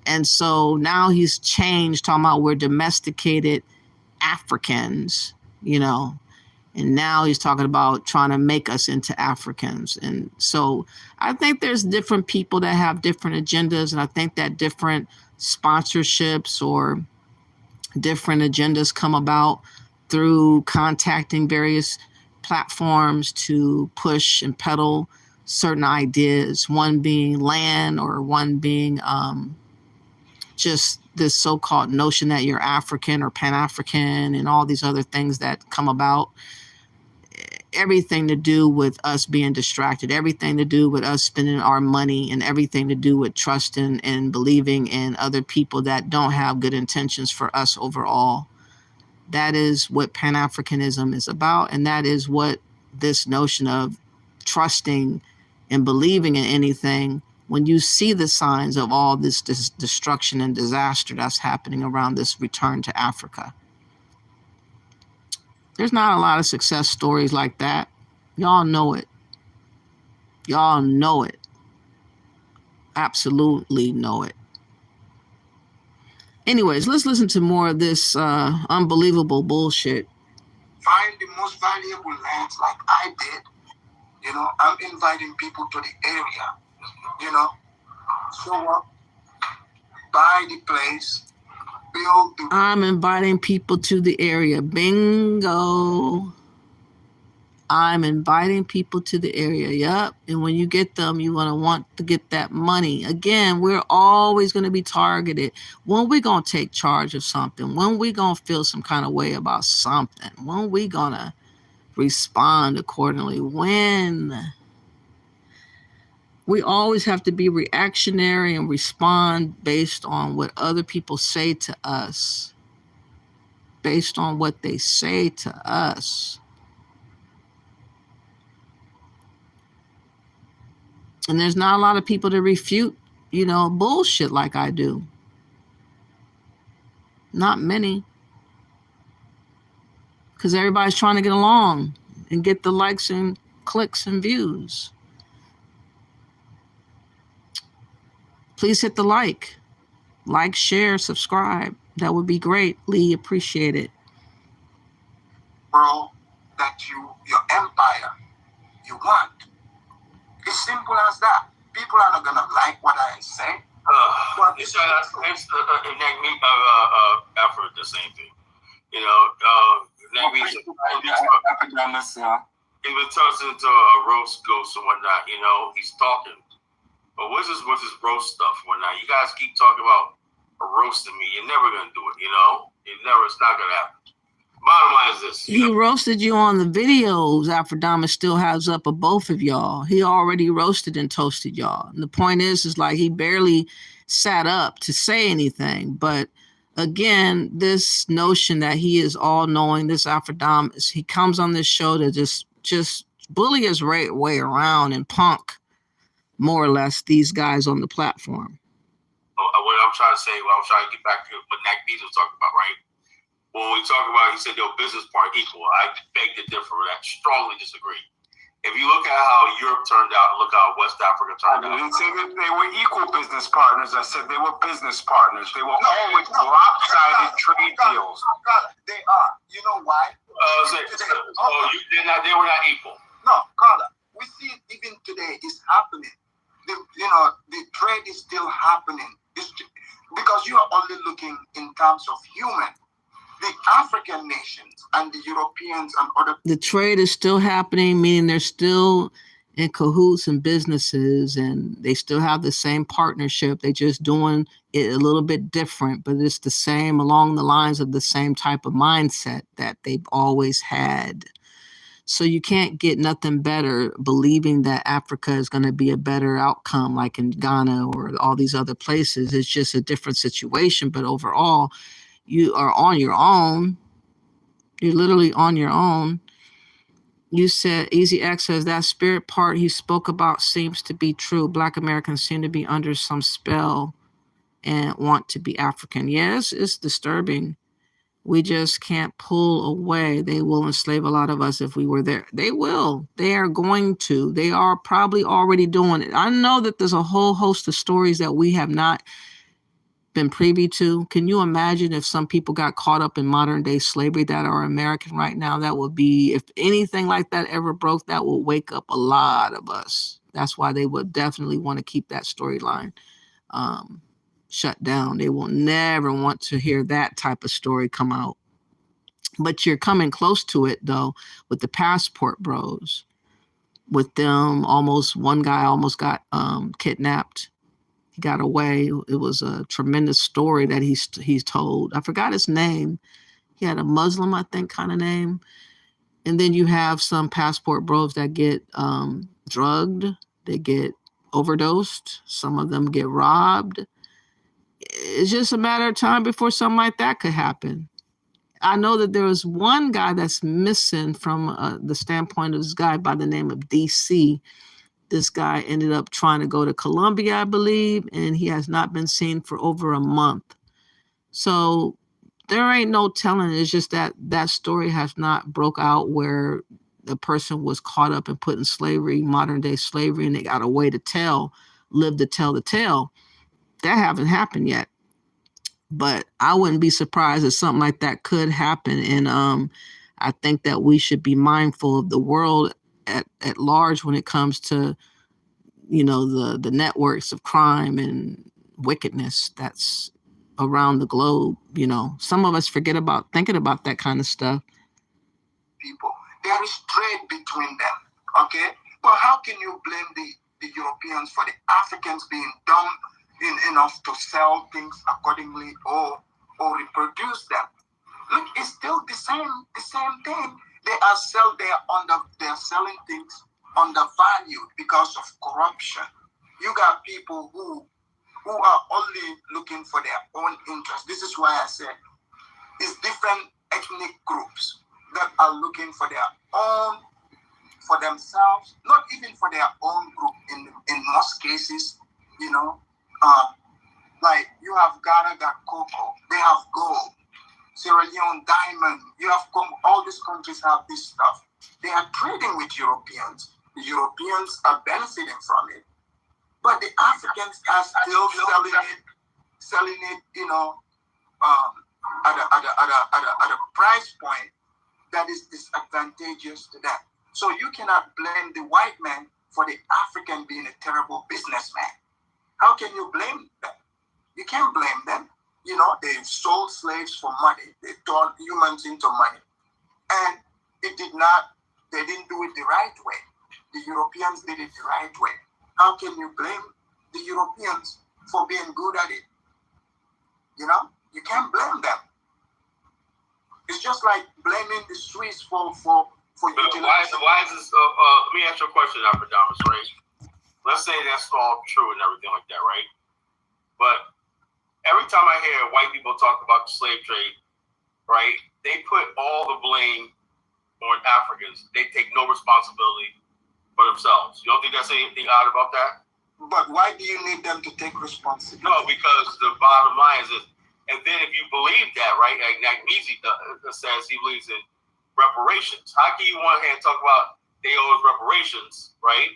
And so now he's changed, talking about we're domesticated Africans, you know. And now he's talking about trying to make us into Africans. And so I think there's different people that have different agendas. And I think that different sponsorships or different agendas come about through contacting various platforms to push and peddle certain ideas, one being land or one being just this so-called notion that you're African or Pan-African and all these other things that come about. Everything to do with us being distracted, everything to do with us spending our money, and everything to do with trusting and believing in other people that don't have good intentions for us overall. That is what Pan-Africanism is about, and that is what this notion of trusting and believing in anything, when you see the signs of all this destruction and disaster that's happening around this return to Africa. There's not a lot of success stories like that. Y'all know it. Y'all know it. Absolutely know it. Anyways, let's listen to more of this unbelievable bullshit. Find the most valuable lands like I did. You know, I'm inviting people to the area. You know, show up, buy the place, build the... I'm inviting people to the area. Bingo. I'm inviting people to the area. Yep. And when you get them, you're going to want to get that money. Again, we're always going to be targeted. When we going to take charge of something? When we going to feel some kind of way about something? When we going to respond accordingly? When? We always have to be reactionary and respond based on what other people say to us. Based on what they say to us. And there's not a lot of people to refute, you know, bullshit like I do. Not many. Because everybody's trying to get along and get the likes and clicks and views. Please hit the like, share, subscribe. That would be greatly appreciated. World that your empire, you want. It's simple as that. People are not gonna like what I say. But it's Africa, the same thing. You know, Afridamus, even turns into a roast ghost and whatnot. You know, he's talking. But what's this roast stuff and whatnot? You guys keep talking about roasting me. You're never gonna do it. You know, it's not gonna happen. Bottom line is this. He roasted you on the videos Afridamus still has up of both of y'all. He already roasted and toasted y'all. And the point is like he barely sat up to say anything. But again, this notion that he is all-knowing, this Afridamus, he comes on this show to just bully his way around and punk, more or less, these guys on the platform. What I'm trying to say, I'm trying to get back to what Nat Bees was talking about, right? When we talk about, he said your business part equal. I beg to differ. I strongly disagree. If you look at how Europe turned out, look how West Africa turned out. I didn't say that they were equal business partners. I said they were business partners. They were always lopsided trade deals. They are. You know why? They were not equal. No, Carla. We see it even today. It's happening. The trade is still happening. Because you are only looking in terms of human. The African nations and the Europeans and other... The trade is still happening, meaning they're still in cahoots and businesses, and they still have the same partnership. They're just doing it a little bit different, but it's the same along the lines of the same type of mindset that they've always had. So you can't get nothing better believing that Africa is going to be a better outcome like in Ghana or all these other places. It's just a different situation, but overall, you are on your own. You're literally on your own. You said, Easy X says, that spirit part he spoke about seems to be true. Black Americans seem to be under some spell and want to be African. Yes, it's disturbing. We just can't pull away. They will enslave a lot of us if we were there. They will. They are going to. They are probably already doing it. I know that there's a whole host of stories that we have not been privy to. Can you imagine if some people got caught up in modern day slavery that are American right now? That would be, if anything like that ever broke, that will wake up a lot of us. That's why they would definitely want to keep that storyline shut down. They will never want to hear that type of story come out. But you're coming close to it, though, with the passport bros. With them, one guy almost got kidnapped. He got away. It was a tremendous story that he's told. I forgot his name. He had a Muslim, I think, kind of name. And then you have some passport bros that get drugged. They get overdosed. Some of them get robbed. It's just a matter of time before something like that could happen. I know that there was one guy that's missing from the standpoint of this guy by the name of DC. This guy ended up trying to go to Colombia, I believe, and he has not been seen for over a month. So there ain't no telling. It's just that that story has not broke out where the person was caught up and put in slavery, modern day slavery, and they got a way to live to tell the tale. That haven't happened yet. But I wouldn't be surprised if something like that could happen. And I think that we should be mindful of the world at large when it comes to, the networks of crime and wickedness that's around the globe. Some of us forget about thinking about that kind of stuff. People, there is trade between them, okay? But how can you blame the Europeans for the Africans being dumb enough to sell things accordingly or reproduce them? Look, it's still the same thing. They're selling things undervalued because of corruption. You got people who are only looking for their own interest. This is why I said it's different ethnic groups that are looking for themselves, not even for their own group in most cases, like you have Ghana got cocoa, they have gold, Sierra Leone diamond, you have all these countries have this stuff. They are trading with Europeans. The Europeans are benefiting from it, but the Africans are still selling it, at a price point that is disadvantageous to them. So you cannot blame the white man for the African being a terrible businessman. How can you blame them? You can't blame them. They sold slaves for money. They turned humans into money. And they didn't do it the right way. The Europeans did it the right way. How can you blame the Europeans for being good at it? You can't blame them. It's just like blaming the Swiss for utilizing. Why is this? Let me ask you a question, Afridamus, right? Let's say that's all true and everything like that, right? But every time I hear white people talk about the slave trade, right, they put all the blame on Africans. They take no responsibility for themselves. You don't think that's anything odd about that? But why do you need them to take responsibility? No, because the bottom line is, and then if you believe that, right, like Nagmeezy says he believes in reparations. How can you on here talk about they owe us reparations, right?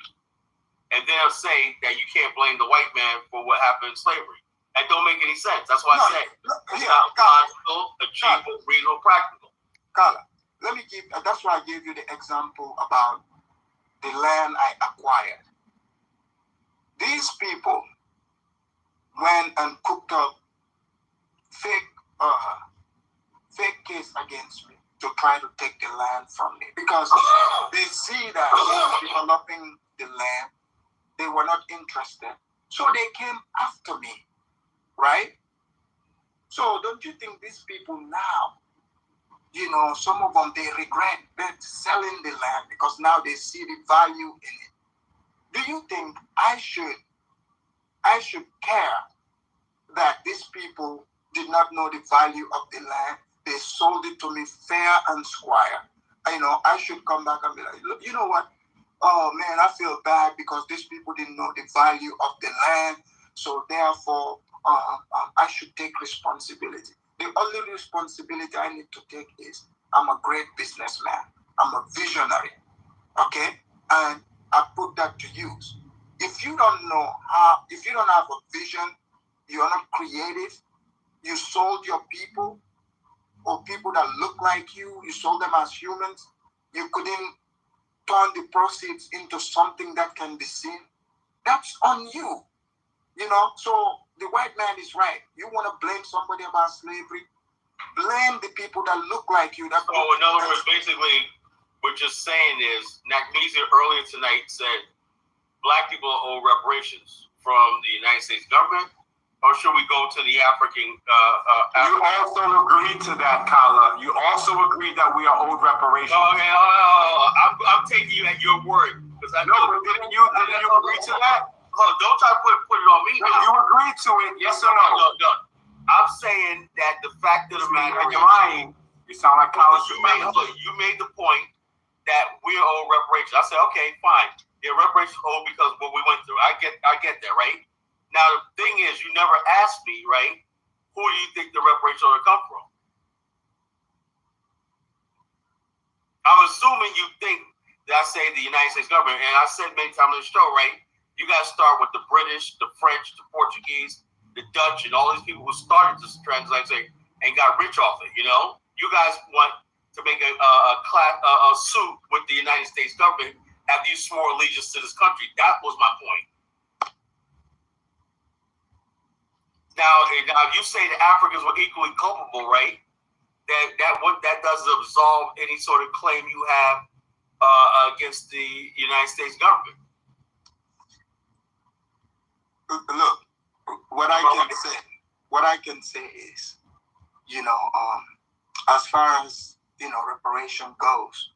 And then say that you can't blame the white man for what happened in slavery. That don't make any sense. That's why I say it's not logical, achievable, reasonable, practical. Carla, that's why I gave you the example about the land I acquired. These people went and cooked up fake case against me to try to take the land from me because they see that we were developing the land. They were not interested. So they came after me, right? So don't you think these people now, some of them, they regret selling the land because now they see the value in it. Do you think I should care that these people did not know the value of the land? They sold it to me fair and square. I should come back and be like, look, you know what? Oh man, I feel bad because these people didn't know the value of the land. So therefore, I should take responsibility. The only responsibility I need to take is I'm a great businessman. I'm a visionary. Okay? And I put that to use. If you don't have a vision, you're not creative, you sold your people or people that look like you sold them as humans, you couldn't turn the proceeds into something that can be seen, that's on you. So the white man is right. You want to blame somebody about slavery? Blame the people that look like you. So in other words, basically, what you're saying is, Nakmesia earlier tonight said black people owe reparations from the United States government, or should we go to the African? You also agreed to that, Kala. You also agreed that we are owed reparations. Okay, I'm taking you at your word. Because I know, but didn't you agree to that? Don't try to put it on me. No, you agreed to it, yes or no? No. I'm saying that the fact of the matter is, you're lying. You sound like Kala. You made the point that we owe reparations. I said, okay, fine. Yeah, reparations owed because of what we went through. I get that, right? Now the thing is, you never asked me, right? Who do you think the reparations ought to come from? I'm assuming you think that I say the United States government, and I said many times on the show, right? You guys start with the British, the French, the Portuguese, the Dutch, and all these people who started this transaction and got rich off it. You know, you guys want to make a suit with the United States government after you swore allegiance to this country. That was my point. Now, if you say the Africans were equally culpable, right? That doesn't absolve any sort of claim you have against the United States government. Look, what I can say is, as far as reparation goes,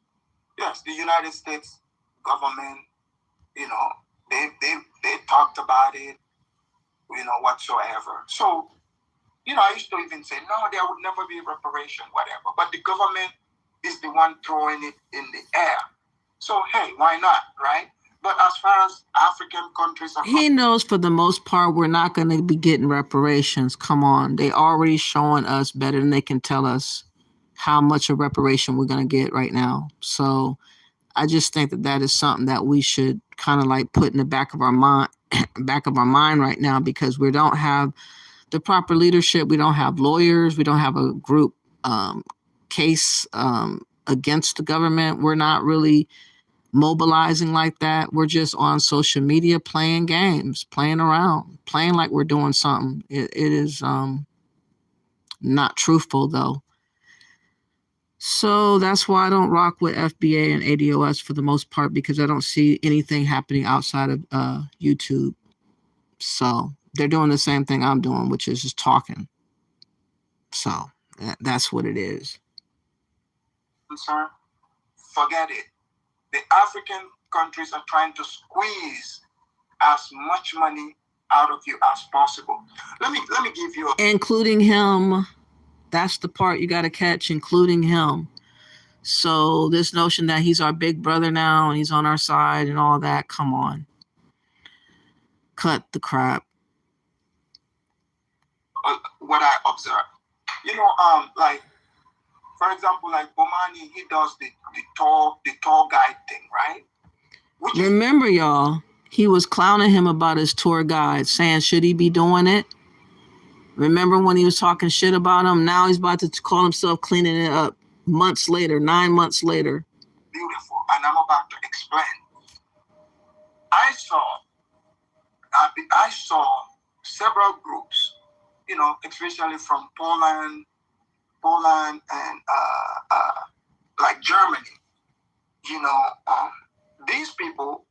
yes, the United States government, they talked about it, whatsoever. So, I used to even say, no, there would never be reparation, whatever. But the government is the one throwing it in the air. So, hey, why not, right? But as far as African countries are he knows for the most part we're not going to be getting reparations. Come on. They already showing us better than they can tell us how much of reparation we're going to get right now. So I just think that is something that we should kind of like put in the back of our mind right now, because we don't have the proper leadership. We don't have lawyers. We don't have a group case against the government. We're not really mobilizing like that. We're just on social media playing games, playing around, playing like we're doing something. It is not truthful though. So that's why I don't rock with FBA and ADOS for the most part, because I don't see anything happening outside of YouTube. So they're doing the same thing I'm doing, which is just talking. So that's what it is. Sir, forget it. The African countries are trying to squeeze as much money out of you as possible. Let me give you including him. That's the part you got to catch, including him. So this notion that he's our big brother now and he's on our side and all that, come on. Cut the crap. What I observe, like, for example, like Bomani, he does the tour guide thing, right? Remember, y'all, he was clowning him about his tour guide, saying, should he be doing it? Remember when he was talking shit about him? Now he's about to call himself cleaning it up 9 months later. Beautiful. And I'm about to explain. I saw several groups, especially from Poland and like Germany. These people,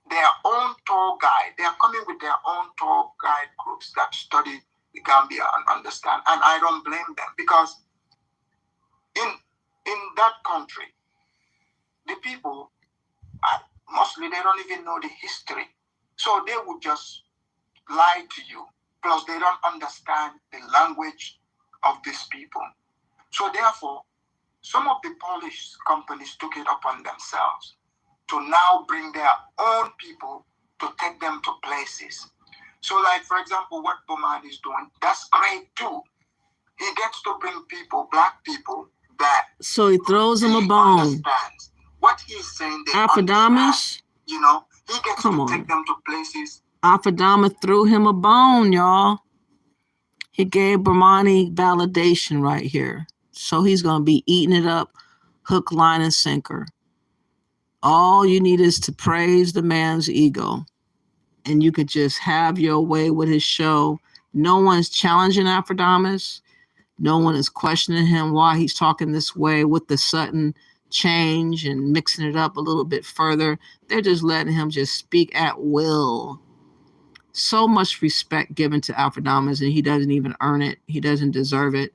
their own tour guide, they are coming with their own tour guide groups that study the Gambia and understand. And I don't blame them, because in that country, the people, mostly they don't even know the history. So they would just lie to you. Plus, they don't understand the language of these people. So therefore, some of the Polish companies took it upon themselves to now bring their own people to take them to places. So like, for example, what Boman is doing, that's great too. He gets to bring people, black people, that... So he throws them a bone. What he's saying, Afridamus? He gets to take them to places. Afridamus threw him a bone, y'all. He gave Bomani validation right here. So he's going to be eating it up, hook, line, and sinker. All you need is to praise the man's ego. And you could just have your way with his show, No one's challenging Afridamus. No one is questioning him why he's talking this way with the sudden change and mixing it up a little bit further. They're just letting him just speak at will. So much respect given to Afridamus, and he doesn't even earn it. He doesn't deserve it,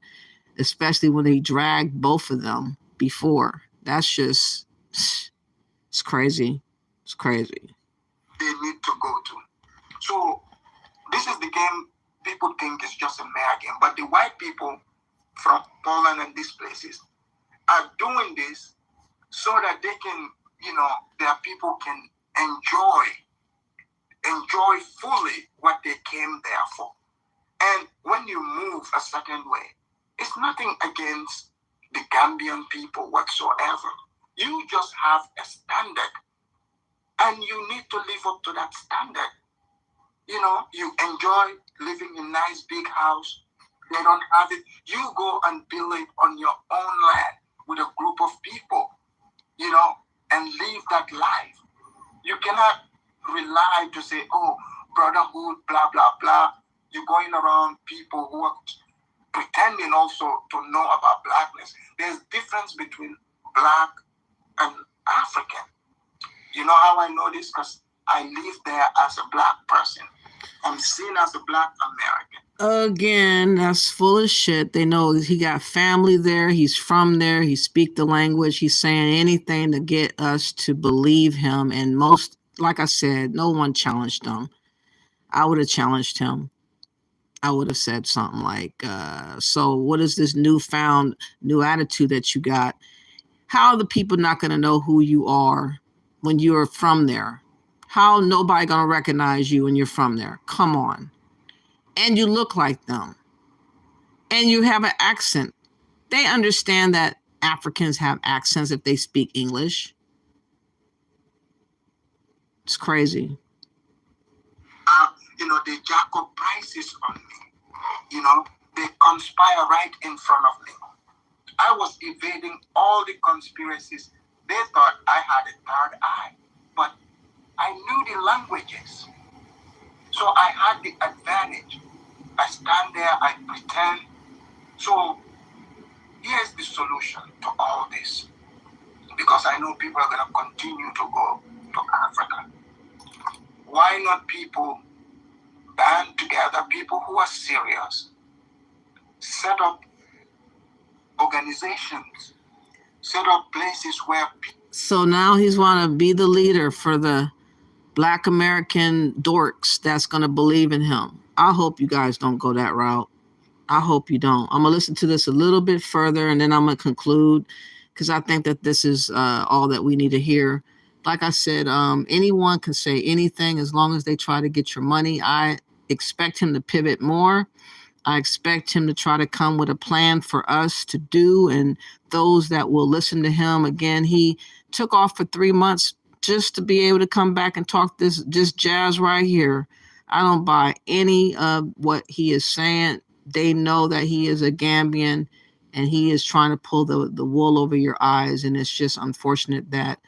especially when he dragged both of them before. That's just, it's crazy. It's crazy. They need to go to. So this is the game people think is just a mere game, but the white people from Poland and these places are doing this so that they can, their people can enjoy fully what they came there for. And when you move a certain way, it's nothing against the Gambian people whatsoever. You just have a standard, and you need to live up to that standard. You enjoy living in a nice big house. They don't have it. You go and build it on your own land with a group of people, and live that life. You cannot rely to say, oh, brotherhood, blah, blah, blah. You're going around people who are pretending also to know about blackness. There's difference between black and African. You know how I know this? Because I live there as a black person. I'm seen as a black American. Again, that's full of shit. They know he got family there. He's from there. He speaks the language. He's saying anything to get us to believe him. And most, like I said, no one challenged him. I would have challenged him. I would have said something like, so what is this newfound new attitude that you got? How are the people not going to know who you are when you're from there? How nobody going to recognize you when you're from there? Come on. And you look like them. And you have an accent. They understand that Africans have accents if they speak English. It's crazy. They jack up prices on me. They conspire right in front of me. I was evading all the conspiracies. They thought I had a third eye, but I knew the languages. So I had the advantage. I stand there, I pretend. So here's the solution to all this. Because I know people are going to continue to go to Africa. Why not people band together, people who are serious, set up organizations, set up places where people... So now he's want to be the leader for the Black American dorks that's going to believe in him. I hope you guys don't go that route. I hope you don't. I'm going to listen to this a little bit further, and then I'm going to conclude, because I think that this is all that we need to hear. Like I said, anyone can say anything as long as they try to get your money. I expect him to pivot more. I expect him to try to come with a plan for us to do, and those that will listen to him. Again, he took off for 3 months just to be able to come back and talk this jazz right here. I don't buy any of what he is saying. They know that he is a Gambian, and he is trying to pull the wool over your eyes, and it's just unfortunate that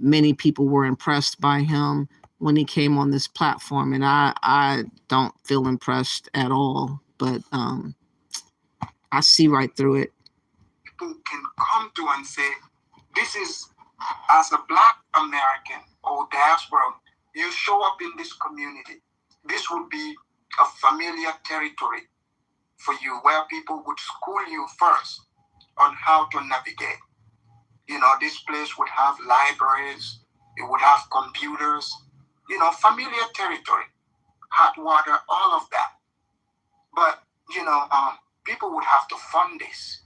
many people were impressed by him when he came on this platform, and I don't feel impressed at all. But I see right through it. People can come to and say, this is, as a Black American or diaspora, you show up in this community. This would be a familiar territory for you, where people would school you first on how to navigate. This place would have libraries, it would have computers, familiar territory, hot water, all of that. But, people would have to fund this.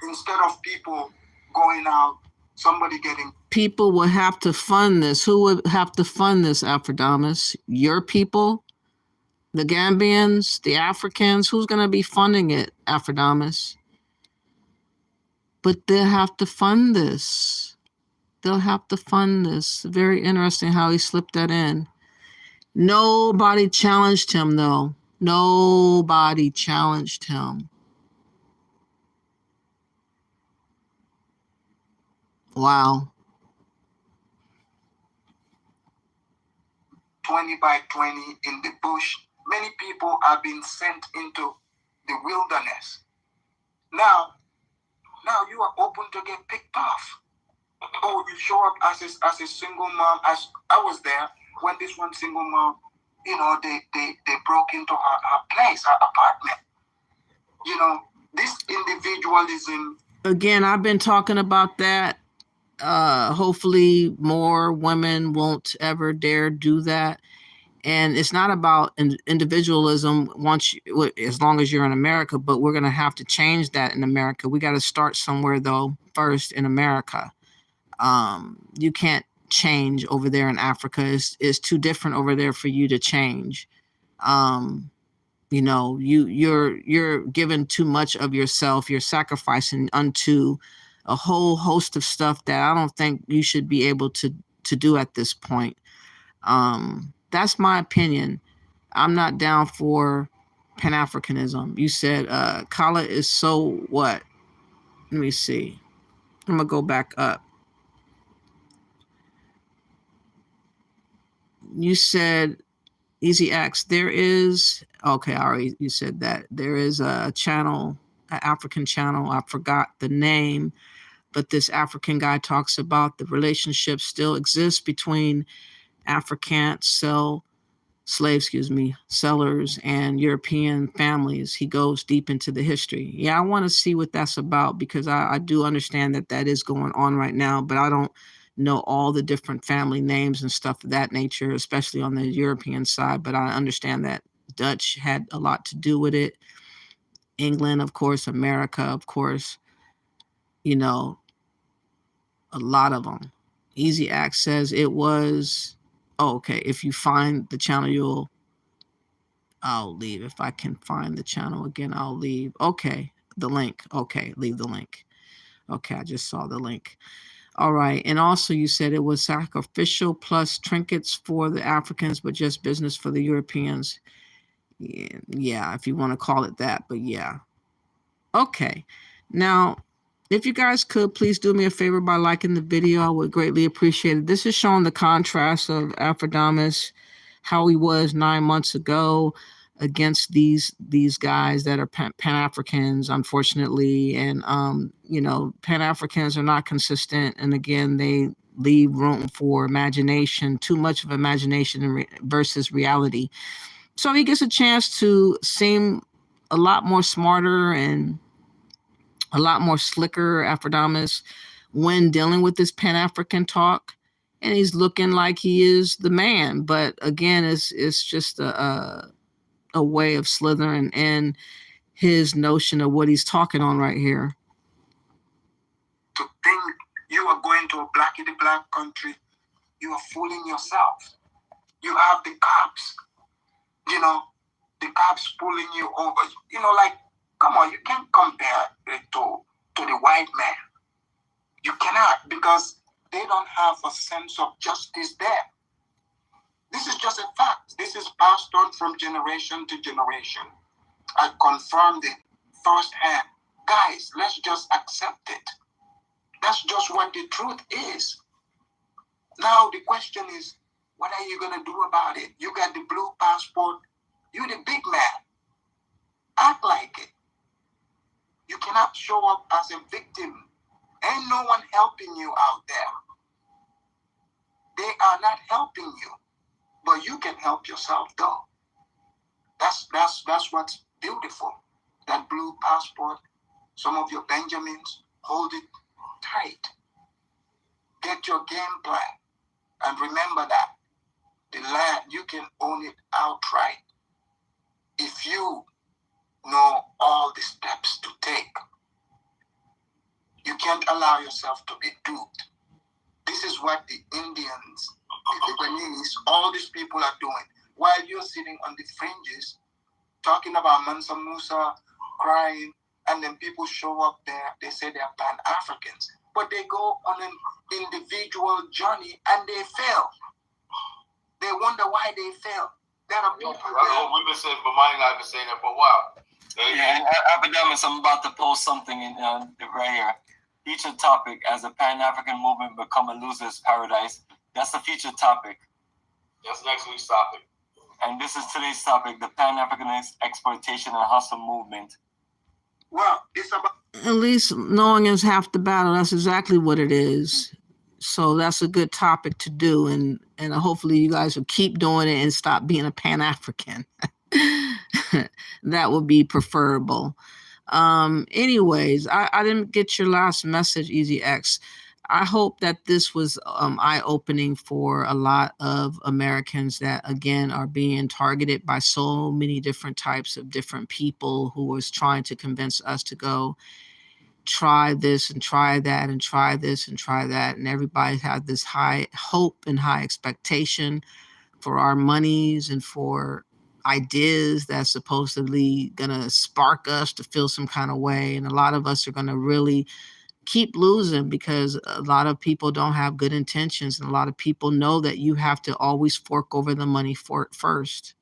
Instead of people going out, somebody getting... People will have to fund this. Who would have to fund this, Afridamus? Your people? The Gambians? The Africans? Who's going to be funding it, Afridamus? But they'll have to fund this. They'll have to fund this. Very interesting how he slipped that in. Nobody challenged him, though. Nobody challenged him. Wow. 20 by 20 in the bush, many people are being sent into the wilderness. Now you are open to get picked off. Oh, you show up as a single mom. As I was there when this one single mom, you know, they broke into her place, her apartment. You know, this individualism. Again, I've been talking about that. Hopefully more women won't ever dare do that. And it's not about individualism as long as you're in America, but we're going to have to change that in America. We got to start somewhere, though, first in America. You can't change over there in Africa. It's too different over there for you to change. You know, you're given too much of yourself. You're sacrificing unto a whole host of stuff that I don't think you should be able to do at this point. That's my opinion. I'm not down for pan-Africanism. You said Kala is so what? Let me see. I'm gonna go back up. You said Easy X. There is you said that there is a channel, an African channel. I forgot the name, but this African guy talks about the relationship still exists between Africans sellers and European families. He goes deep into the history. Yeah, I want to see what that's about, because I do understand that is going on right now, but I don't know all the different family names and stuff of that nature, especially on the European side. But I understand that Dutch had a lot to do with it. England, of course, America, of course, you know, a lot of them. Easy Act says it was, okay, if you find the channel, I'll leave. If I can find the channel again, I'll leave. Okay, the link. Okay, leave the link. Okay, I just saw the link. All right. And also you said it was sacrificial plus trinkets for the Africans, but just business for the Europeans. Yeah, if you want to call it that, but yeah. Okay. Now, if you guys could please do me a favor by liking the video, I would greatly appreciate it. This is showing the contrast of Afridamus, how he was 9 months ago against these guys that are Pan-Africans, unfortunately. And, you know, Pan-Africans are not consistent. And again, they leave room for imagination, too much of imagination versus reality. So he gets a chance to seem a lot more smarter and a lot more slicker, Afridamus, when dealing with this Pan-African talk. And he's looking like he is the man. But again, it's just a way of slithering in his notion of what he's talking on right here. To think you are going to a black country, you are fooling yourself. You have the cops, you know, the cops pulling you over. You know, like, come on, you can't compare it to the white man. You cannot, because they don't have a sense of justice there. This is just a fact. This is passed on from generation to generation. I confirmed it firsthand. Guys, let's just accept it. That's just what the truth is. Now the question is, what are you going to do about it? You got the blue passport. You're the big man. Act like it. You cannot show up as a victim. Ain't no one helping you out there. They are not helping you. But you can help yourself, though. That's what's beautiful. That blue passport, some of your Benjamins, hold it tight. Get your game plan. And remember that the land, you can own it outright if you know all the steps to take. You can't allow yourself to be duped. This is what the Indians, the Lebanese, all these people are doing. While you're sitting on the fringes, talking about Mansa Musa, crying, and then people show up there, they say they're Pan-Africans. But they go on an individual journey and they fail. They wonder why they fail. There are people we've been saying, but mine I've been saying that for a while. Yeah, and Afridamus, I'm about to post something in right here. Featured topic: as a Pan-African movement become a loser's paradise. That's the featured topic. That's next week's topic. And this is today's topic, the pan-Africanist exploitation and hustle movement. Well, it's about At least knowing is half the battle. That's exactly what it is. So that's a good topic to do, and hopefully you guys will keep doing it and stop being a Pan-African. That would be preferable. Anyways, I didn't get your last message, Easy X. I hope that this was eye-opening for a lot of Americans that, again, are being targeted by so many different types of different people who was trying to convince us to go try this and try that and try this and try that. And everybody had this high hope and high expectation for our monies and for ideas that's supposedly going to spark us to feel some kind of way. And a lot of us are going to really keep losing because a lot of people don't have good intentions. And a lot of people know that you have to always fork over the money for it first.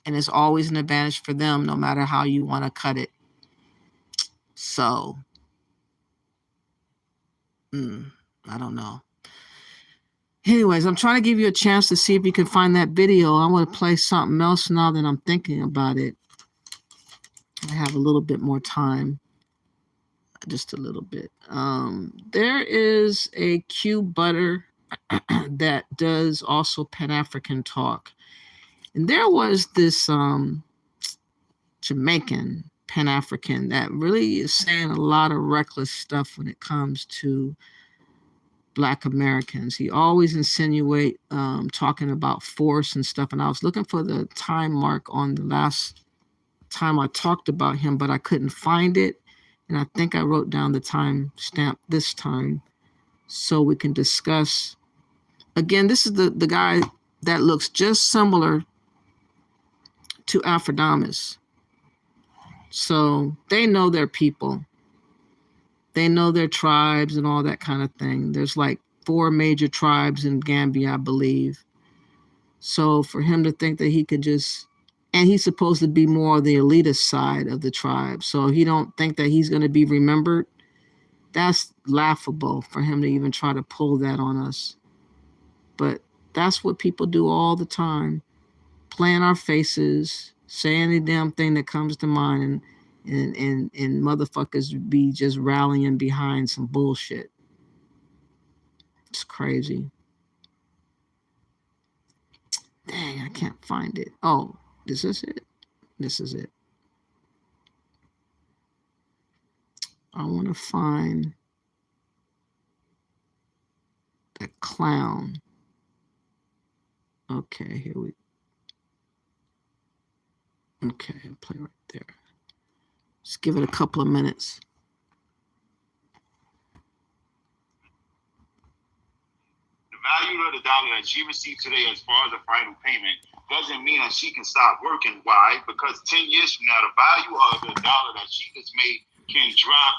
And it's always an advantage for them, no matter how you want to cut it. So, I don't know. Anyways, I'm trying to give you a chance to see if you can find that video. I want to play something else now that I'm thinking about it. I have a little bit more time. Just a little bit. There is a Q Butter that does also Pan-African talk. And there was this Jamaican Pan-African that really is saying a lot of reckless stuff when it comes to Black Americans. He always insinuate talking about force and stuff. And I was looking for the time mark on the last time I talked about him, but I couldn't find it. And I think I wrote down the time stamp this time so we can discuss. Again, this is the guy that looks just similar to Afridamus. So they know their people. They know their tribes and all that kind of thing. There's like 4 major tribes in Gambia, I believe. So for him to think that he could just, and he's supposed to be more the elitist side of the tribe. So he don't think that he's going to be remembered. That's laughable for him to even try to pull that on us. But that's what people do all the time. Play in our faces, say any damn thing that comes to mind, and motherfuckers be just rallying behind some bullshit. It's crazy. Dang, I can't find it. Oh, this is it. This is it. I want to find that clown. Okay, here we. Okay, I'll play right there. Just give it a couple of minutes. The value of the dollar that she received today as far as a final payment doesn't mean that she can stop working. Why? Because 10 years from now, the value of the dollar that she just made can drop,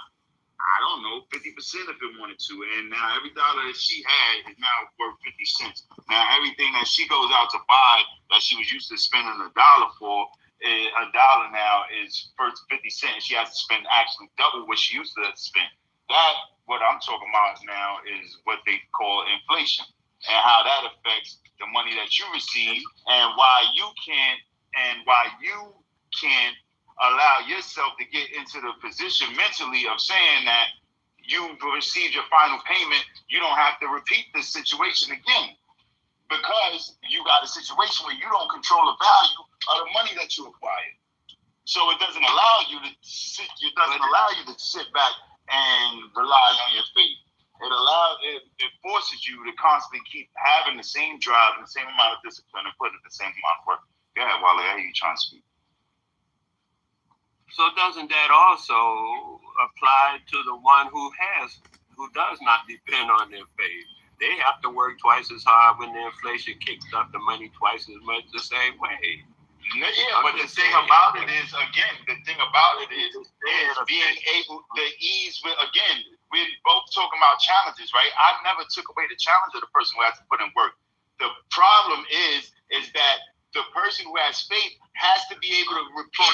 I don't know, 50% if it wanted to. And now every dollar that she had is now worth 50 cents. Now everything that she goes out to buy that she was used to spending $1 for, $1 now is first 50 cents. She has to spend actually double what she used to spend. That, what I'm talking about now, is what they call inflation, and how that affects the money that you receive, and why you can't allow yourself to get into the position mentally of saying that you've received your final payment. You don't have to repeat this situation again, because you got a situation where you don't control the value of the money that you acquired. So it doesn't allow you to sit. It doesn't allow you to sit back and rely on your faith. It forces you to constantly keep having the same drive and the same amount of discipline and putting in the same amount of work. Go ahead, Wale. I hear you trying to speak. So doesn't that also apply to the one who does not depend on their faith? They have to work twice as hard when the inflation kicks up the money twice as much the same way. Yeah, but the thing about it is being able to ease with, again, we're both talking about challenges, right? I never took away the challenge of the person who has to put in work. The problem is that the person who has faith has to be able to repeat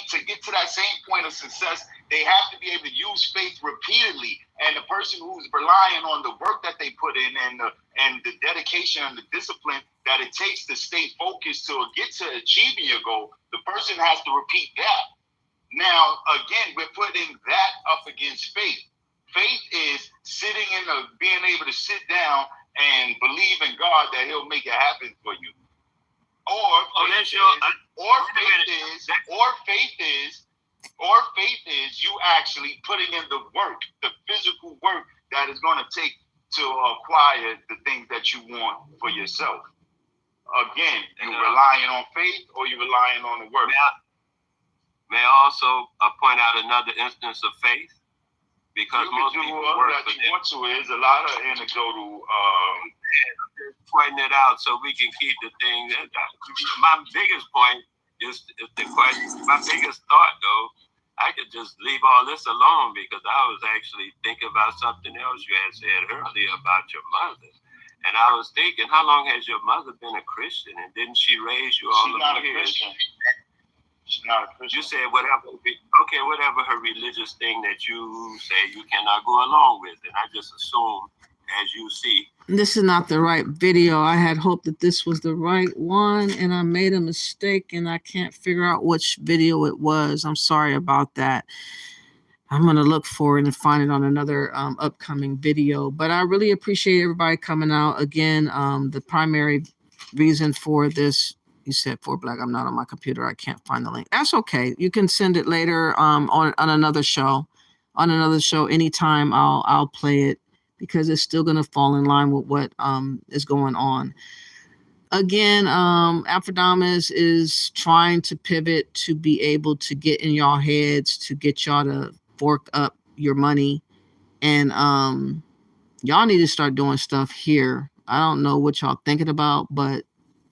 to get to that same point of success. They have to be able to use faith repeatedly, and the person who's relying on the work that they put in and the dedication and the discipline that it takes to stay focused to get to achieving your goal, the person has to repeat that. Now, again, we're putting that up against faith. Faith is sitting being able to sit down and believe in God that He'll make it happen for you. Faith is you actually putting in the work, the physical work that is going to take to acquire the things that you want for yourself. Again, you relying on faith or you relying on the work. May I also point out another instance of faith? Because most people work for them. Want to is a lot of anecdotal pointing it out so we can keep the thing. My biggest point is the question. My biggest thought, though, I could just leave all this alone because I was actually thinking about something else you had said earlier about your mother. And I was thinking, how long has your mother been a Christian? And didn't she raise you all the years? She's not a Christian. You said whatever her religious thing that you say you cannot go along with. And I just assume, as you see. This is not the right video. I had hoped that this was the right one, and I made a mistake, and I can't figure out which video it was. I'm sorry about that. I'm going to look for it and find it on another upcoming video. But I really appreciate everybody coming out. Again, the primary reason for this, you said for Black, I'm not on my computer. I can't find the link. That's okay. You can send it later on another show. On another show, anytime I'll play it because it's still going to fall in line with what is going on. Again, Afridamus is trying to pivot to be able to get in y'all heads to get y'all to fork up your money. And y'all need to start doing stuff here. I don't know what y'all thinking about, but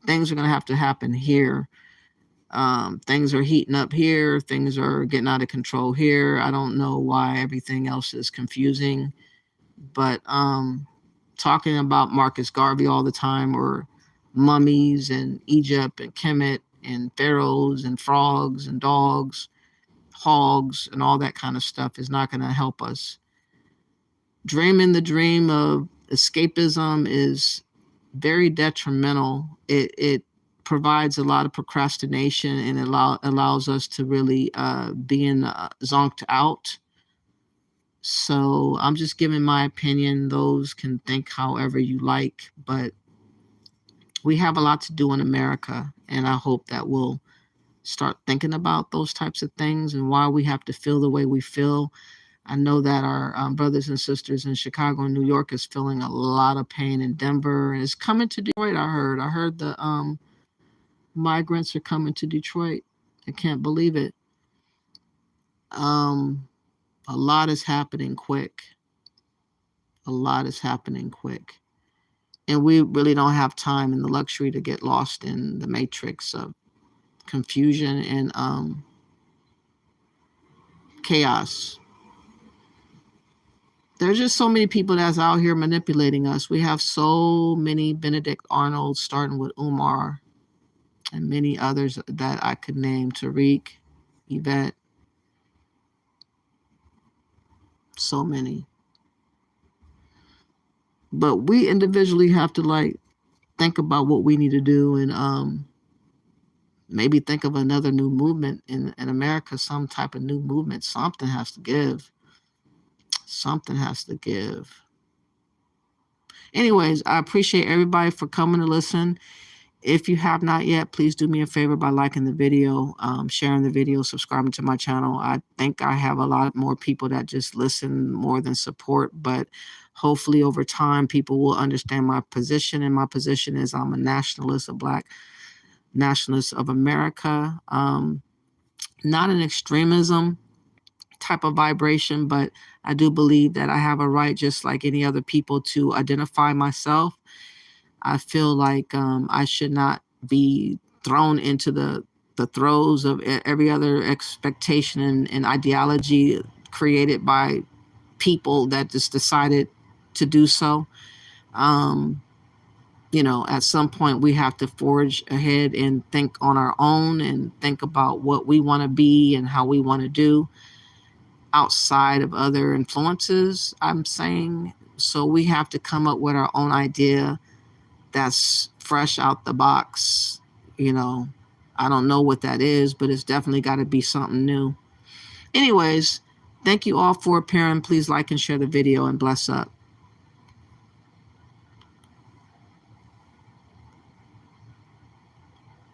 things are going to have to happen here. Things are heating up here. Things are getting out of control here. I don't know why everything else is confusing. But talking about Marcus Garvey all the time, or mummies and Egypt and Kemet and pharaohs and frogs and dogs, hogs and all that kind of stuff is not going to help us. Dreaming the dream of escapism is very detrimental. It provides a lot of procrastination and allows us to really be zonked out. So I'm just giving my opinion. Those can think however you like, but we have a lot to do in America, and I hope that we'll start thinking about those types of things and why we have to feel the way we feel. I know that our brothers and sisters in Chicago and New York is feeling a lot of pain in Denver, and it's coming to Detroit. I heard the migrants are coming to Detroit. I can't believe it. A lot is happening quick. A lot is happening quick. And we really don't have time and the luxury to get lost in the matrix of confusion and chaos. There's just so many people that's out here manipulating us. We have so many Benedict Arnolds, starting with Umar, and many others that I could name, Tariq, Yvette. So many. But we individually have to think about what we need to do, and maybe think of another new movement in America, some type of new movement. Something has to give. Something has to give. Anyways, I appreciate everybody for coming to listen. If you have not yet, please do me a favor by liking the video, sharing the video, subscribing to my channel. I think I have a lot more people that just listen more than support, but hopefully over time, people will understand my position. And my position is I'm a nationalist, a Black nationalist of America. Not an extremism type of vibration, but I do believe that I have a right, just like any other people, to identify myself. I feel like I should not be thrown into the throes of every other expectation and ideology created by people that just decided to do so. you know, at some point we have to forge ahead and think on our own and think about what we want to be and how we want to do outside of other influences, I'm saying. So we have to come up with our own idea that's fresh out the box. You know, I don't know what that is, but it's definitely got to be something new. Anyways, thank you all for appearing. Please like and share the video, and bless up.